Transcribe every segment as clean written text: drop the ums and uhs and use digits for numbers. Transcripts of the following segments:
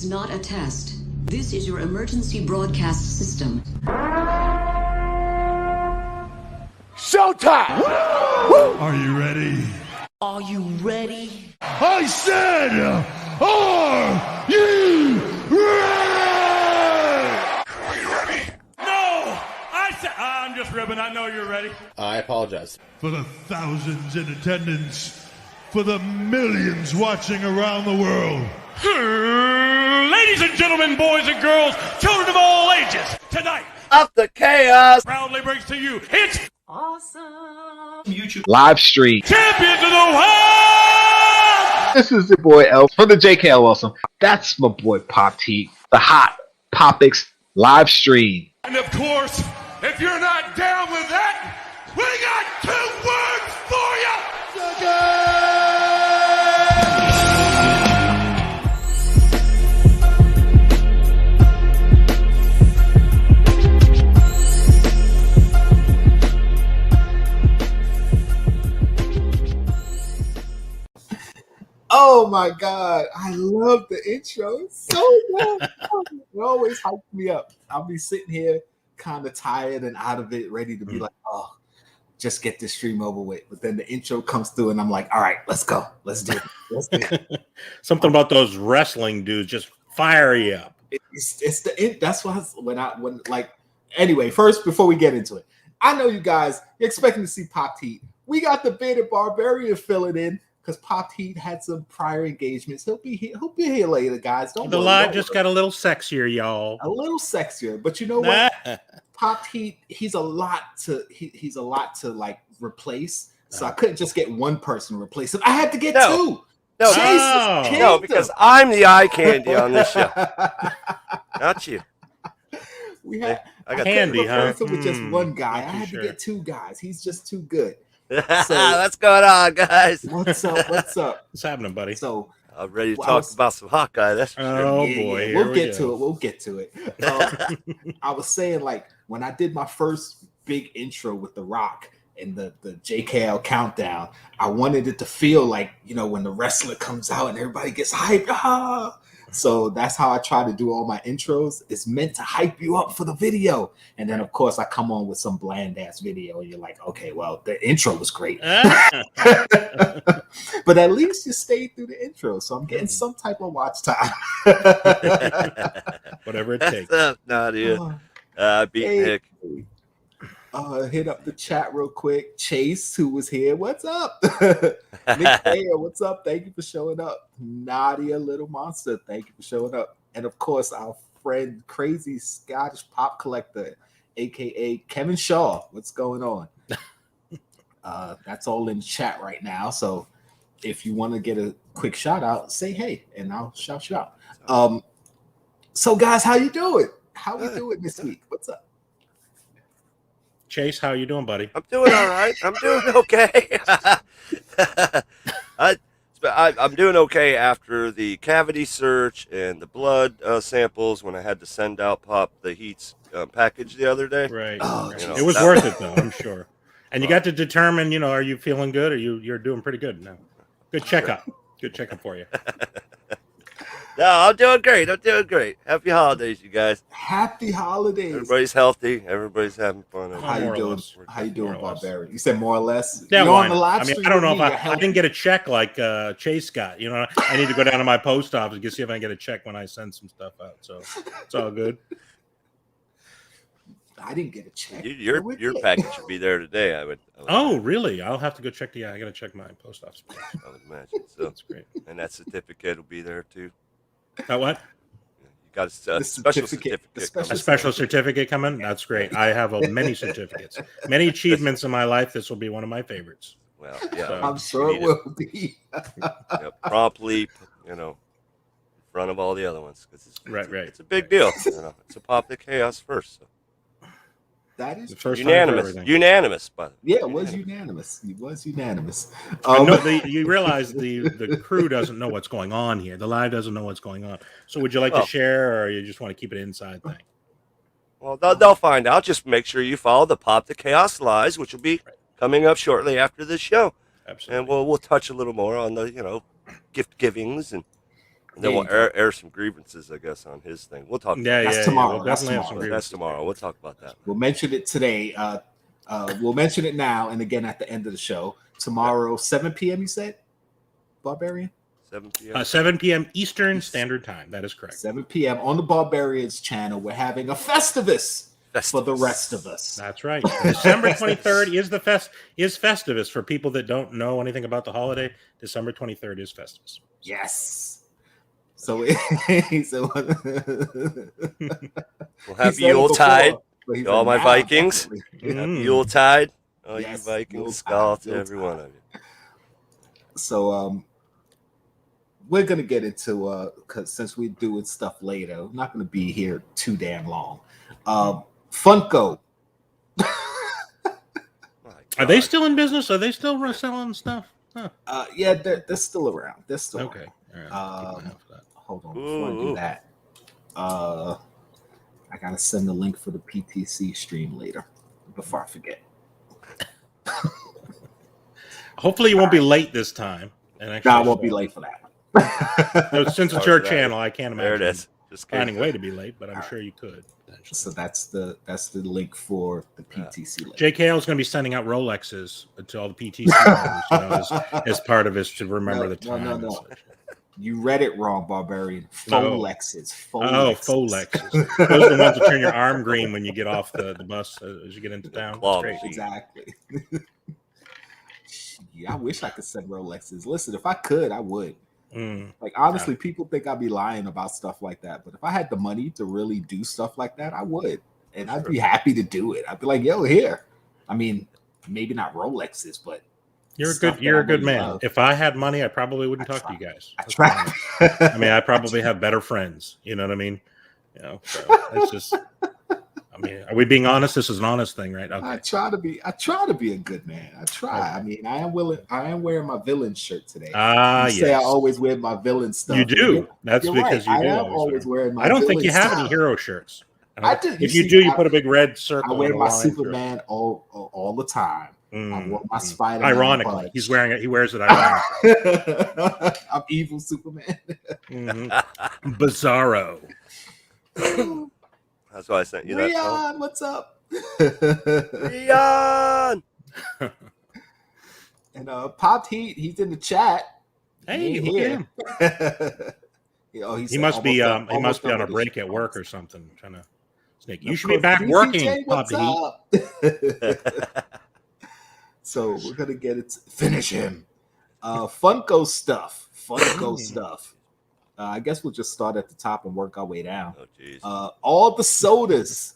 not a test. This is your emergency broadcast system. Showtime! Are you ready? Are you ready? I said, are you ready? Are you ready? No! I said, I'm just ribbing. I know you're ready. I apologize. For the thousands in attendance, for the millions watching around the world. Ladies and gentlemen, boys and girls, children of all ages, tonight, Up the chaos! proudly brings to you, it's Awesome. YouTube live stream. Champions of the World! This is your boy Elf from the Jkl Awesome. That's my boy Pop T, the hot Popics live stream. And of course, if you're not down with that, we got 2 words for you! Oh my god, I love the intro. It's so good. It always hypes me up. I'll be sitting here kind of tired and out of it, ready to be like, oh, just get this stream over with. But then the intro comes through and I'm like, all right, let's go. Let's do it. Let's do it. Something about those wrestling dudes just fire you up. That's why anyway, first, before we get into it, I know you guys, you're expecting to see Pop Heat. We got the Bearded Barbarian filling in because Pop Heat had some prior engagements. He'll be here later, guys. The live just got a little sexier, y'all. A little sexier, but you know what? Pop Heat, he's a lot to like replace. So I couldn't just get one person to replace him. I had to get two. No, because I'm the eye candy on this show. Not you. I got candy, huh? With just one guy. I had to get 2 guys. He's just too good. So, what's going on, guys? What's up? What's happening, buddy? So I'm ready to talk about some Hawkeye. That's for sure. Oh boy, we'll get to it. I was saying, like, when I did my first big intro with The Rock and the JKL countdown, I wanted it to feel like, you know, when the wrestler comes out and everybody gets hyped. So that's how I try to do all my intros. It's meant to hype you up for the video. And then, of course, I come on with some bland-ass video, and you're like, okay, well, the intro was great. But at least you stayed through the intro, so I'm getting some type of watch time. Whatever it takes. What's up, Nadia? Beat Nick. Hit up the chat real quick. Chase, who was here, what's up? Nick Thayer, what's up? Thank you for showing up. Nadia Little Monster, thank you for showing up. And of course, our friend Crazy Scottish Pop Collector, aka Kevin Shaw, what's going on? That's all in chat right now. So if you want to get a quick shout out, say hey, and I'll shout you out. So guys, how you doing? How we doing this week? What's up? Chase, how you doing, buddy? I'm doing all right. I'm doing okay. I'm doing okay after the cavity search and the blood samples when I had to send out Pop the Heat's package the other day. Right. It was worth it, though, I'm sure. And you got to determine, you know, are you feeling good or you're doing pretty good now? Good checkup. Good checkup for you. No, I'm doing great. Happy holidays, you guys. Happy holidays. Everybody's healthy. Everybody's having fun. How you doing? How you doing, Barbarian? You said more or less. Yeah, You're on the live I mean, stream. I don't know if I didn't get a check like Chase got. You know, I need to go down to my post office to see if I can get a check when I send some stuff out. So it's all good. I didn't get a check. Your package should be there today. I would oh, really? I'll have to go check. Yeah, I got to check my post office. I would imagine. So that's great. And that certificate will be there too. What? You got a special certificate. A special certificate coming? That's great. I have many certificates, many achievements in my life. This will be one of my favorites. Well, yeah, I'm sure it will be. Promptly, you know, in front of all the other ones. Right. It's a big deal. You know, it's a Pop the Chaos first. So. That is first unanimous, but yeah, it was unanimous. It was unanimous. You realize the crew doesn't know what's going on here. The live doesn't know what's going on. So would you like to share, or you just want to keep it inside thing? Well, they'll find out. Just make sure you follow the Pop the Chaos lives, which will be coming up shortly after this show. Absolutely. And we'll touch a little more on the gift givings and And then we'll air some grievances, I guess, on his thing. We'll talk. That's tomorrow. We'll definitely have some That's tomorrow. We'll talk about that. We'll mention it today. We'll mention it now and again at the end of the show. Tomorrow, 7 p.m. You said, Barbarian? 7 p.m. 7 p.m. Eastern Standard Time. That is correct. 7 p.m. on the Barbarians channel. We're having a Festivus for the rest of us. That's right. December 23rd is Festivus. For people that don't know anything about the holiday, December 23rd is Festivus. Yes. So, we'll have Yuletide. All my Vikings. Yuletide. Oh, yes, you Vikings. Skull to every one of you. So, we're going to get into, because since we're doing stuff later, I'm not going to be here too damn long. Funko. Are they still in business? Are they still selling stuff? Huh. Yeah, they're still around. They're still okay. around. All right. Hold on. Before I do that, I got to send the link for the PTC stream later before I forget. Hopefully you won't be late this time. And actually, I won't be late for that. Since it's your channel, I can't imagine there it is. Just finding a way to be late, but I'm sure you could. So that's the link for the PTC. Jkl is going to be sending out Rolexes to all the PTC members, as part of his to remember the time. No. You read it wrong, Barbarian. Folexes. Folexes. Those are the ones that turn your arm green when you get off the bus as you get into town. Exactly. Yeah, I wish I could send Rolexes. Listen, if I could, I would. Like, honestly, people think I'd be lying about stuff like that, but if I had the money to really do stuff like that, I would, and I'd be happy to do it. I'd be like, "Yo, here." I mean, maybe not Rolexes, but you're a good man. Love. If I had money, I probably wouldn't talk to you guys. I try. I mean, I probably have better friends. You know what I mean? You know, so it's just. I mean, are we being honest? This is an honest thing, right? Okay. I try to be a good man. I try. Okay. I mean, I am wearing my villain shirt today. Yes. Say I always wear my villain stuff. You do. That's because right. you do. I am always wearing my. I don't think you have stuff. any hero shirts. I do. If you do, you put a big red circle. I wear my Superman all the time. I wore my Spider. Ironically, he's wearing it. He wears it ironically. I'm evil Superman. Bizarro. That's why I sent you that. Rion, what's up? Rion! And Popped Heat, he's in the chat. Hey, look at him. He must be on a break at work or something. Trying to sneak. You should be back working, Popped Heat. So we're gonna get it. Finish him. Funko stuff. I guess we'll just start at the top and work our way down. Oh, geez. All the sodas.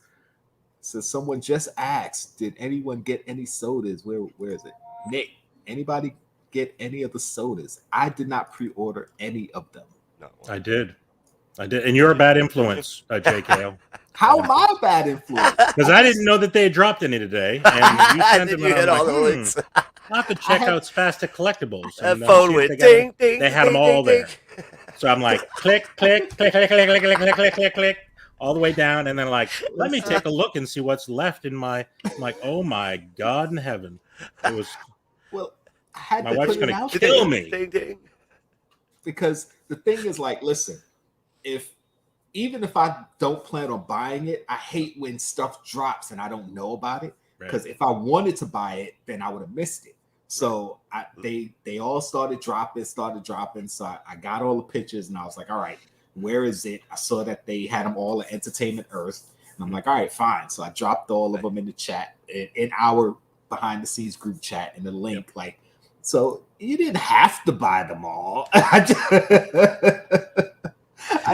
So someone just asked, did anyone get any sodas? Where is it? Nick, anybody get any of the sodas? I did not pre-order any of them. No, I did. And you're a bad influence, Jkl. How am I a bad influence? Because I didn't know that they had dropped any today. And you sent them you hit all the links. I'll have to check out Spastic Collectibles. That phone went ding, ding. They had them all there. So I'm like, click, click, click, click, click, click, click, click, click, click, click, all the way down, and then like, let me take a look and see what's left in my. I'm like, oh my God in heaven! It was. Well, I had my to wife's put it gonna out kill there. me. Ding, ding. Because the thing is, like, listen, even if I don't plan on buying it, I hate when stuff drops and I don't know about it. Because if I wanted to buy it, then I would have missed it. So they all started dropping. So I got all the pictures and I was like, all right, where is it? I saw that they had them all at Entertainment Earth. And I'm like, all right, fine. So I dropped all of them in the chat, in our behind the scenes group chat, in the link. Like, so you didn't have to buy them all. I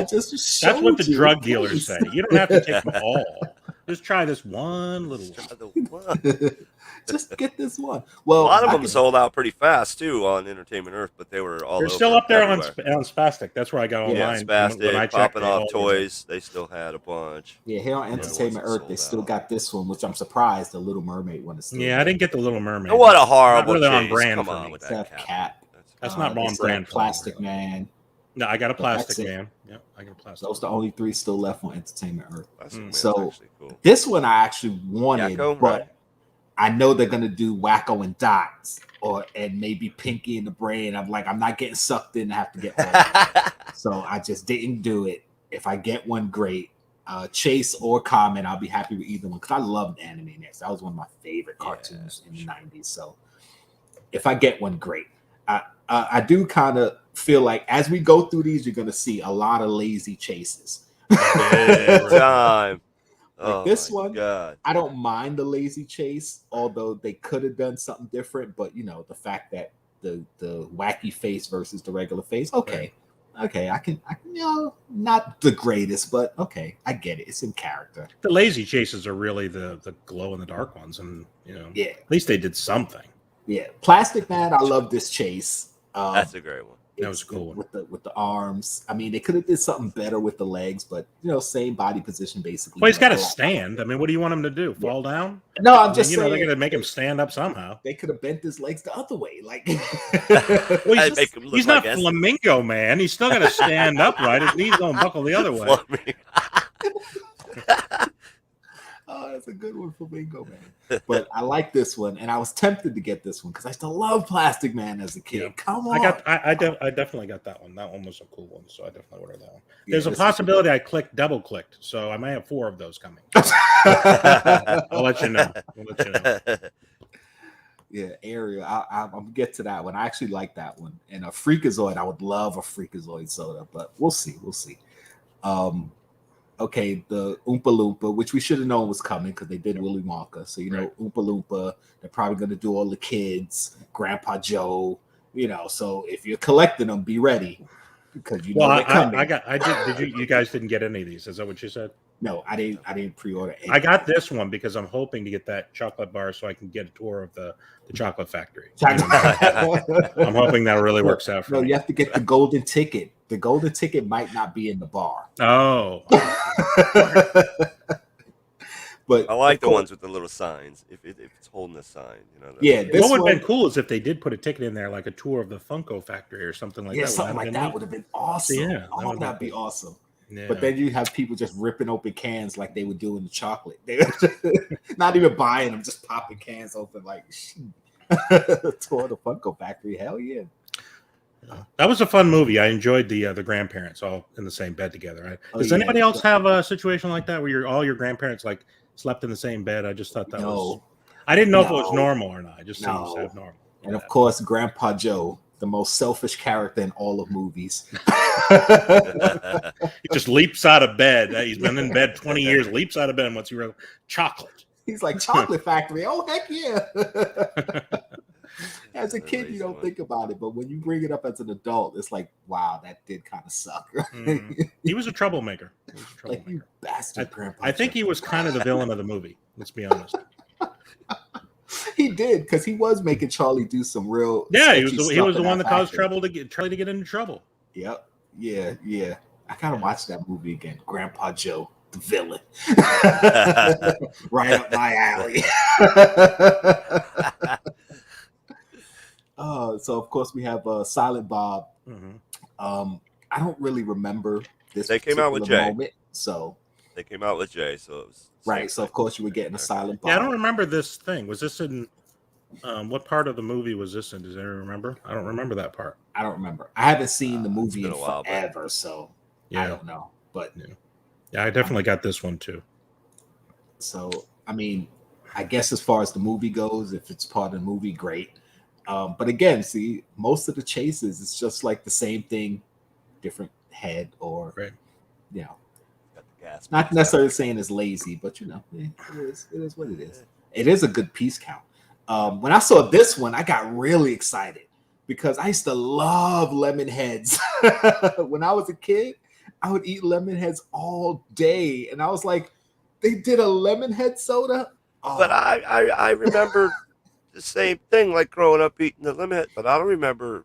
just showed That's what the you. drug dealers say. You don't have to take them all. Just try this one little one. Just get this one. Well, a lot of them sold out pretty fast too on Entertainment Earth, but they were all. They're still up there on Spastic. That's where I got online. Yeah, Spastic, popping off toys. They still had a bunch. Yeah, here on Entertainment Earth, they still got this one, which I'm surprised the Little Mermaid one is still. Yeah, I didn't get the Little Mermaid. What a horrible really on chase. brand Come for on me. with that cap. That's not on brand. Plastic Man. No, I got a Plastic Man. Yep, I got a Plastic. Those are the only three still left on Entertainment Earth. So cool. This one I actually wanted, but I know they're gonna do Wacko and Dots and maybe Pinky in the Brain. I'm like, I'm not getting sucked in to have to get one. So I just didn't do it. If I get one, great. Chase or Common, I'll be happy with either one because I loved Animaniacs. That was one of my favorite cartoons in the 90s. So if I get one, great. I do kind of feel like as we go through these, you're gonna see a lot of lazy chases. Time. Like this one, God. I don't mind the lazy chase, although they could have done something different. But you know, the fact that the wacky face versus the regular face, okay, I can, you know, not the greatest, but okay, I get it. It's in character. The lazy chases are really the glow in the dark ones, and you know, at least they did something. Yeah, Plastic Man, I love this chase. That's a great one. That was a cool one. With the arms. I mean, they could have did something better with the legs, but you know, same body position basically. Well, he's got to stand. I mean, what do you want him to do? Fall down? No, I'm just saying. They're going to make him stand up somehow. They could have bent his legs the other way, like. Well, he's not Flamingo Man. He's still going to stand upright. His knees don't buckle the other way. Oh, that's a good one for Bingo Man. But I like this one, and I was tempted to get this one because I still love Plastic Man as a kid. Yeah. Come on, I definitely got that one. That one was a cool one, so I definitely ordered that one. There's a possibility I double clicked, so I may have 4 of those coming. I'll let you know. Yeah, Ariel. I'll get to that one. I actually like that one. And a Freakazoid, I would love a Freakazoid soda, but we'll see. Okay, the Oompa Loompa, which we should have known was coming because they did Willy Wonka. So, you know, Oompa Loompa, they're probably going to do all the kids, Grandpa Joe, you know. So if you're collecting them, be ready because you know they're coming. You guys didn't get any of these? Is that what you said? No, I didn't pre-order anything. I got this one because I'm hoping to get that chocolate bar so I can get a tour of the chocolate factory. I'm hoping that really works out for me. No, you have to get the golden ticket. The golden ticket might not be in the bar. Oh. But I like the ones with the little signs. If it's holding a sign, you know. Yeah. What would have been cool is if they did put a ticket in there, like a tour of the Funko factory or something like that. Yeah, something like that would have been awesome. Yeah, that'd be awesome. Yeah. But then you have people just ripping open cans like they would do in the chocolate. They not even buying them, just popping cans open like tour the Funko factory. Hell yeah. That was a fun movie. I enjoyed the grandparents all in the same bed together. Right? Does anybody else have a situation like that where all your grandparents like slept in the same bed? I just thought that was. I didn't know if it was normal or not. I just seemed abnormal. And of course, Grandpa Joe, the most selfish character in all of movies. He just leaps out of bed. He's been in bed 20 years. Leaps out of bed once he wrote chocolate. He's like chocolate factory. Oh heck yeah! As a kid, you don't think about it, but when you bring it up as an adult, it's like, wow, that did kind of suck. He was a troublemaker. Like, you bastard, Grandpa. I think he was kind of the villain of the movie. Let's be honest. He did, because he was making Charlie do some real. Yeah, he was the one that caused Charlie to get into trouble. Yep. Yeah. I kind of watched that movie again. Grandpa Joe, the villain, right up my alley. So of course we have Silent Bob. Mm-hmm. I don't really remember this. They came out with Jay. Moment, so they came out with Jay. So it was right. So of course you were getting a Silent Bob. Yeah, I don't remember this thing. Was this in what part of the movie was this in? Does anyone remember? I don't remember that part. I don't remember. I haven't seen the movie in forever, so I don't know. But yeah, I definitely got this one too. So I mean, I guess as far as the movie goes, if it's part of the movie, great. But again, see, most of the chases, it's just like the same thing, different head, or you know, not necessarily saying it's lazy, but you know, it is what it is. It is a good piece count. When I saw this one, I got really excited because I used to love lemon heads. When I was a kid, I would eat lemon heads all day, and I was like, they did a lemon head soda. Oh. But I remember the same thing, like growing up eating the lemon head, but I don't remember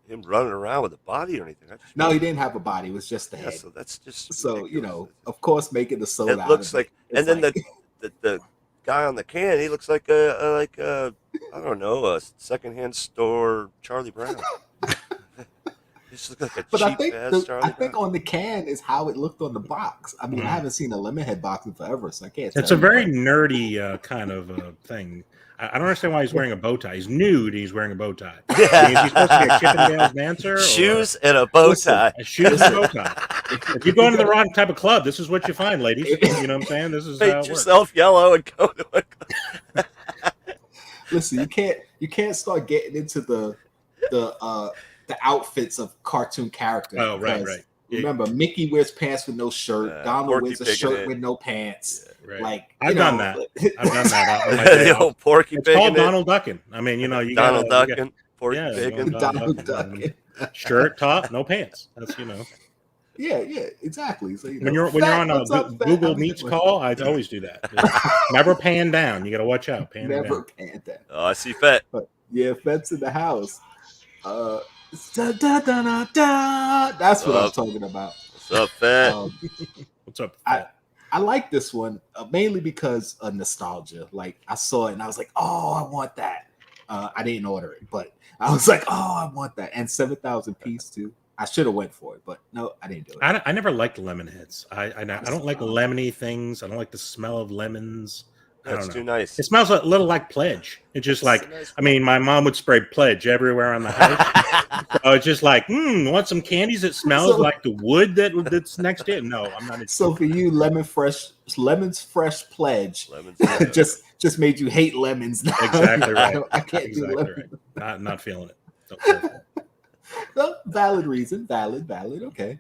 him running around with a body or anything. No, he didn't have a body; it was just the head. So that's just so you know, of course, making the soda. It looks like, and then like, the guy on the can, he looks like a I don't know, a secondhand store Charlie Brown. This looks like a But cheap ass Charlie I think Brown. on the can is how it looked on the box. I mean, I haven't seen a Lemonhead box in forever, so I can't. It's tell a you, very but- nerdy kind of thing. I don't understand why he's wearing a bow tie. He's nude. He's wearing a bow tie. I mean, is he supposed to be a Chippendales dancer? Shoes and a bow tie. Shoes and a bow tie. If you go into the wrong type of club, this is what you find, ladies. You know what I'm saying? This is how it Paint works. yourself yellow and go to a club. Listen, you can't start getting into the outfits of cartoon characters. Oh, right, because right. Remember, Mickey wears pants with no shirt. Donald Porky wears a Pig in shirt it. with no pants. Right. Like I've done that. I've done that. On my The day off. old Porky It's Pig called in it. Donald Ducking. I mean, you know, you Donald gotta, Ducking. Porky yeah, Pig. you know, Donald Ducking. Ducking. Shirt, top, no pants. That's Yeah, exactly. So, when you're on a what's up, Fat? Google How we Meets doing? call, I always do that. Never pan down. You got to watch out. Pan Never down. panned that. Oh, I see Fett. But yeah, Fed's in the house. Da, da, da, da, da. That's what I'm talking about. What's up, Fett? What's up? I like this one mainly because of nostalgia. Like I saw it and I was like, oh, I want that. I didn't order it, but I was like, oh, I want that. And 7,000 piece too. I should have went for it, but no, I didn't do it. I never liked lemon heads. I don't like lemony things. I don't like the smell of lemons. I That's don't know. too nice. It smells a little like Pledge. It's just like, I mean, my mom would spray Pledge everywhere on the house. So it's just like, want some candies that smells like the wood that's next to it? No, I'm not. So for you, Lemon's Fresh Pledge Lemons. just made you hate lemons. Now. Exactly right. I can't Exactly do lemons. right. Not feeling it. Don't care for it. No, valid reason. Valid. Okay.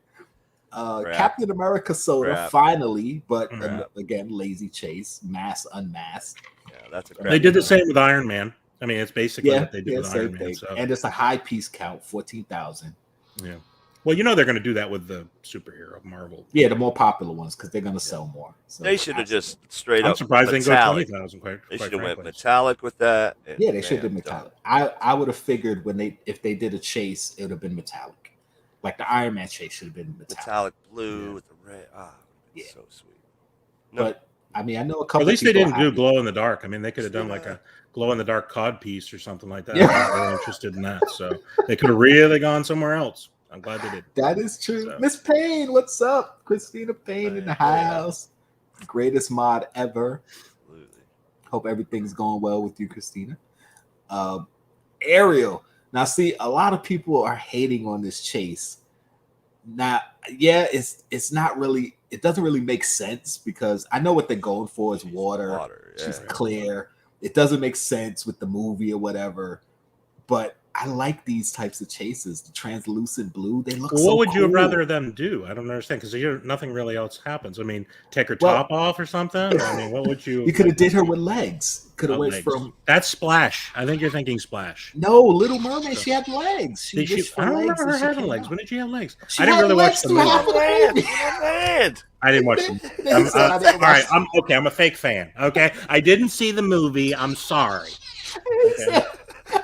Crap. Captain America soda Crap. finally, but Crap. again, lazy chase, mass unmasked. Yeah, that's a They did the same with Iron Man. I mean, it's basically what they did with same Iron Man. thing. So. And it's a high piece count, 14,000. Yeah. Well, you know they're going to do that with the superhero Marvel. Yeah, the more popular ones because they're going to sell more. So They should have just straight I'm up. surprised they didn't go metallic. 20,000. They Quite should have went frankly. metallic with that. and Yeah, they should have bam, been done. metallic. I would have figured if they did a chase, it would have been metallic. Like the Iron Man chase should have been metallic. Metallic blue with the red. Yeah. So sweet. No, But I mean, I know a Or couple. at least they people didn't are do happy. glow in the dark. I mean, they could have done like a glow in the dark cod piece or something like that. Yeah. I'm not really interested in that. So they could have really gone somewhere else. I'm glad they did. That is true. So. Miss Payne, what's up? Christina Payne in the Yeah. house. Greatest mod ever. absolutely. Hope everything's going well with you, Christina. Ariel. Now, see, a lot of people are hating on this chase. Now, yeah, it's not really. It doesn't really make sense because I know what they're going for is water. Water. Yeah. She's clear. It doesn't make sense with the movie or whatever. But I like these types of chases. The translucent blue, they look Well, so what would you cool. rather them do? I don't understand because nothing really else happens. I mean, take her Well- top off or something. I mean, what would you? You could have did her with legs. Could have went legs. from That's Splash. I think you're thinking Splash. no Little Mermaid. She had legs. She Did she? wished for I don't legs remember and her she having came legs. out. When did she have legs? She I didn't had really watch legs the through movie. half of the Land. movie. Land. I didn't watch the movie. They said I didn't All right, watch- I'm a fake fan. Okay, I didn't see the movie. I'm sorry. He said,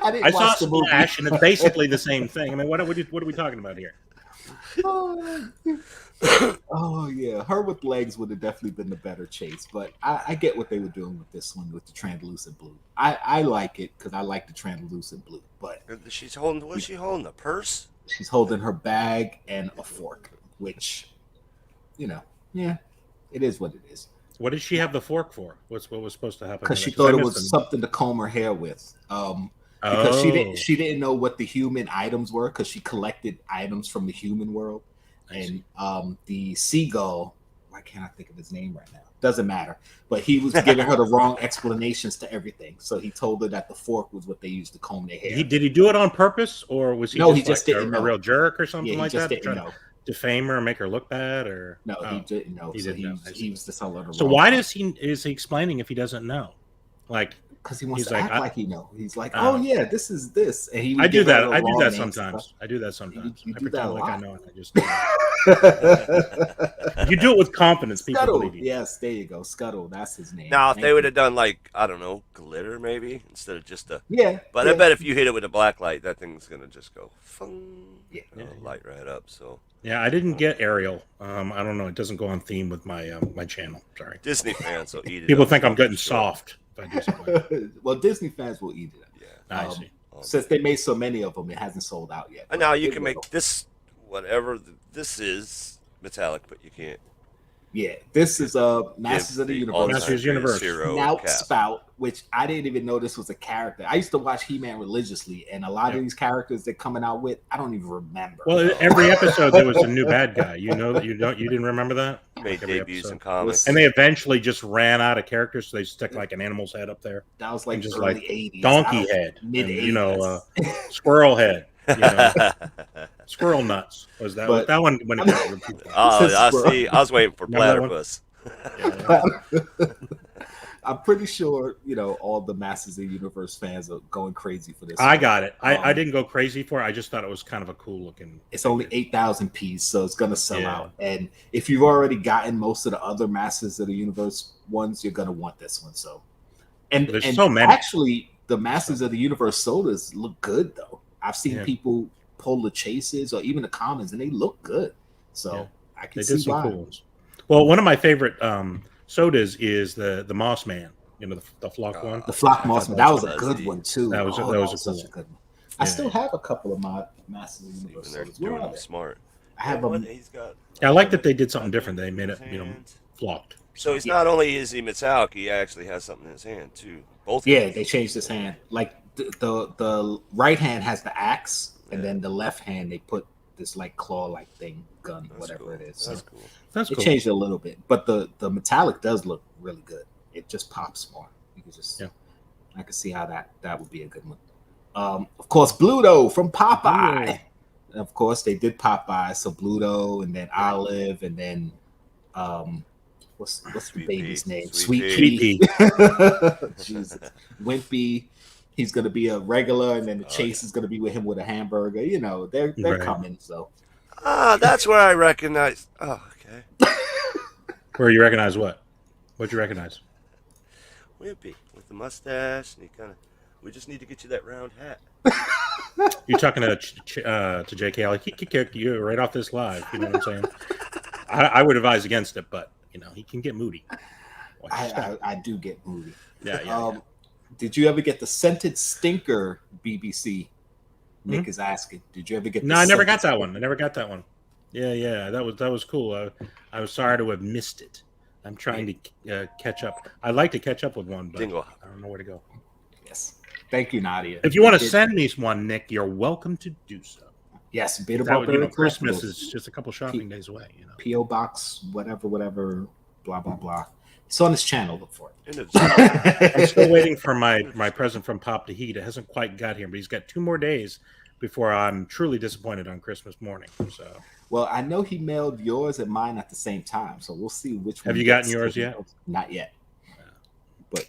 I didn't I saw watch the movie. Splash, and it's basically the same thing. I mean, what are we talking about here? Oh yeah, her with legs would have definitely been the better chase. But I get what they were doing with this one with the translucent blue. I like it because I like the translucent blue. But She's holding. What's she holding? A purse? she's holding her bag and a fork, which, yeah, it is what it is. What did she have the fork for? What was supposed to happen? Because she I thought it missed was them. something to comb her hair with. Because Oh. she didn't know what the human items were because she collected items from the human world. And the seagull, why can't I think of his name right now? Doesn't matter. But he was giving her the wrong explanations to everything. So he told her that the fork was what they used to comb their hair. Did he do it on purpose, or was he No, just, he just like didn't a know. real jerk or something Yeah, he like just that? didn't Trying know. to defame her and make her look bad, or No, he didn't know. He So didn't know. I he see. was just telling her. So why is he explaining if he doesn't know? Like, Because he wants he's to like, act I- like he knows. He's like, oh yeah, this is this, and he. would I do give her that. the I do wrong that names and sometimes. stuff. I do that sometimes. You I do that a pretend like I lot. know it. I just you do it with confidence. People Scuttle. believe you. Yes, there you go. Scuttle. That's his name. Now, if Thank they would you. have done like I don't know, glitter maybe instead of just a. Yeah. But yeah. I bet if you hit it with a black light, that thing's gonna just go. Fung, Yeah. light right up. So Yeah, I didn't get Ariel. I don't know. It doesn't go on theme with my my channel. Sorry. Disney fans will eat it. People up think I'm for getting sure. soft if I do something like that. Well, Disney fans will eat it. Yeah. I Um, see. Since they made so many of them, it hasn't sold out yet. And now you It can will. make this whatever this is metallic, but you can't. Yeah, this is Masters of the Universe. Masters Universe. Snout Cap. Spout, which I didn't even know this was a character. I used to watch He-Man religiously, and a lot of these characters they're coming out with, I don't even remember. Well, every episode there was a new bad guy. You know that you didn't remember that? Made every debuts episode. in comics. And they eventually just ran out of characters, so they stuck like an animal's head up there. That was like just early like 80s. donkey head, mid-80s. Squirrel head. Squirrel nuts was that. But, that one when it got I see. I was waiting for Platypus. I'm pretty sure all the Masters of the Universe fans are going crazy for this. I got it. I didn't go crazy for it. I just thought it was kind of a cool looking. It's only 8,000 piece, so it's gonna sell out. And if you've already gotten most of the other Masters of the Universe ones, you're gonna want this one. So, and so many. Actually, the Masters of the Universe sodas look good though. I've seen people pull the chases or even the commons, and they look good. So I can see why. Cool ones. Well, one of my favorite sodas is the Moss Man. The flock one. The flock Moss Man. That was a good one too. That was such a good one. I still have a couple of my Masters of the Universe sodas. Doing them smart. I have them. I like that they did something different. They made it, flocked. So he's not only is he metallic, he actually has something in his hand too. Both. Yeah, they changed his hand. Like the right hand has the axe, and then the left hand they put this like claw-like thing, gun, whatever it is. That's cool. That's cool. It changed a little bit, but the metallic does look really good. It just pops more. You can just, I can see how that would be a good one. Of course, Pluto from Popeye. And of course, they did Popeye, so Pluto, and then Olive, and then what's the baby's name? Sweet Pea. Jesus, Wimpy. He's gonna be a regular, and then the Chase is gonna be with him with a hamburger. They're coming. So that's where I recognize. Oh, okay. Where you recognize what? What'd you recognize? Wimpy with the mustache, and we just need to get you that round hat. You're talking to Jkl. He could kick you right off this live. You know what I'm saying? I would advise against it, but he can get moody. I do get moody. Yeah. Did you ever get the Scented Stinker BBC? Nick is asking. Did you ever get? No, I never got that one. Yeah, that was cool. I was sorry to have missed it. I'm trying to catch up. I'd like to catch up with one, but I don't know where to go. Yes. Thank you, Nadia. If you want to send me one, Nick, you're welcome to do so. Yes, bit about Christmas is just a couple shopping days away. P.O. Box, whatever, blah, blah, blah. It's on this channel. Look for it. I'm still waiting for my present from Pop to Heat. It hasn't quite got here, but he's got 2 more days before I'm truly disappointed on Christmas morning. So, well, I know he mailed yours and mine at the same time, so we'll see which one. Have you gotten yours yet? Not yet. But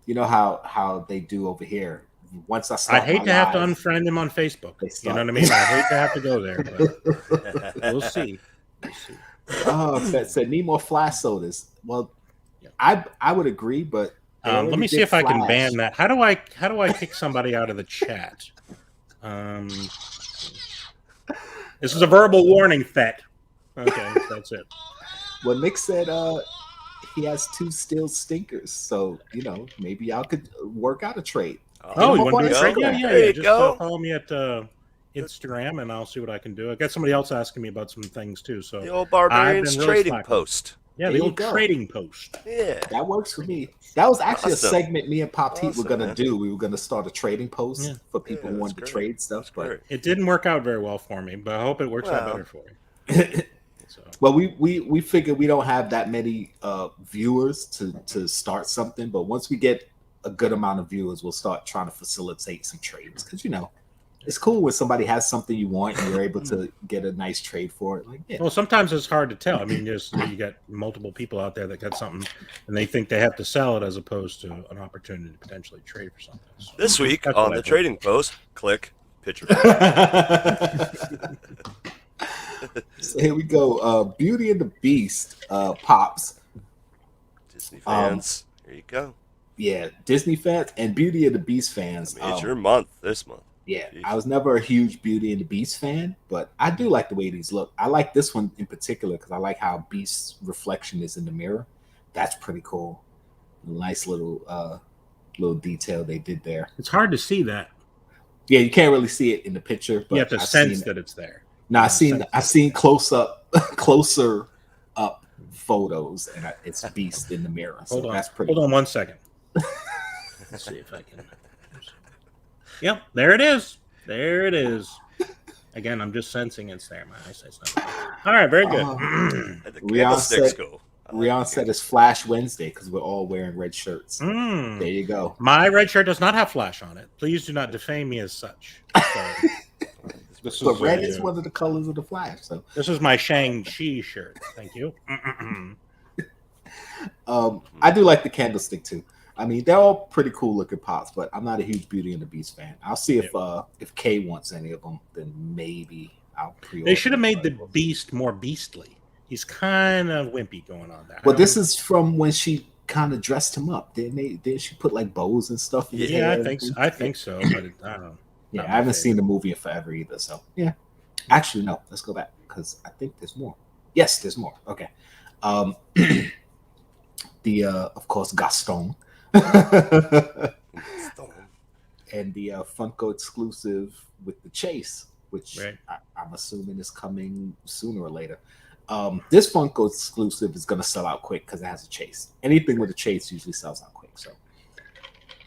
you know how they do over here. Once I start, I'd hate to have to unfriend him on Facebook. You know what I mean? I hate to have to go there, but we'll see. That said, need more Flash sodas. Well, I would agree, but let me see if I can ban that. How do I kick somebody out of the chat? This is a verbal warning, Fett. Okay, that's it. Well, Nick said he has 2 steel stinkers, so maybe y'all could work out a trade. Oh, you want to do a trade? Yeah. Just go. Follow me at Instagram, and I'll see what I can do. I got somebody else asking me about some things too. So the old Barbarians trading post. Yeah, the old trading post. Yeah, that works for me. That was actually a segment me and Pop Heat were gonna do. We were gonna start a trading post for people who wanted to trade stuff, but it didn't work out very well for me. But I hope it works out better for you. Well, we figure we don't have that many viewers to start something, but once we get a good amount of viewers, we'll start trying to facilitate some trades because it's cool when somebody has something you want and you're able to get a nice trade for it. Well, sometimes it's hard to tell. I mean, you got multiple people out there that got something and they think they have to sell it as opposed to an opportunity to potentially trade for something. So this week on the trading post, click picture. So here we go. Beauty and the Beast pops. Disney fans, here you go. Yeah, Disney fans and Beauty and the Beast fans. It's your month this month. Yeah, I was never a huge Beauty and the Beast fan, but I do like the way these look. I like this one in particular because I like how Beast's reflection is in the mirror. That's pretty cool. Nice little detail they did there. It's hard to see that. Yeah, you can't really see it in the picture, but you have to sense that it's there. Now I've seen closer up photos, and it's Beast in the mirror. So that's pretty. Hold on 1 second. Let's see if I can. Yep, there it is. There it is. Again, I'm just sensing it's there. My eyesight's not. All right, very good. Rion said it's Flash Wednesday because we're all wearing red shirts. There you go. My red shirt does not have Flash on it. Please do not defame me as such. But red is one of the colors of the Flash. So this is my Shang-Chi shirt. Thank you. I do like the candlestick too. I mean, they're all pretty cool looking pops, but I'm not a huge Beauty and the Beast fan. I'll see if Kay wants any of them, then maybe I'll pre-order. They should have made the Beast more beastly. He's kind of wimpy going on there. Well, this is from when she kind of dressed him up. Didn't she put like bows and stuff in his hair? I think so, but I don't know. Yeah, I haven't seen the movie in forever either. So yeah, actually no. Let's go back because I think there's more. Yes, there's more. Okay, of course Gaston, and the Funko exclusive with the Chase, which I'm assuming is coming sooner or later. This Funko exclusive is gonna sell out quick because it has a Chase. Anything with a Chase usually sells out quick. So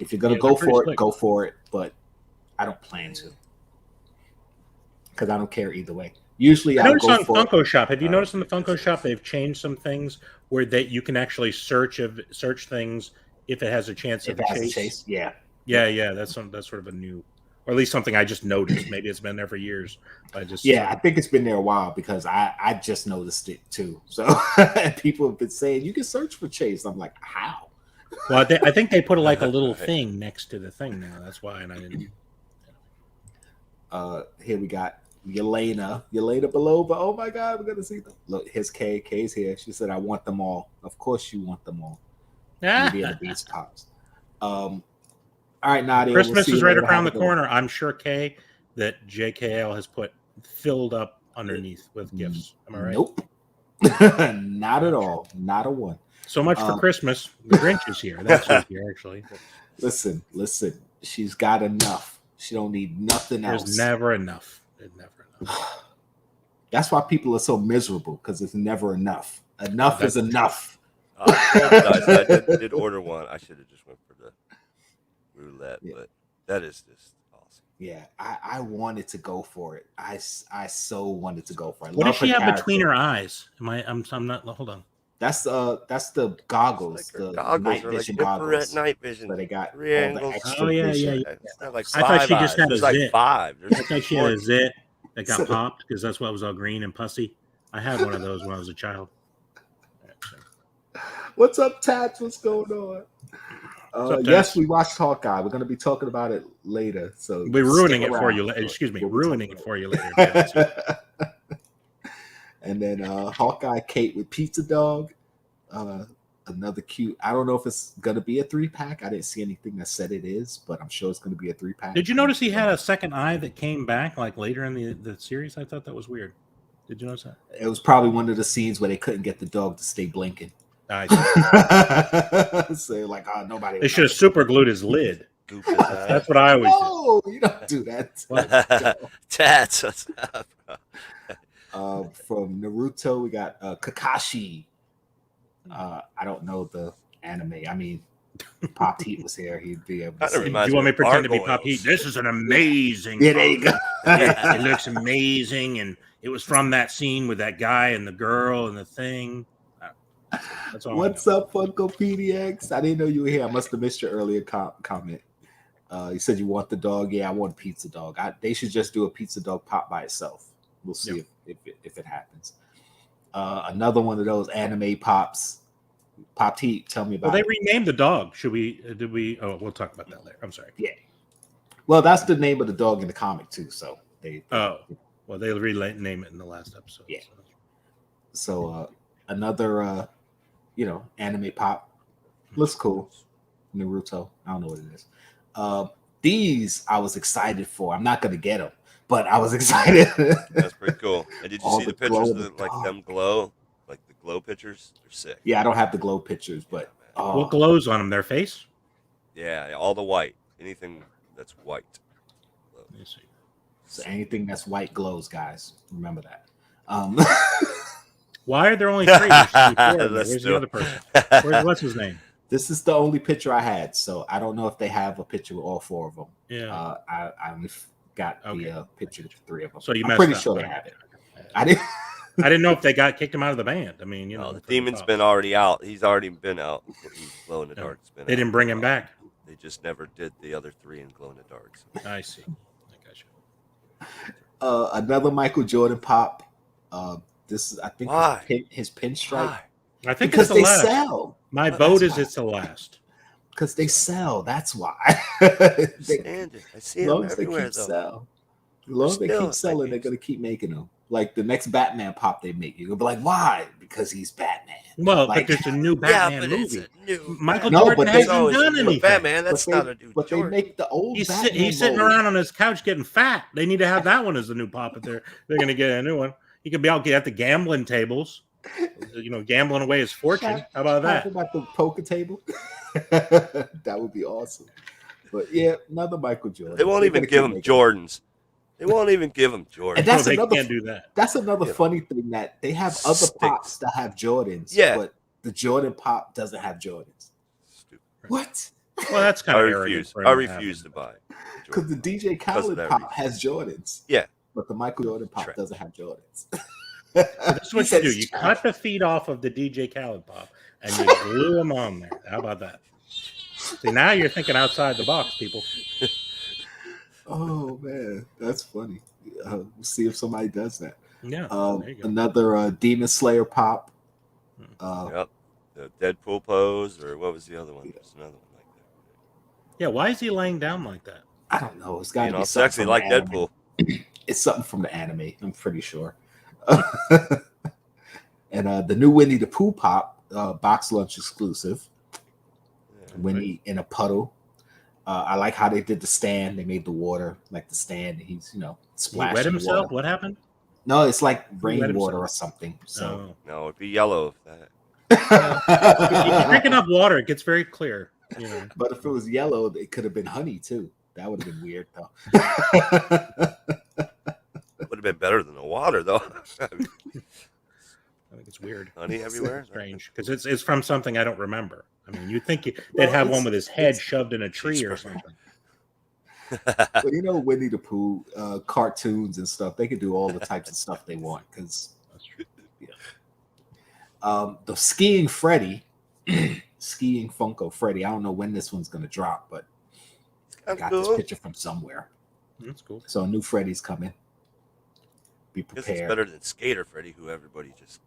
if you're gonna go for it, go for it. But I don't plan to because I don't care either way. Usually, I noticed on Funko Shop. Have you noticed in the Funko Shop they've changed some things where that you can actually search things if it has a chance of a chase? Yeah. That's sort of a new, or at least something I just noticed. Maybe it's been there for years. I think it's been there a while because I just noticed it too. So people have been saying you can search for Chase. I'm like, how? Well, I think they put a little thing next to the thing now. That's why, and I didn't. Here we got Yelena below, but oh my god, we're gonna see them. Look, here's Kay's here. She said, I want them all. Of course you want them all. Beauty and the Beast pops. All right, Nadia. Christmas is right around the corner. I'm sure, Kay, that Jkl has filled up underneath with gifts. Am I right? Nope. Not at all. Not a one. So much for Christmas. The Grinch is here. That's who's here, actually. Listen. She's got enough. She don't need nothing else. There's never enough. There's never enough. That's why people are so miserable because it's never enough. Enough is enough. I did order one. I should have just went for the roulette, but that is just awesome. Yeah, I wanted to go for it. I so wanted to go for it. What does she have between her eyes? I'm not. Hold on. That's the goggles, the night vision goggles. Night vision. So they got all the extra vision. It's not like I thought she just had a like zit. 5. I thought she had a zit that got popped because that's why it was all green and pussy. I had one of those when I was a child. What's up, Tats? What's going on? Yes, we watched Hawkeye. We're going to be talking about it later. So we're ruining it for you. Excuse me, ruining it for you later. And then Hawkeye Kate with Pizza Dog. Another cute. I don't know if it's gonna be a 3-pack. I didn't see anything that said it is, but I'm sure it's gonna be a 3-pack. Did you notice he had a second eye that came back later in the series? I thought that was weird. Did you notice that? It was probably one of the scenes where they couldn't get the dog to stay blinking. I so like, nobody. They should have super glued his lid. That's what I always do. Oh, you don't do that. Tats, what's up? From Naruto, we got Kakashi. I don't know the anime. I mean, Pop Heat was here. He'd be able to say. Do you want me to pretend to be Pop Heat? This is an amazing. Yeah, there you go. It looks amazing, and it was from that scene with that guy and the girl and the thing. That's all. What's up, Funko PDX? I didn't know you were here. I must have missed your earlier comment. You said you want the dog. Yeah, I want a pizza dog. They should just do a pizza dog pop by itself. We'll see if it happens. Another one of those anime pops. Pop Heat, tell me about. Well, they renamed the dog. Should we? Did we? Oh, we'll talk about that later. I'm sorry. Yeah. Well, that's the name of the dog in the comic too. So they. Well, they rename it in the last episode. Yeah. So another, anime pop. Looks cool. Naruto. I don't know what it is. These I was excited for. I'm not gonna get them, but I was excited. That's pretty cool. And did you see the pictures of them glow? Like the glow pictures? They're sick. Yeah, I don't have the glow pictures, but what glows on them? Their face? Yeah, all the white. Anything that's white. Let me see. So anything that's white glows, guys. Remember that. Why are there only 3? There should be 4 of them. Let's Where's do the it. other person? What's his name? This is the only picture I had, so I don't know if they have a picture with all 4 of them. Yeah. I only got Okay. the picture with 3 of them. So you I'm messed pretty up. sure they have it. I didn't. I didn't know if they kicked him out of the band. I mean, you know, the for demon's pop. been already out. He's already been out. Glow in the dark's been. They didn't bring him back. They just never did the other 3 in glow in the dark. So. I see. I got you. Another Michael Jordan pop. This is, I think, Why? his pinstripe. Why? I think Because it's the they last. sell. My Well, vote that's is why. it's the last. Because they sell. That's why. I They, understand it. I see as him long as they everywhere keep though. selling. As long as they Still, keep selling, like, they're gonna keep making them. Like the next Batman pop they make, you're gonna be like, why? Because he's Batman. Well, Like- but there's a new Yeah, Batman but movie. it's a new Michael No, Jordan but they- hasn't done anything. Batman, that's but not they, a new but they Jordan. make the old He's Batman sitting mold. around on his couch getting fat. They need to have that one as the new pop if they're going to get a new one. He could be out at the gambling tables, you know, gambling away his fortune. How about Talk that? about the poker table. That would be awesome. But yeah, another Michael Jordan. They won't They're even gonna give keep him making Jordans. They won't even give him Jordans. And that's No, they another- can't do that. That's another Yeah. funny thing that they have other Sticks. pops that have Jordans. Yeah. But the Jordan pop doesn't have Jordans. Stupid. What? Well, that's kind I of arrogant. refuse. for him I to refuse have. to buy. Because the DJ Because of Khaled that pop reason. has Jordans. Yeah. But the Michael Jordan pop Trash. doesn't have Jordans. This is what you do. You cut the feet off of the DJ Khaled pop and you glue them on there. How about that? See, now you're thinking outside the box, people. Oh man, that's funny. We'll see if somebody does that. Yeah. there you go. Another Demon Slayer pop. Yep. The Deadpool pose, or what was the other one? There's another one like that. Yeah, why is he laying down like that? I don't know. It's got to You be know, something sexy from like the anime. Deadpool. It's something from the anime. I'm pretty sure. And the new Winnie the Pooh pop, box lunch exclusive. Yeah, Winnie in a puddle. I like how they did the stand. They made the water like the stand. He's He splashing wet himself? water. What happened? No, it's like wet himself? rainwater or something. So Oh. No, it'd be yellow. If If you're drinking enough water, it gets very clear. You know. but if it was yellow, it could have been honey too. That would have been weird though. would have been better than the water, though. I think it's weird. Honey everywhere. Strange, because it's from something I don't remember. I mean, you'd think they'd Well, have it's- one with his head it's- shoved in a tree or Cheeseburger. something. But Winnie the Pooh, cartoons and stuff, they could do all the types of stuff they want. Because That's true. the skiing Freddy, skiing Funko Freddy. I don't know when this one's gonna drop, but I That's got cool. this picture from somewhere. That's cool. So a new Freddy's coming. Be Guess it's prepared. better than Skater Freddy, who everybody just.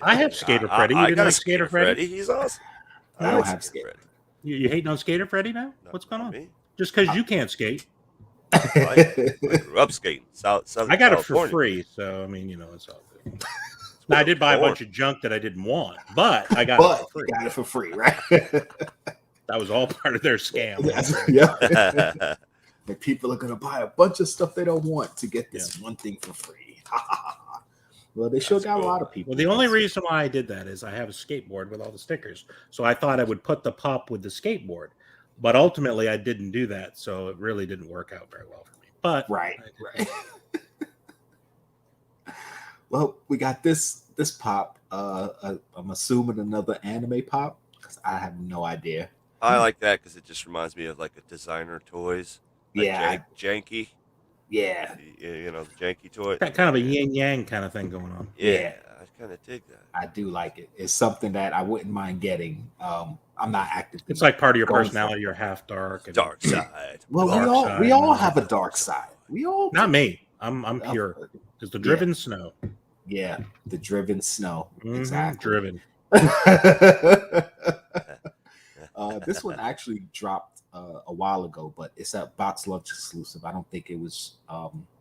I have Skater Freddy. You I didn't got like a Skater Freddy? He's awesome. I don't like have Skater. Freddy. You hating on Skater Freddy now? Not What's going for on? me. Just because you can't skate. I grew up skating. Southern I got it for California. free, so I mean, you know, it's all good. Now, I did buy a Born. bunch of junk that I didn't want, but I got it But for free. you got it for free, right? That was all part of their scam. Yeah. And people are gonna buy a bunch of stuff they don't want to get this one thing for free. Well, they sure That's got a cool. lot of people. Well, the only reason why I did that is I have a skateboard with all the stickers. So I thought I would put the pop with the skateboard. But ultimately, I didn't do that. So it really didn't work out very well for me. But Right, I did right. Well, we got this pop. I'm assuming another anime pop because I have no idea. I like that because it just reminds me of like a designer toys. Like Yeah, janky. yeah, You know, the janky toy. got kind of a yin yang kind of thing going on. Yeah, I kind of dig that. I do like it. It's something that I wouldn't mind getting. I'm not actively. It's like part of your going for personality. You're half dark. And Dark side. Well, dark we all side. have a dark side. We all Not me. I'm pure. It's the driven snow. Yeah, the driven snow. Mhm, Exactly. Driven. This one actually dropped a while ago, but it's a box lunch exclusive. I don't think it was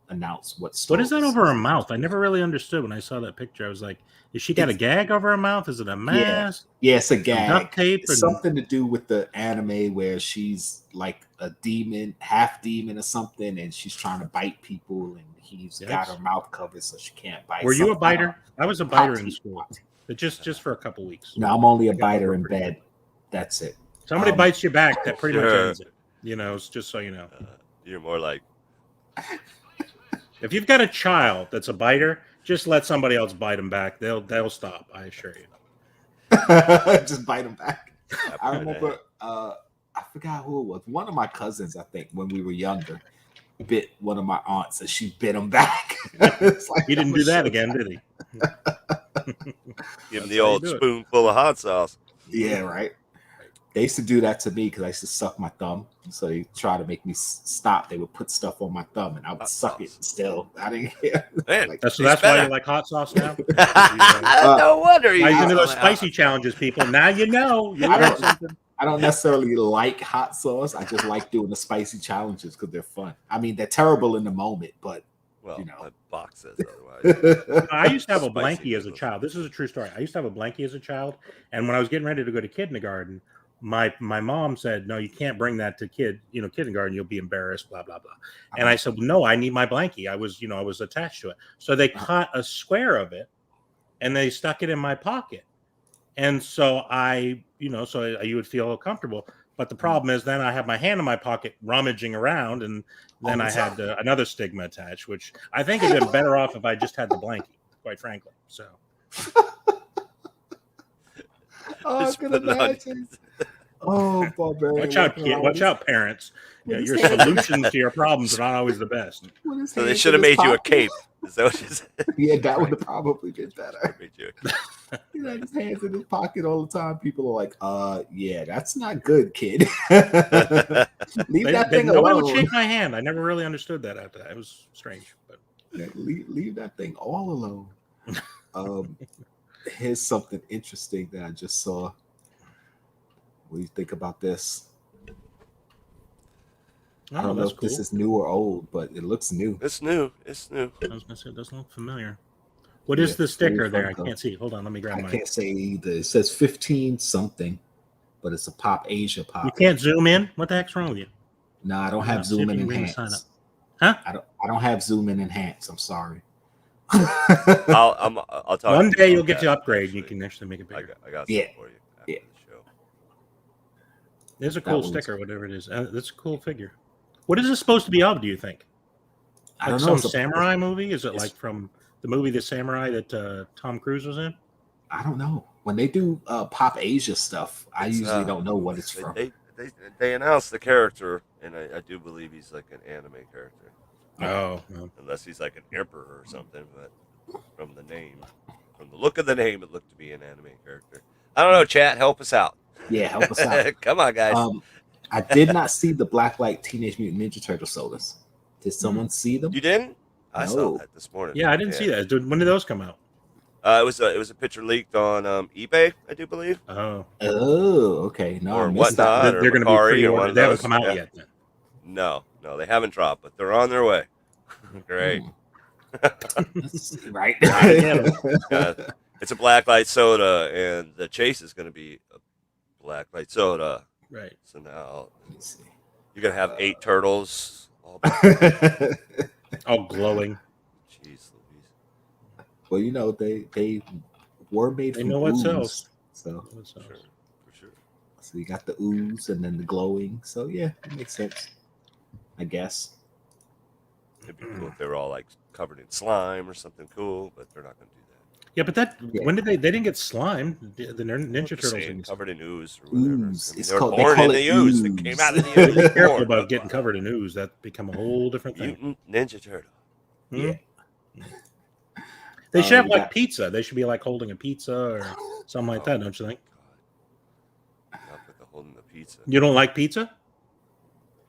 announced what store. What is that over her mouth? I never really understood when I saw that picture. I was like, is she got a gag over her mouth? Is it a mask? Yeah, it's a Some gag. duct tape? It's And... something to do with the anime where she's like a demon, half demon or something, and she's trying to bite people, and he's got Yikes. her mouth covered so she can't bite. Were you a Something- biter? I was a biter Hot in tea, school, hot tea. but just for a couple weeks. No, I'm only a I got biter over in pretty bed. That's it. Somebody Um, bites your back, that pretty much Sure. ends it. You know, it's just so you know. You're more like If you've got a child that's a biter, just let somebody else bite them back. They'll stop. I assure you. Just bite them back. I remember. I forgot who it was. One of my cousins, I think, when we were younger, bit one of my aunts, and she bit him back. Like, he didn't do that again, did he? Give him the old spoonful of hot sauce. Yeah, right. They used to do that to me because I used to suck my thumb. So they try to make me stop. They would put stuff on my thumb, and I would suck it. Still, I didn't care. Man, Like, that's why you like hot sauce now. No wonder you into those spicy challenges, people. Now you know. I don't necessarily like hot sauce. I just like doing the spicy challenges because they're fun. I mean, they're terrible in the moment, but well, you know, my box says otherwise. I used to have a blankie as a child. This is a true story. I used to have a blankie as a child, and when I was getting ready to go to kindergarten, my mom said, "No, you can't bring that to kindergarten. You'll be embarrassed." Blah blah blah. And I said, "No, I need my blankie." I was attached to it. So they cut a square of it, and they stuck it in my pocket. And so you would feel comfortable. But the problem is then I have my hand in my pocket rummaging around, and then I had another stigma attached, which I think would have been better off if I just had the blankie, quite frankly. So. I can imagine. Oh, barbarian. Watch out, kid. Watch out, parents. Your solutions to your problems are not always the best. So they should have made you a cape. Is that what you said? Yeah, that would have probably been better. He had his hands in his pocket all the time. People are like, yeah, that's not good, kid. Leave that thing alone. Nobody would shake my hand. I never really understood that after that. It was strange. But leave that thing all alone. Here's something interesting that I just saw. What do you think about this? I don't know if this is new or old, but it looks new. It's new. I was going to say, it doesn't look familiar. What is the sticker there? I can't see. Hold on, let me grab mine. I can't say either. It says 15 something, but it's a Pop Asia Pop. You can't zoom in? What the heck's wrong with you? No, I don't have zoom in enhance. Huh? I don't have zoom in enhance. I'm sorry. I'll talk. One day you'll get to upgrade. You can actually make it bigger. I got something for you. Yeah. The show. There's a cool sticker, whatever it is. That's a cool figure. What is this supposed to be of, do you think? I Like don't know. some samurai movie? Is it like from the movie The Samurai that Tom Cruise was in? I don't know. When they do Pop Asia stuff, I usually don't know what it's from. They announced the character, and I do believe he's like an anime character. Oh. No. Unless he's like an emperor or something, but from the name, from the look of the name, it looked to be an anime character. I don't know, chat, help us out. Yeah, help us out. Come on, guys. I did not see the Blacklight Teenage Mutant Ninja Turtle sodas. Did someone see them? You didn't? I No. saw that this morning. Yeah, I didn't see that. When did those come out? It was a picture leaked on eBay, I do believe. Oh, okay. No, Or I missed whatnot. that. they're going to be pre-ordered. They haven't come out yet. Then. No, they haven't dropped, but they're on their way. Great. Right. It's a Blacklight soda, and the chase is going to be a Blacklight soda. Right. So now you're going to have 8 turtles. All glowing. Jeez Louise. Well, you know, they were made They from know what ooze, sells. So For sure. So you got the ooze and then the glowing. So yeah, it makes sense, I guess. It'd be cool if they were all like covered in slime or something cool, but they're not going to do that. Yeah, but when did they didn't get slime? The Ninja Turtles didn't. Covered in ooze or whatever. Ooze. I mean, It's they were called- they born call in it the ooze. ooze. They came out of the ooze. Be careful Born, about but- getting covered in ooze. That become a whole different thing. Mutant Ninja Turtle. Yeah. They should have we like got- pizza. They should be like holding a pizza or something like that, don't you think? Not with the holding the pizza. You don't like pizza?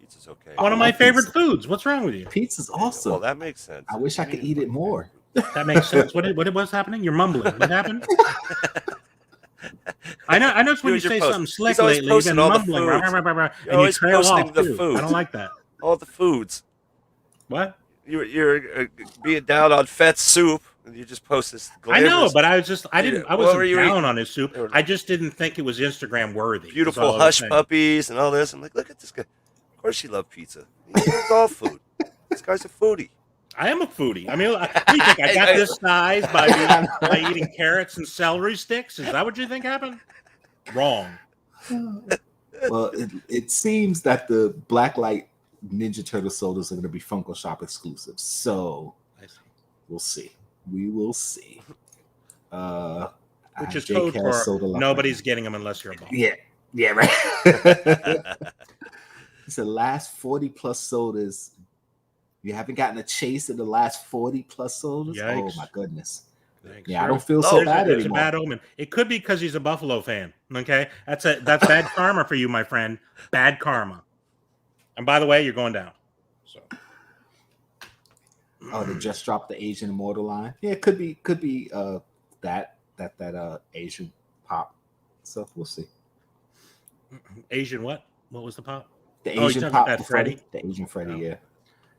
Pizza's okay. One of my like favorite pizza. foods. What's wrong with you? Pizza's awesome. Well, that makes sense. I wish I could eat it more. That makes sense. What's happening? You're mumbling. What happened? I know it's when you Dude, you're say post- something slick he's always lately. You've been posting all the mumbling, foods. and You're you always trail posting off the too. foods. I don't like that. All the foods. What? You're being down on Fett's soup, and you just post this. I know, glamorous, but I What wasn't were you down eating? on his soup. I just didn't think it was Instagram worthy. is all beautiful I was hush saying. puppies and all this. I'm like, look at this guy. Of course, you love pizza. He loves all food. This guy's a foodie. I am a foodie. I mean, what do you think I got this size by eating carrots and celery sticks? Is that what you think happened? Wrong. Well, it seems that the Blacklight Ninja Turtle sodas are going to be Funko Shop exclusives. So we'll see. We will see. Which is Jkl code for soda nobody's getting them unless you're a boss. Yeah, right. It's the last 40 plus sodas. You haven't gotten a chase in the last 40 plus sodas? Yikes. Oh my goodness. Thanks. Yeah, I don't feel so bad There's anymore. a bad omen. It could be because he's a Buffalo fan. Okay, that's bad karma for you, my friend. Bad karma. And by the way, you're going down. So. Oh, they just dropped the Asian Immortal line. Yeah, it could be that Asian pop. So we'll see. Asian what? What was the pop? The Asian pop. That Freddy? The Asian Freddy, yeah.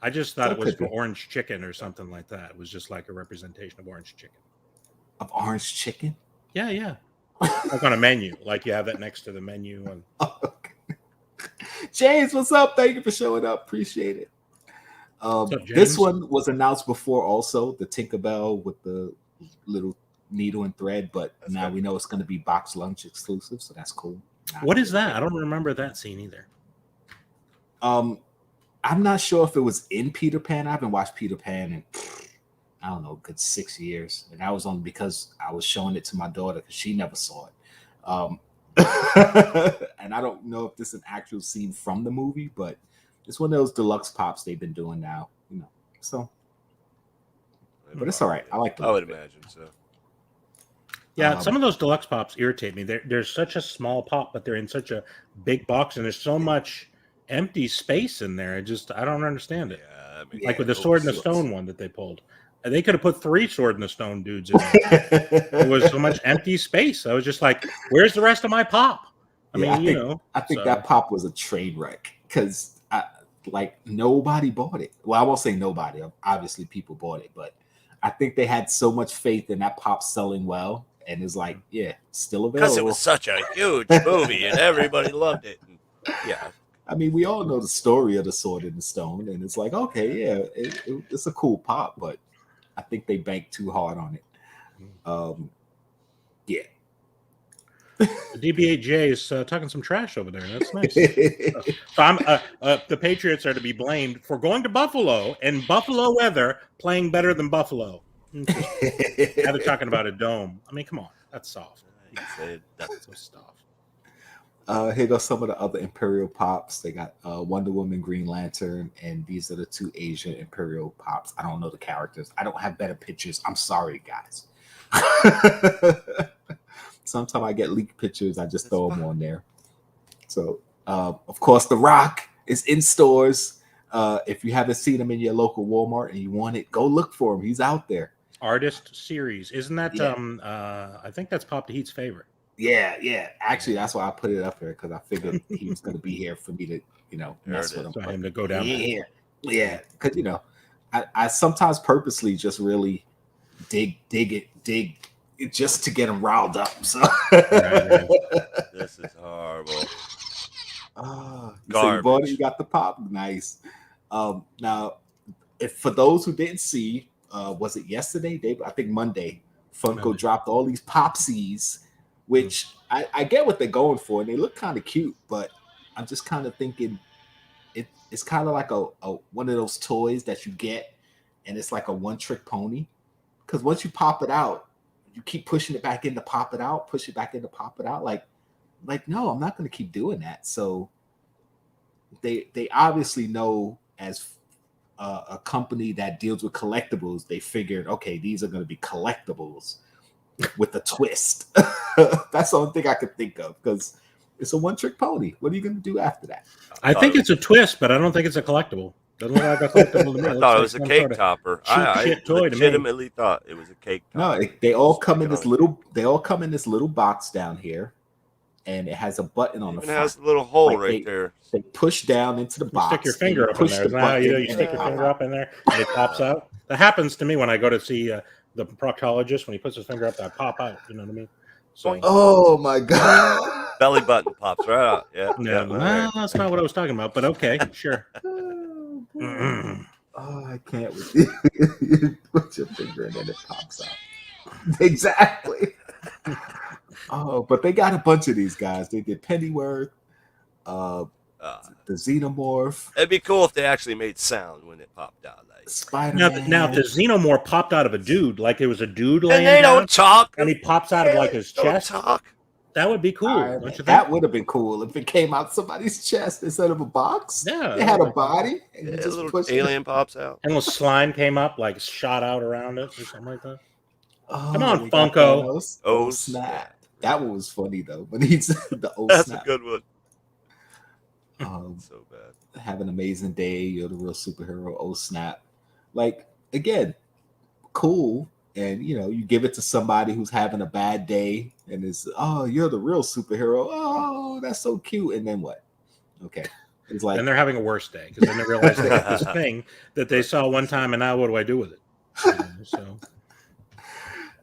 I just thought So it was could for be. orange chicken or something like that. It was just like a representation of orange chicken. Of orange chicken? Yeah. Like on a menu. Like you have that next to the menu. And... Okay. James, what's up? Thank you for showing up. Appreciate it. What's up, This James? one was announced before also, the Tinkerbell with the little needle and thread, but now we know it's going to be box lunch exclusive, so that's cool. What is that? I don't remember that scene either. I'm not sure if it was in Peter Pan. I haven't watched Peter Pan in, I don't know, good 6 years. And that was only because I was showing it to my daughter because she never saw it. And I don't know if this is an actual scene from the movie, but it's one of those deluxe pops they've been doing now, So, but it's all right. I like the I would imagine so. Yeah, some of those deluxe pops irritate me. They're such a small pop, but they're in such a big box, and there's so much empty space in there. I don't understand it. Yeah, I mean, Like with the Sword in the Stone one that they pulled. They could have put 3 Sword in the Stone dudes in there. There was so much empty space. I was just like, where's the rest of my pop? I think that pop was a train wreck because nobody bought it. Well, I won't say nobody. Obviously, people bought it, but I think they had so much faith in that pop selling well, and it's like, yeah, still available because it was such a huge movie and everybody loved it. And, yeah. I mean, we all know the story of the Sword in the Stone, and it's like, okay, yeah, it's a cool pop, but I think they banked too hard on it. Yeah. The DBAJ is talking some trash over there. That's nice. So I'm the Patriots are to be blamed for going to Buffalo and Buffalo weather playing better than Buffalo. Now they're talking about a dome. I mean, come on, that's soft. That's so soft. Here goes some of the other Imperial pops. They got Wonder Woman, Green Lantern, and these are the 2 Asian Imperial pops. I don't know the characters. I don't have better pictures. I'm sorry, guys. Sometimes I get leaked pictures. I just throw them on there. So, of course, The Rock is in stores. If you haven't seen him in your local Walmart and you want it, go look for him. He's out there. Artist series. Isn't that, I think that's Pop the Heat's favorite. Yeah. Actually, that's why I put it up here because I figured he was going to be here for me to, mess with him. For him to go down. Yeah. Because, I sometimes purposely just really dig just to get him riled up. So Right. This is horrible. So you bought it, you got the pop. Nice. Now, if for those who didn't see, was it yesterday? I think Monday, Funko dropped all these Popsies, which I get what they're going for, and they look kind of cute, but I'm just kind of thinking it's kind of like a one of those toys that you get, and it's like a one-trick pony. Because once you pop it out, you keep pushing it back in to pop it out, push it back in to pop it out. Like no, I'm not going to keep doing that. So they obviously know, as a company that deals with collectibles, they figured, okay, these are going to be collectibles with a twist. That's the only thing I could think of, because it's a one-trick pony. What are you going to do after that? I think it's a twist, but I don't think it's a collectible. Doesn't look like a collectible to me. I thought it was a cake topper. I legitimately thought it was a cake topper. No, they all come in this little. They all come in this little box down here, and it has a button on the front. It has a little hole right there. They push down into the box. Stick your finger up in there. Isn't that how you do? You stick your finger up in there, and it pops out. That happens to me when I go to see the proctologist. When he puts his finger up, I pop out. You know what I mean? So, oh my god! Belly button pops right out. Yeah. Well, that's not what I was talking about. But okay, sure. Oh, I can't with you. You put your finger in and it pops out. Exactly. Oh, but they got a bunch of these guys. They did Pennyworth. Oh The Xenomorph. It'd be cool if they actually made sound when it popped out. Like, Spider-Man. Now, if the Xenomorph popped out of a dude, like it was a dude laying and they down, don't talk. and he pops out of like his Don't chest, talk. that would be cool. Iron Don't Man. you think? That would have been cool if it came out somebody's chest instead of a box. Yeah, It had a body. And Yeah, you a just little pushed alien pops out. And little slime came up, like shot out around it or something like that. Oh, Come on, we got Funko. Thanos. Oh, Oh, snap. That one was funny, though. When he's the oh, That's snap. a good one. So bad. Have an amazing day. You're the real superhero. Oh, snap. Like, again, cool. And, you know, you give it to somebody who's having a bad day and it's, oh, you're the real superhero. Oh, that's so cute. And then what? Okay. It's like, And they're having a worse day because then they realize they got this thing that they saw one time, and now what do I do with it? You know, so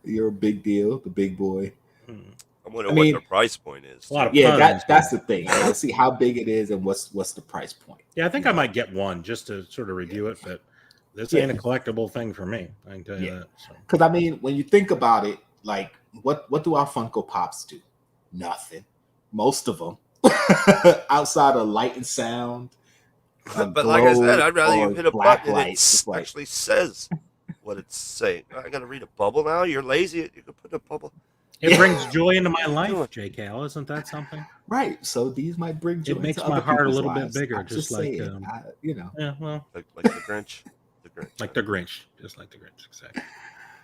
you're a big deal, the big boy. I wonder what the price point is. a lot of Yeah, puns. that's the thing. I gotta see how big it is and what's the price point. Yeah, I think I might get one just to sort of review it, but this ain't a collectible thing for me. I can tell you that. So. Because I mean, when you think about it, like what do our Funko Pops do? Nothing. Most of them, outside of light and sound. But like I said, I'd rather you or hit a black button and it lights. It's like, actually says what it's saying. I got to read a bubble now. You're lazy. You can put a bubble. It brings joy into my life, Jkl. Isn't that something? right. So these might bring joy. It makes to my other heart a people's little lives. bit bigger, I'm just like saying, you know. Yeah, well, Like the Grinch. The Grinch. like the Grinch, just like the Grinch, exactly.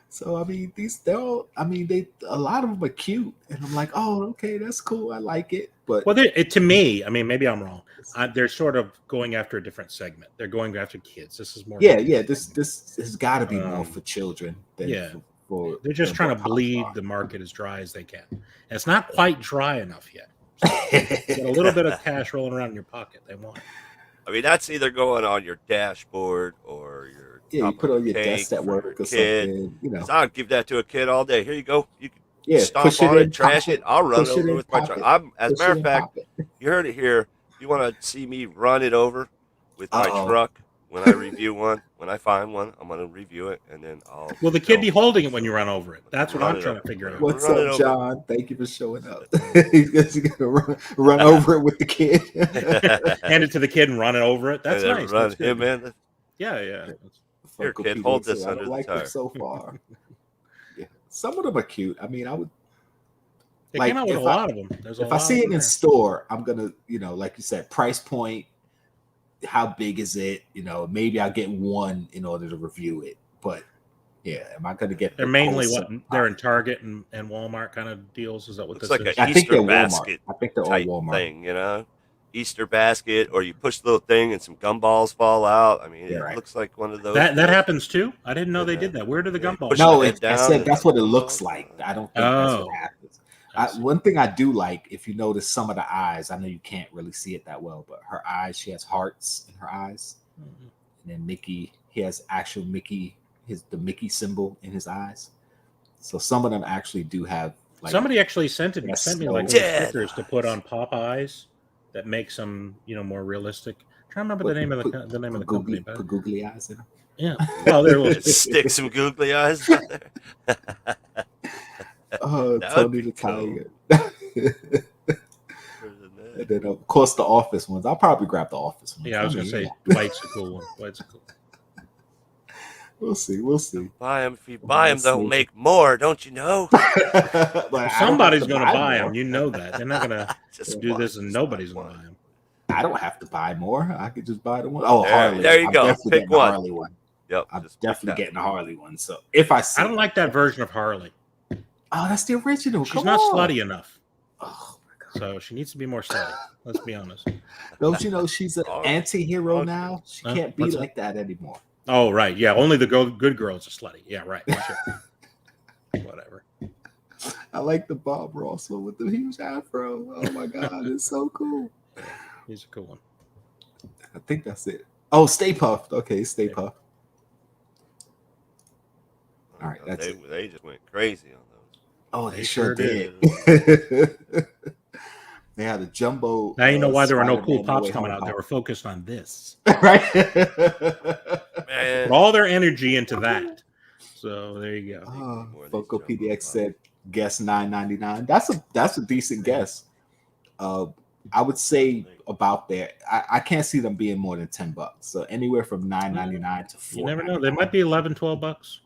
So I mean, they're all. I mean, a lot of them are cute, and I'm like, oh, okay, that's cool. I like it. But Well, to me, I mean, maybe I'm wrong. They're sort of going after a different segment. They're going after kids. This is more. yeah. This has got to be more for children than for They're just trying to bleed the market as dry as they can. And it's not quite dry enough yet. So get a little bit of cash rolling around in your pocket. They want it. I mean, that's either going on your dashboard or your you put on your desk at work or something. You know, I'll give that to a kid all day. Here you go. You can stomp push on it it, in, trash pop it. I'll run it push it over in, with my pop truck. it. As a Push matter it of in, fact, pop it. you heard it here. You want to see me run it over with my truck when I review one? When I find one, I'm going to review it, and then I'll. Will the kid be holding it when you run over it? That's what I'm trying to figure out. What's Run it up, over. John? Thank you for showing up. He's gonna run over it with the kid. Hand it to the kid and run it over it. That's And then nice. Run That's him good. in. Yeah, yeah. Here, Funko kid, PDX, hold this I under don't the like tire. it so far. Yeah, some of them are cute. I mean, I would. They Like, came out with a if lot of them. There's a If lot I see of it in them store, I'm gonna, like you said, price point. How big is it? Maybe I'll get one in order to review it. But yeah, am I gonna get? They're the mainly whole what set? they're in Target and Walmart kind of deals. Is that what Looks this like is? a I think they're Easter Walmart. basket I think they're all type Walmart. thing, Easter basket, or you push the little thing and some gumballs fall out. I mean, Yeah, it right. looks like one of those. That happens too. I didn't know they did that. Where do the Yeah, gumballs? push No, the head I down said and that's what it gumballs. looks like. I don't think that's Oh. what happens. I see. One thing I do like, if you notice some of the eyes, I know you can't really see it that well, but her eyes, she has hearts in her eyes. Mhm. And then Mickey, he has actual Mickey, the Mickey symbol in his eyes. So some of them actually do have like Somebody actually sent me Yes, like no. little Dead stickers to put on Popeyes that makes them more realistic. I'm trying to remember the name of the name of the company. But put googly eyes in them. yeah, well, they're little. Stick some googly eyes on there. Oh, That would Tony be the cool. Tiger. And then of course the Office ones. I'll probably grab the Office ones. Yeah, I was gonna mean, say Dwight's a cool one. Dwight's a cool one. We'll see. Buy them. If you buy them, they'll make more. Don't you know? But Somebody's I don't gonna have buy more. them. You know that they're not gonna Just do one, this, and just nobody's one. gonna buy them. I don't have to buy more. I could just buy the one. Oh, There- Harley. there you I'm go. definitely Pick getting the one. Harley one. Yep. I'm just pick definitely that. getting the Harley one. So if I see I don't like that version of Harley. Oh, that's the original. She's Come not on. slutty enough, Oh my god. so she needs to be more slutty. Let's be honest. Don't you know she's an Oh, anti-hero okay. now? She Huh? can't be What's that? like that anymore. Oh right, yeah. Only the good girls are slutty. Yeah, right. Sure. Whatever. I like the Bob Ross one with the huge afro. Oh my god, it's so cool. He's a cool one. I think that's it. Oh, Stay Puffed. Okay, Stay Puffed. All right, that's it. They just went crazy on those. Oh, they They sure sure did. They had a jumbo. Now you know why there were no cool Spider-Man No pops Way coming Home out. They pop. were focused on this. Right. Man, Put all their energy into that. So there you go. Oh, More of these Funko jumbo PDX pops. said guess $9.99. That's a decent guess. I would say about there. I can't see them being more than $10. So anywhere from $9.99 to $4. You never know. They might be $11-12.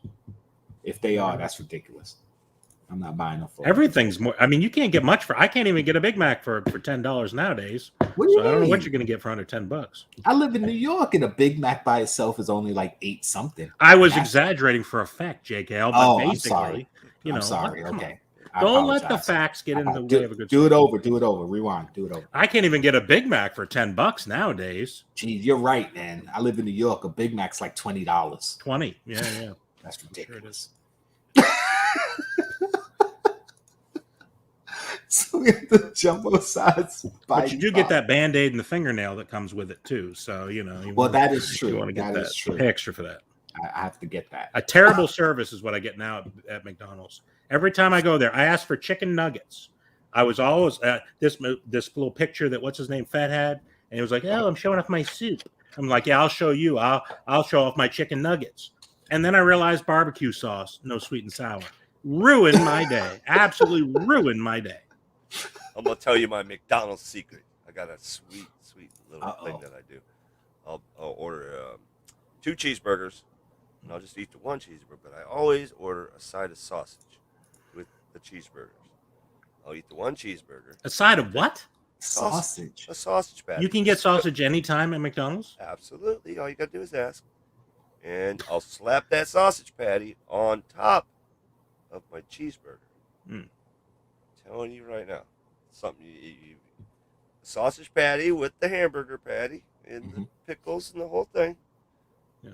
If they are, that's ridiculous. I'm not buying them for Everything's more. I mean, you can't get much for. I can't even get a Big Mac for $10 nowadays. What do you So I don't know what mean? you're going to get for under $10. I live in New York, and a Big Mac by itself is only like 8 something. I was exaggerating for effect, Jkl. But Oh, I'm basically, sorry. you know, I'm sorry. come on. Okay. I Don't let the apologize. facts get in the way of a good Do it story. over. Do it over. Rewind. Do it over. I can't even get a Big Mac for $10 nowadays. Gee, you're right, man. I live in New York. A Big Mac's like $20. 20. Yeah. That's ridiculous. So we have the jumbo size. But you do get that Band-Aid and the fingernail that comes with it too. So Well, that is true. You want to get That that. is true. Pay extra for that. I have to get that. A terrible service is what I get now at McDonald's. Every time I go there, I ask for chicken nuggets. I was always this little picture that what's his name Fed had, and he was like, "Oh, I'm showing off my soup." I'm like, "Yeah, I'll show you. I'll show off my chicken nuggets." And then I realized barbecue sauce, no sweet and sour, ruined my day. Absolutely ruined my day. I'm gonna tell you my McDonald's secret. I got a sweet little thing that I do. I'll order 2 cheeseburgers, and I'll just eat the 1 cheeseburger. But I always order a side of sausage with the cheeseburgers. I'll eat the 1 cheeseburger. A side of what? Sausage. A sausage patty. You can get sausage anytime at McDonald's? Absolutely. All you gotta do is ask, and I'll slap that sausage patty on top of my cheeseburger. Telling you right now, something you sausage patty with the hamburger patty and the pickles and the whole thing. Yeah.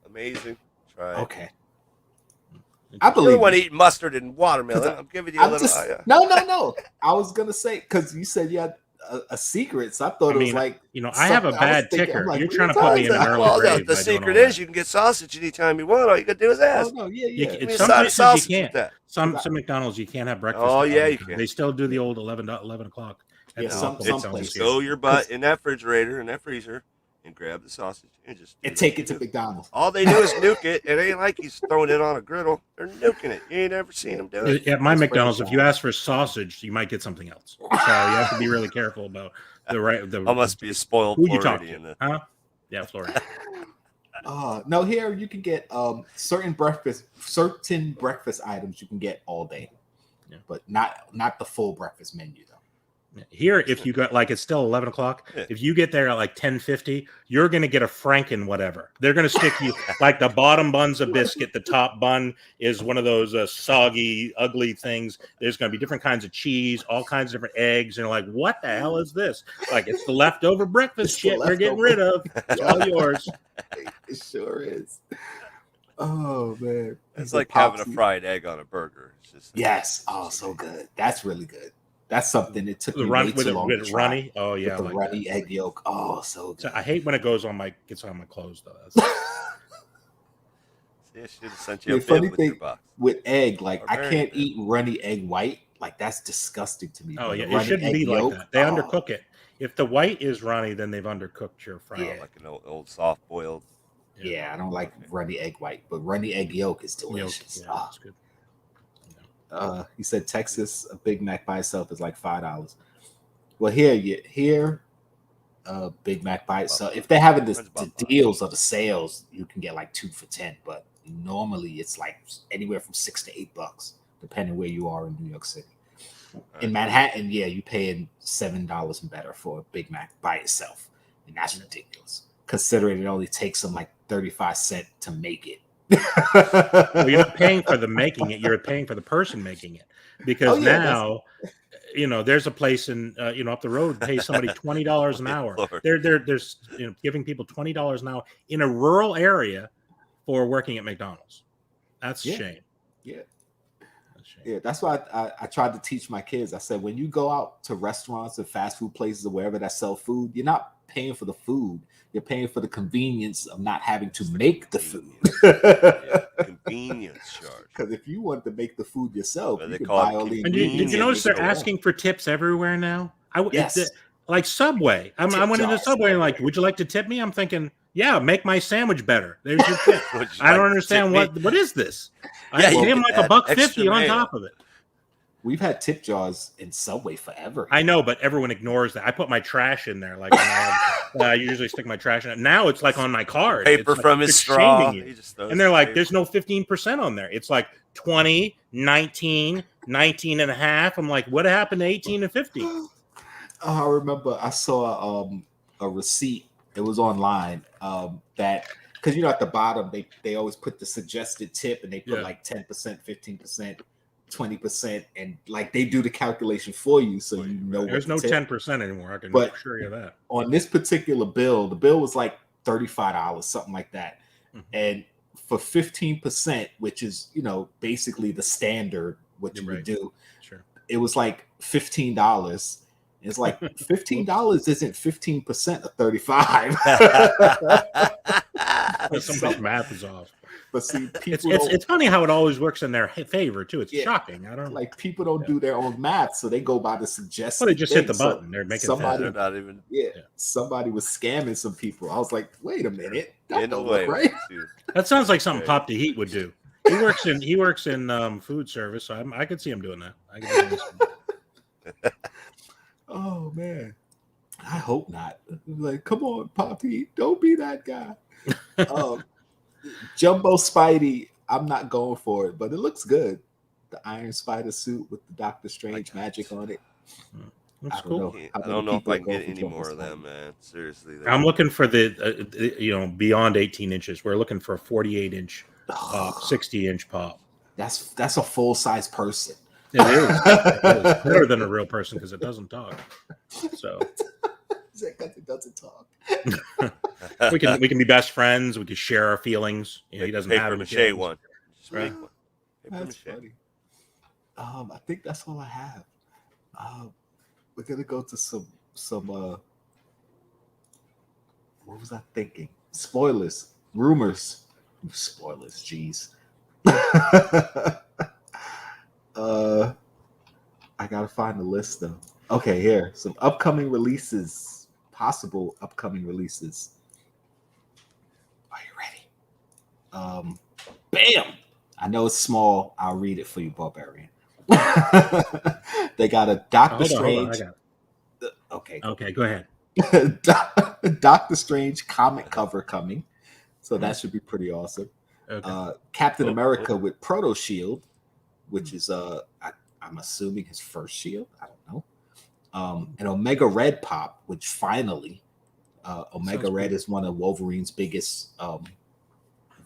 Amazing. Try it. Okay. I You're the believe one you. eating mustard and watermelon. I'm giving you a I'm little. just, no. I was gonna say because you said you had a secret, so I thought it was like I have a something- I was bad thinking, ticker. I'm like, You're what trying to are you put me in an talking early Well, grave. the by doing secret all is that. you can get sausage anytime you want. All you gotta do is ask. Oh no, yeah. It's me a some side of places sausage you with can't. that. Some McDonald's you can't have breakfast. Oh, at yeah, all. you can. They still do the old 11 o'clock. at Yeah, the some local It's places. McDonald's. throw your butt in that refrigerator, in that freezer, and grab the sausage and just do And what take you it to do. McDonald's. All they do is nuke it. It ain't like he's throwing it on a griddle. They're nuking it. You ain't ever seen them do it. At my It's McDonald's, if you franchise. ask for sausage, you might get something else. So you have to be really careful about the right. I must be a spoiled who you talk to, Floridian. huh? Yeah, Florida. No, here you can get certain breakfast items you can get all day, Yeah. but not the full breakfast menu though. Here, if you got like it's still 11 o'clock, Yeah. if you get there at like 10:50, you're gonna get a Franken whatever. They're gonna stick you like the bottom bun's a biscuit, the top bun is one of those soggy, ugly things. There's gonna be different kinds of cheese, all kinds of different eggs, and you're like, what the hell is this? Like it's the leftover breakfast It's the shit we're getting leftover. rid of. It's all yours. It sure is. Oh man, It's The like having a Popsy- fried egg on a burger. It's just Yes. Oh, so good. That's really good. That's something it took The me run way with too it long with to try. runny. Oh yeah, With the like runny that. egg yolk. Oh, so good. So I hate when it gets on my clothes though. That's, See, I should have sent you a The funny bib with your thing box. with egg, like Or I very can't good. eat runny egg white. Like that's disgusting to me. oh But yeah, the it runny shouldn't egg be like yolk, that. They oh, undercook it. If the white is runny, then they've undercooked your fry. Yeah. Like an old soft boiled. Yeah, I don't like runny egg white, but runny egg yolk is delicious. Yeah, Ah. that's good. He said Texas a Big Mac by itself is like $5. Well, here, Big Mac by itself. If they're having Mine's the about $5. deals or the sales, you can get like 2 for $10. But normally it's like anywhere from $6 to $8, depending where you are in New York City. In Manhattan, yeah, you paying $7 and better for a Big Mac by itself, and that's ridiculous. Considering it only takes them like 35 cents to make it. Well, you're not paying for the making it; you're paying for the person making it. Because Oh, yeah, now, there's a place in up the road pays somebody $20 an hour. Lord. There's giving people $20 an hour in a rural area for working at McDonald's. That's a Yeah. shame. Yeah. That's a shame. Yeah, that's why I tried to teach my kids. I said, when you go out to restaurants and fast food places or wherever that sell food, you're not paying for the food. You're paying for the convenience of not having to make the food. Convenience charge. Because if you want to make the food yourself, Well, you they can call it buy all the And did you ingredients. notice and they're make it asking for tips everywhere now? Yes. Like Subway. I Tip went into jars. Subway and like, would you like to tip me? I'm thinking, yeah, make my sandwich better. There's your tip. Would you I don't like to understand tip me? what is this. Yeah, I you pay him can like add $1.50 extra on mayo. top of it. We've had tip jars in Subway forever. I know, but everyone ignores that. I put my trash in there. Like I usually stick my trash in it. Now it's like on my card. Paper it's from like, his straw. And they're like, there's no 15% on there. It's like 20, 19, 19 and a half. I'm like, what happened to 18 and 50? I remember I saw a receipt. It was online that because at the bottom they always put the suggested tip and they put like 10%, 15%, 20%, and like they do the calculation for you, so you know. There's no 10% anymore. I can assure you that. On this particular bill, the bill was like $35, something like that, and for 15%, which is basically the standard what you would do, it was like $15. It's like $15 isn't 15% of 35. Somebody's math is off. But see, it's funny how it always works in their favor too. It's shocking. I don't like people don't do their own math, so they go by the suggested. Well, they just hit the button. They're making somebody. Not even. Somebody was scamming some people. I was like, wait a minute, that don't look right? That sounds like something Pop the Heat would do. He works in food service, so I could see him doing that. I could see Oh man, I hope not. Like, come on, Pop the Heat, don't be that guy. Jumbo Spidey, I'm not going for it, but it looks good. The Iron Spider suit with the Doctor Strange magic on it. That's cool. I don't know if I can get any more of them, man. Seriously, I'm looking for the beyond 18 inches. We're looking for a 48-inch pop, 60-inch pop. That's a full size person. It is better than a real person because it doesn't talk. So. Is that because it doesn't talk? we can be best friends. We can share our feelings. He doesn't have paper mache one. Just right. make one. That's funny. I think that's all I have. We're gonna go to some. What was I thinking? Spoilers, rumors, spoilers. Jeez. I gotta find the list though. Okay, here some upcoming releases. Possible upcoming releases. Are you ready? Bam! I know it's small. I'll read it for you, Barbarian. They got a Doctor Strange. Okay, go ahead. Doctor Strange comic cover coming, so that should be pretty awesome. Okay. Captain America with Proto Shield, which is I'm assuming his first shield. I don't know. An Omega Red pop, which finally, Omega Red is one of Wolverine's biggest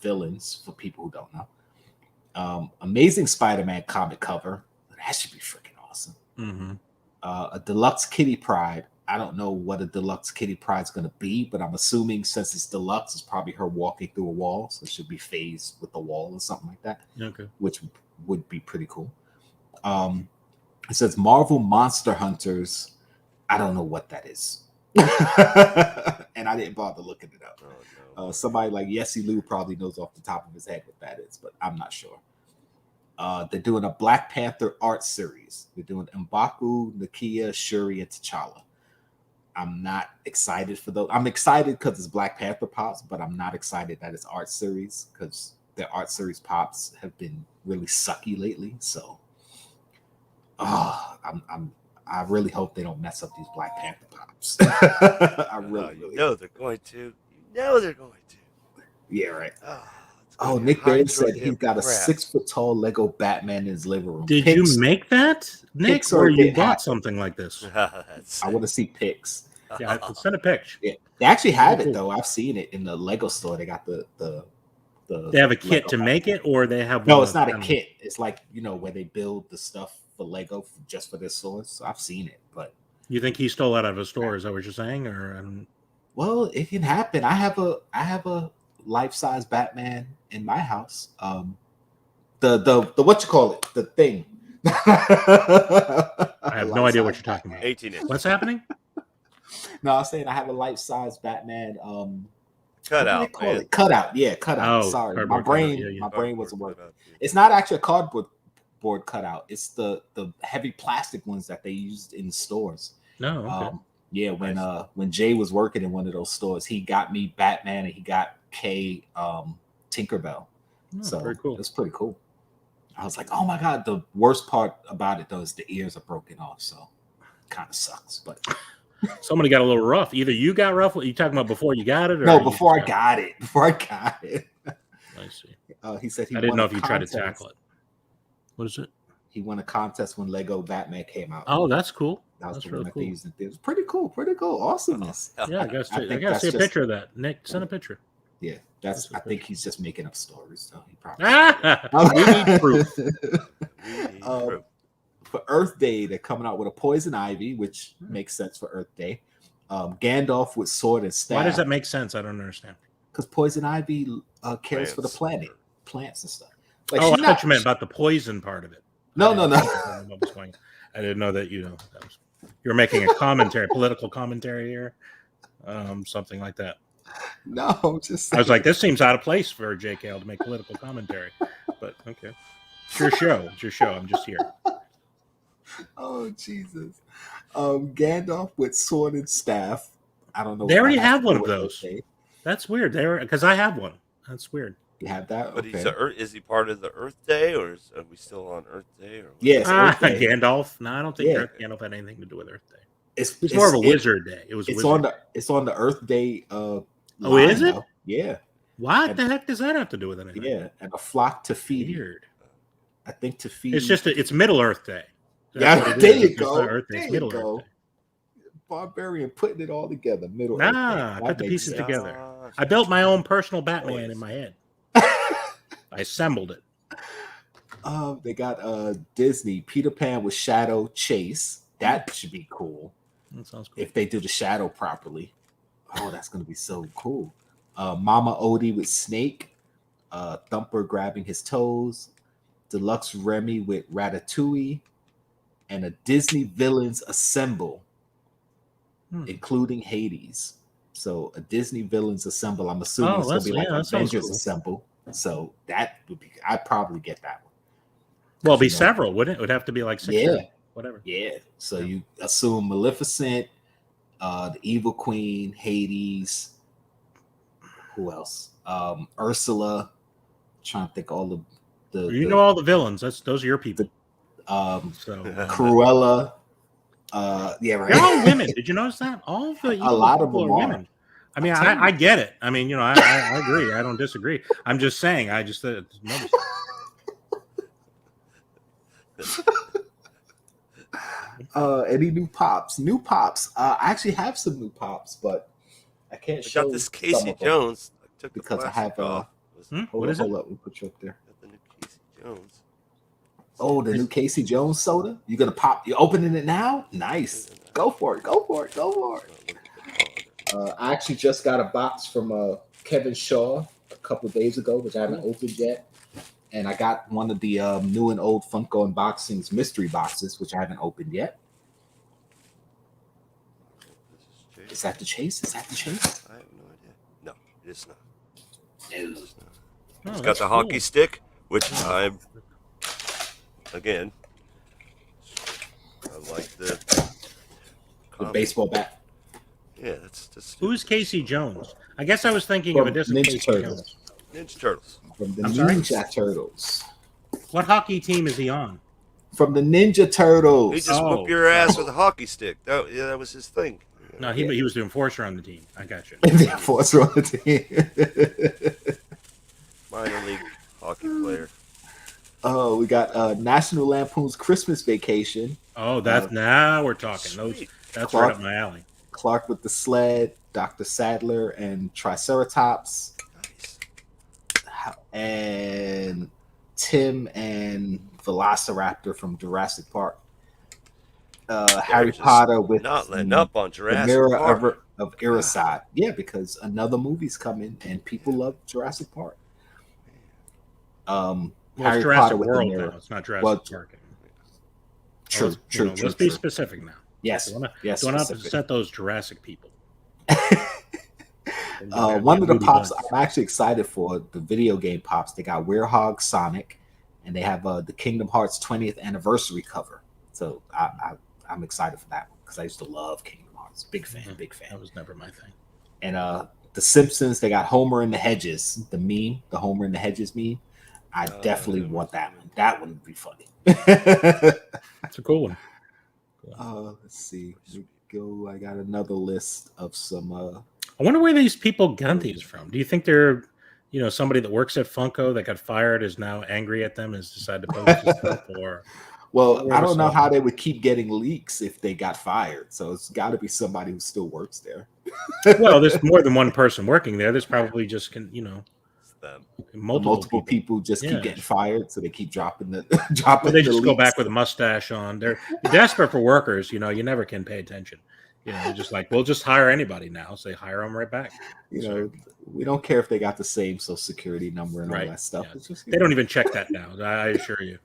villains for people who don't know. Amazing Spider-Man comic cover. That should be freaking awesome. A deluxe Kitty Pryde. I don't know what a deluxe Kitty Pryde is going to be, but I'm assuming since it's deluxe, it's probably her walking through a wall. So it should be phased with the wall or something like that. Okay. Which would be pretty cool. It says Marvel Monster Hunters. I don't know what that is. And I didn't bother looking it up. Oh, no. Somebody like Yessie Lou probably knows off the top of his head what that is, but I'm not sure. They're doing a Black Panther art series. They're doing M'Baku, Nakia, Shuri, and T'Challa. I'm not excited for those. I'm excited because it's Black Panther pops, but I'm not excited that it's art series because their art series pops have been really sucky lately. So I really hope they don't mess up these Black Panther pops. I really they're going to. You know they're going to. Yeah, right. Nick Baird said he's got a 6-foot-tall Lego Batman in his living room. Did you make that, Nick, or you got something like this? I want to see pics. Yeah, send a picture. Yeah, they actually have it though. I've seen it in the Lego store. They got the They have a kit to make it, or they have. No, it's not a kit. It's like where they build the stuff for Lego just for their stores. So I've seen it, but you think he stole that out of a store? Is that what you're saying, or? Well, it can happen. I have a life-size Batman in my house. The what you call it? The thing. I have no idea what you're talking about. 18 inches. What's happening? No, I'm saying I have a life-size Batman. Cutout. Cutout. Yeah, cutout. Oh, sorry, my brain wasn't working. It's not actually a cardboard cutout. It's the heavy plastic ones that they used in stores. No. Okay. Yeah, when Jay was working in one of those stores, he got me Batman and he got Kay Tinkerbell. Very cool. It's pretty cool. I was like, oh my god. The worst part about it though is the ears are broken off, so kind of sucks. But Somebody got a little rough. Either you got rough. Are you talking about before you got it? Or no, before I got it. Before I got it. I see. He said I didn't know if you tried to tackle it. What is it? He won a contest when Lego Batman came out. Oh, that's cool. That was That's the really one cool. They used. It was pretty cool. Pretty cool. Awesomeness. Yeah, I gotta see a picture of that. Nick, send a picture. Yeah, that's. I think he's just making up stories. So he probably. We need proof. For Earth Day, they're coming out with a poison ivy, which makes sense for Earth Day. Gandalf with sword and staff. Why does that make sense? I don't understand. Because poison ivy cares for the planet, plants and stuff. Like, I thought you meant about the poison part of it. No. I didn't know that. You're making a commentary, political commentary here, something like that. No, just. I was like, this seems out of place for Jkl to make political commentary, but okay, it's your show. It's your show. I'm just here. Oh Jesus! Gandalf with sword and staff. I don't know. They already have one of those. That's weird. Because I have one. That's weird. You have that? But okay. is he part of the Earth Day, or are we still on Earth Day? Or yes, Gandalf. No, I don't think Gandalf had anything to do with Earth Day. It's more of a wizard day. It's on the Earth Day. Is it? Though. Yeah. What the heck does that have to do with anything? Yeah, and a flock to feed. Weird. I think to feed. It's just it's Middle Earth Day. Yeah, there you go. Earth Day. It's Middle Earth Day. Barbarian putting it all together. Middle. I put the pieces together. I built my own personal Batman in my head. I assembled it. They got Disney Peter Pan with Shadow Chase. That should be cool. That sounds cool. If they do the shadow properly. Oh, that's gonna be so cool. Mama Odie with Snake. Thumper grabbing his toes. Deluxe Remy with Ratatouille. And a Disney Villains Assemble, including Hades. So a Disney Villains Assemble. I'm assuming it's gonna be like Avengers Assemble. So that would be. I'd probably get that one. Well, it'd be several, wouldn't it? It would have to be like 6 or whatever. Yeah. So you assume Maleficent, the Evil Queen, Hades. Who else? Ursula. I'm trying to think all of the. All the villains. Those are your people. Cruella. Yeah, right. They're all women. Did you notice that? All the a lot of them are women. I mean, I get it. I mean, I agree. I don't disagree. I'm just saying. I just noticed. Any new pops? New pops. I actually have some new pops, but I can't show. I got this Casey Jones. I took because I have. Hold up. We put you up there. Got the new Casey Jones. Oh, the new Casey Jones soda. You're gonna pop. You opening it now? Nice. Go for it. I actually just got a box from Kevin Shaw a couple of days ago, which I haven't opened yet. And I got one of the new and old Funko Unboxings mystery boxes, which I haven't opened yet. Is that the Chase? I have no idea. No, it's not. No. It's got the hockey stick, which I like the baseball bat. Yeah, that's just. Who's Casey Jones? I guess I was thinking of a different Casey Jones. Ninja Turtles. From the Ninja Turtles. What hockey team is he on? From the Ninja Turtles. He just whoop your ass with a hockey stick. That was his thing. No, he was the enforcer on the team. I got you. The enforcer on the team. Minor league hockey player. Oh, we got National Lampoon's Christmas Vacation. Oh, now we're talking. That's Clark, right up my alley. Clark with the sled, Dr. Sadler, and Triceratops. Nice. And Tim and Velociraptor from Jurassic Park. Harry Potter with not letting up on Jurassic the Mirror Park. of Ironside. Yeah, because another movie's coming and people love Jurassic Park. Harry Jurassic Potter with World the Mirror. now. It's not Jurassic Park. True. Let's be specific now. Yes. Don't upset those Jurassic people. One of the pops I'm actually excited for, the video game pops. They got Werehog Sonic, and they have the Kingdom Hearts 20th anniversary cover. So I'm excited for that one because I used to love Kingdom Hearts. Big fan. That was never my thing. And the Simpsons, they got Homer in the Hedges, the Homer in the Hedges meme. I definitely want that one. That one would be funny. That's a cool one. Let's see. We go. I got another list of some. I wonder where these people got these from. Do you think they're, somebody that works at Funko that got fired is now angry at them and has decided to post this stuff? Or well, I don't know how they would keep getting leaks if they got fired. So it's got to be somebody who still works there. Well, there's more than one person working there. There's probably just multiple people just keep getting fired, so they keep dropping the Well, they just go back with a mustache on. They're desperate for workers. You never can pay attention. Just like, we'll just hire anybody now. So they hire them right back. We don't care if they got the same social security number and all that stuff. Yeah. It's just, they don't even check that now. I assure you.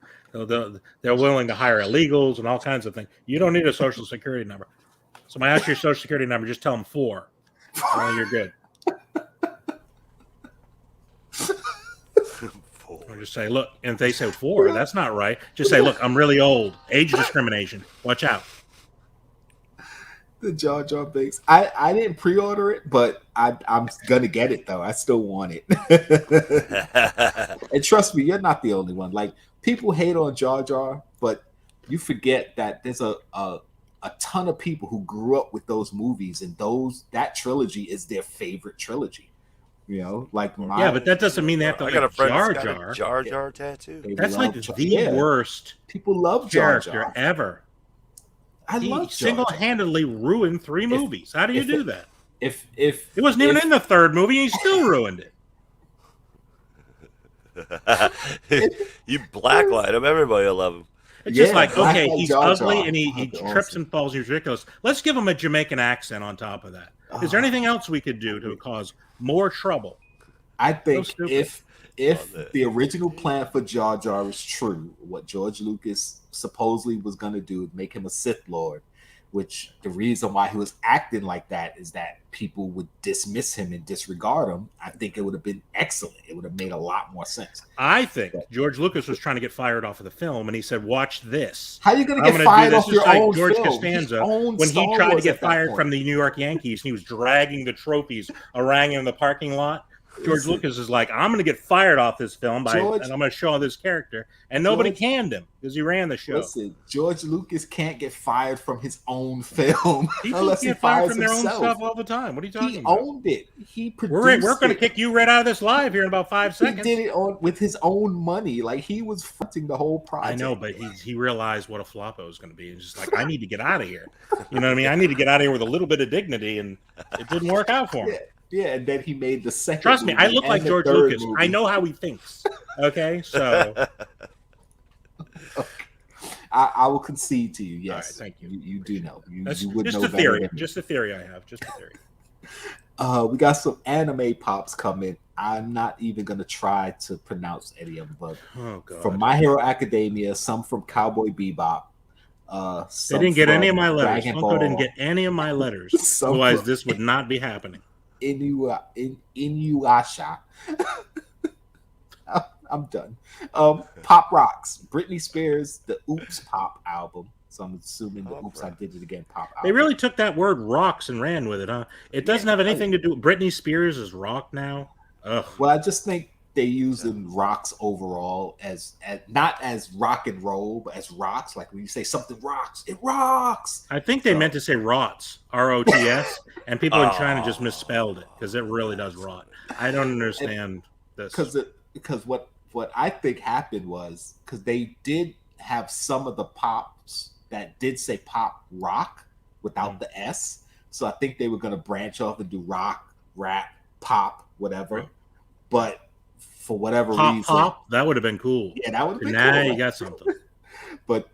They're willing to hire illegals and all kinds of things. You don't need a social security number. Somebody asks your social security number, just tell them 4. Oh, you're good. Or just say, look, and if they say 4, that's not right. Just say, look, I'm really old. Age discrimination. Watch out. The Jar Jar Binks. I didn't pre-order it, but I'm gonna get it though. I still want it. And trust me, you're not the only one. Like, people hate on Jar Jar, but you forget that there's a ton of people who grew up with those movies, and that trilogy is their favorite trilogy. But that doesn't mean they have to like Jar Jar. Jar Jar tattoo. That's like the worst. People love Jar character Jar ever. He single-handedly ruined 3 movies. How do you do that? If it wasn't even in the 3rd movie, and he still ruined it. You blacklight him, everybody will love him. It's just like, okay, he's ugly and he trips and falls. He's ridiculous. Let's give him a Jamaican accent on top of that. Is there anything else we could do to cause more trouble? I think if the original plan for Jar Jar is true, what George Lucas supposedly was going to do, make him a Sith Lord, which the reason why he was acting like that is that people would dismiss him and disregard him. I think it would have been excellent. It would have made a lot more sense. I think George Lucas was trying to get fired off of the film, and he said, watch this. How are you going to get fired off your own George film? Costanza, when he tried to get fired from the New York Yankees, and he was dragging the trophies around in the parking lot. George Lucas is like, I'm going to get fired off this film, and I'm going to show this character. And nobody canned him because he ran the show. Listen, George Lucas can't get fired from his own film. People get fired from their own stuff all the time. What are you talking about? He owned it. He produced it. We're going to kick you right out of this live here in about 5 seconds. He did it with his own money. Like, he was fronting the whole project. I know, but he realized what a flop it was going to be. He's just like, I need to get out of here. You know what I mean? I need to get out of here with a little bit of dignity, and it didn't work out for him. Yeah, and then he made the second. Trust me, I look like George Lucas. Movie. I know how he thinks. Okay, so I will concede to you. Yes, right, thank you. You do know. You would just know a theory. Just a theory I have. Just a theory. We got some anime pops coming. I'm not even gonna try to pronounce any of them, but from My Hero Academia, some from Cowboy Bebop. They didn't get any of my letters. Funko didn't get any of my letters. Otherwise, this would not be happening. Inuyasha. I'm done. Pop Rocks. Britney Spears, the Oops Pop album. So I'm assuming the Oops I Did It Again pop album. They really took that word rocks and ran with it, huh? It doesn't have anything to do. Britney Spears is rock now. Ugh. Well, I just think they using rocks overall as not as rock and roll, but as rocks. Like when you say something rocks, it rocks. I think they meant to say rots, R-O-T-S, and people in China just misspelled it because it really does rot. I don't understand this. Because what I think happened was because they did have some of the pops that did say pop rock without the S. So I think they were going to branch off and do rock, rap, pop, whatever. Right. But for whatever reason, pop, that would have been cool. Yeah, that would have been cool. Now you got something. But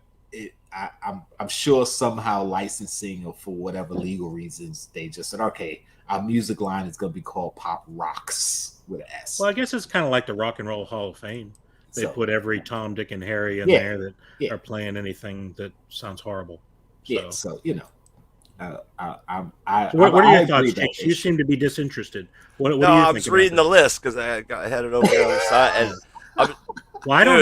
I'm sure somehow licensing or for whatever legal reasons, they just said, okay, our music line is going to be called Pop Rocks with an S. Well, I guess it's kind of like the Rock and Roll Hall of Fame. They put every Tom, Dick, and Harry in there that are playing anything that sounds horrible. So. Yeah, so what are your thoughts, Jake? You seem to be disinterested. What do you think? I was reading the list because I had it over there on the side, and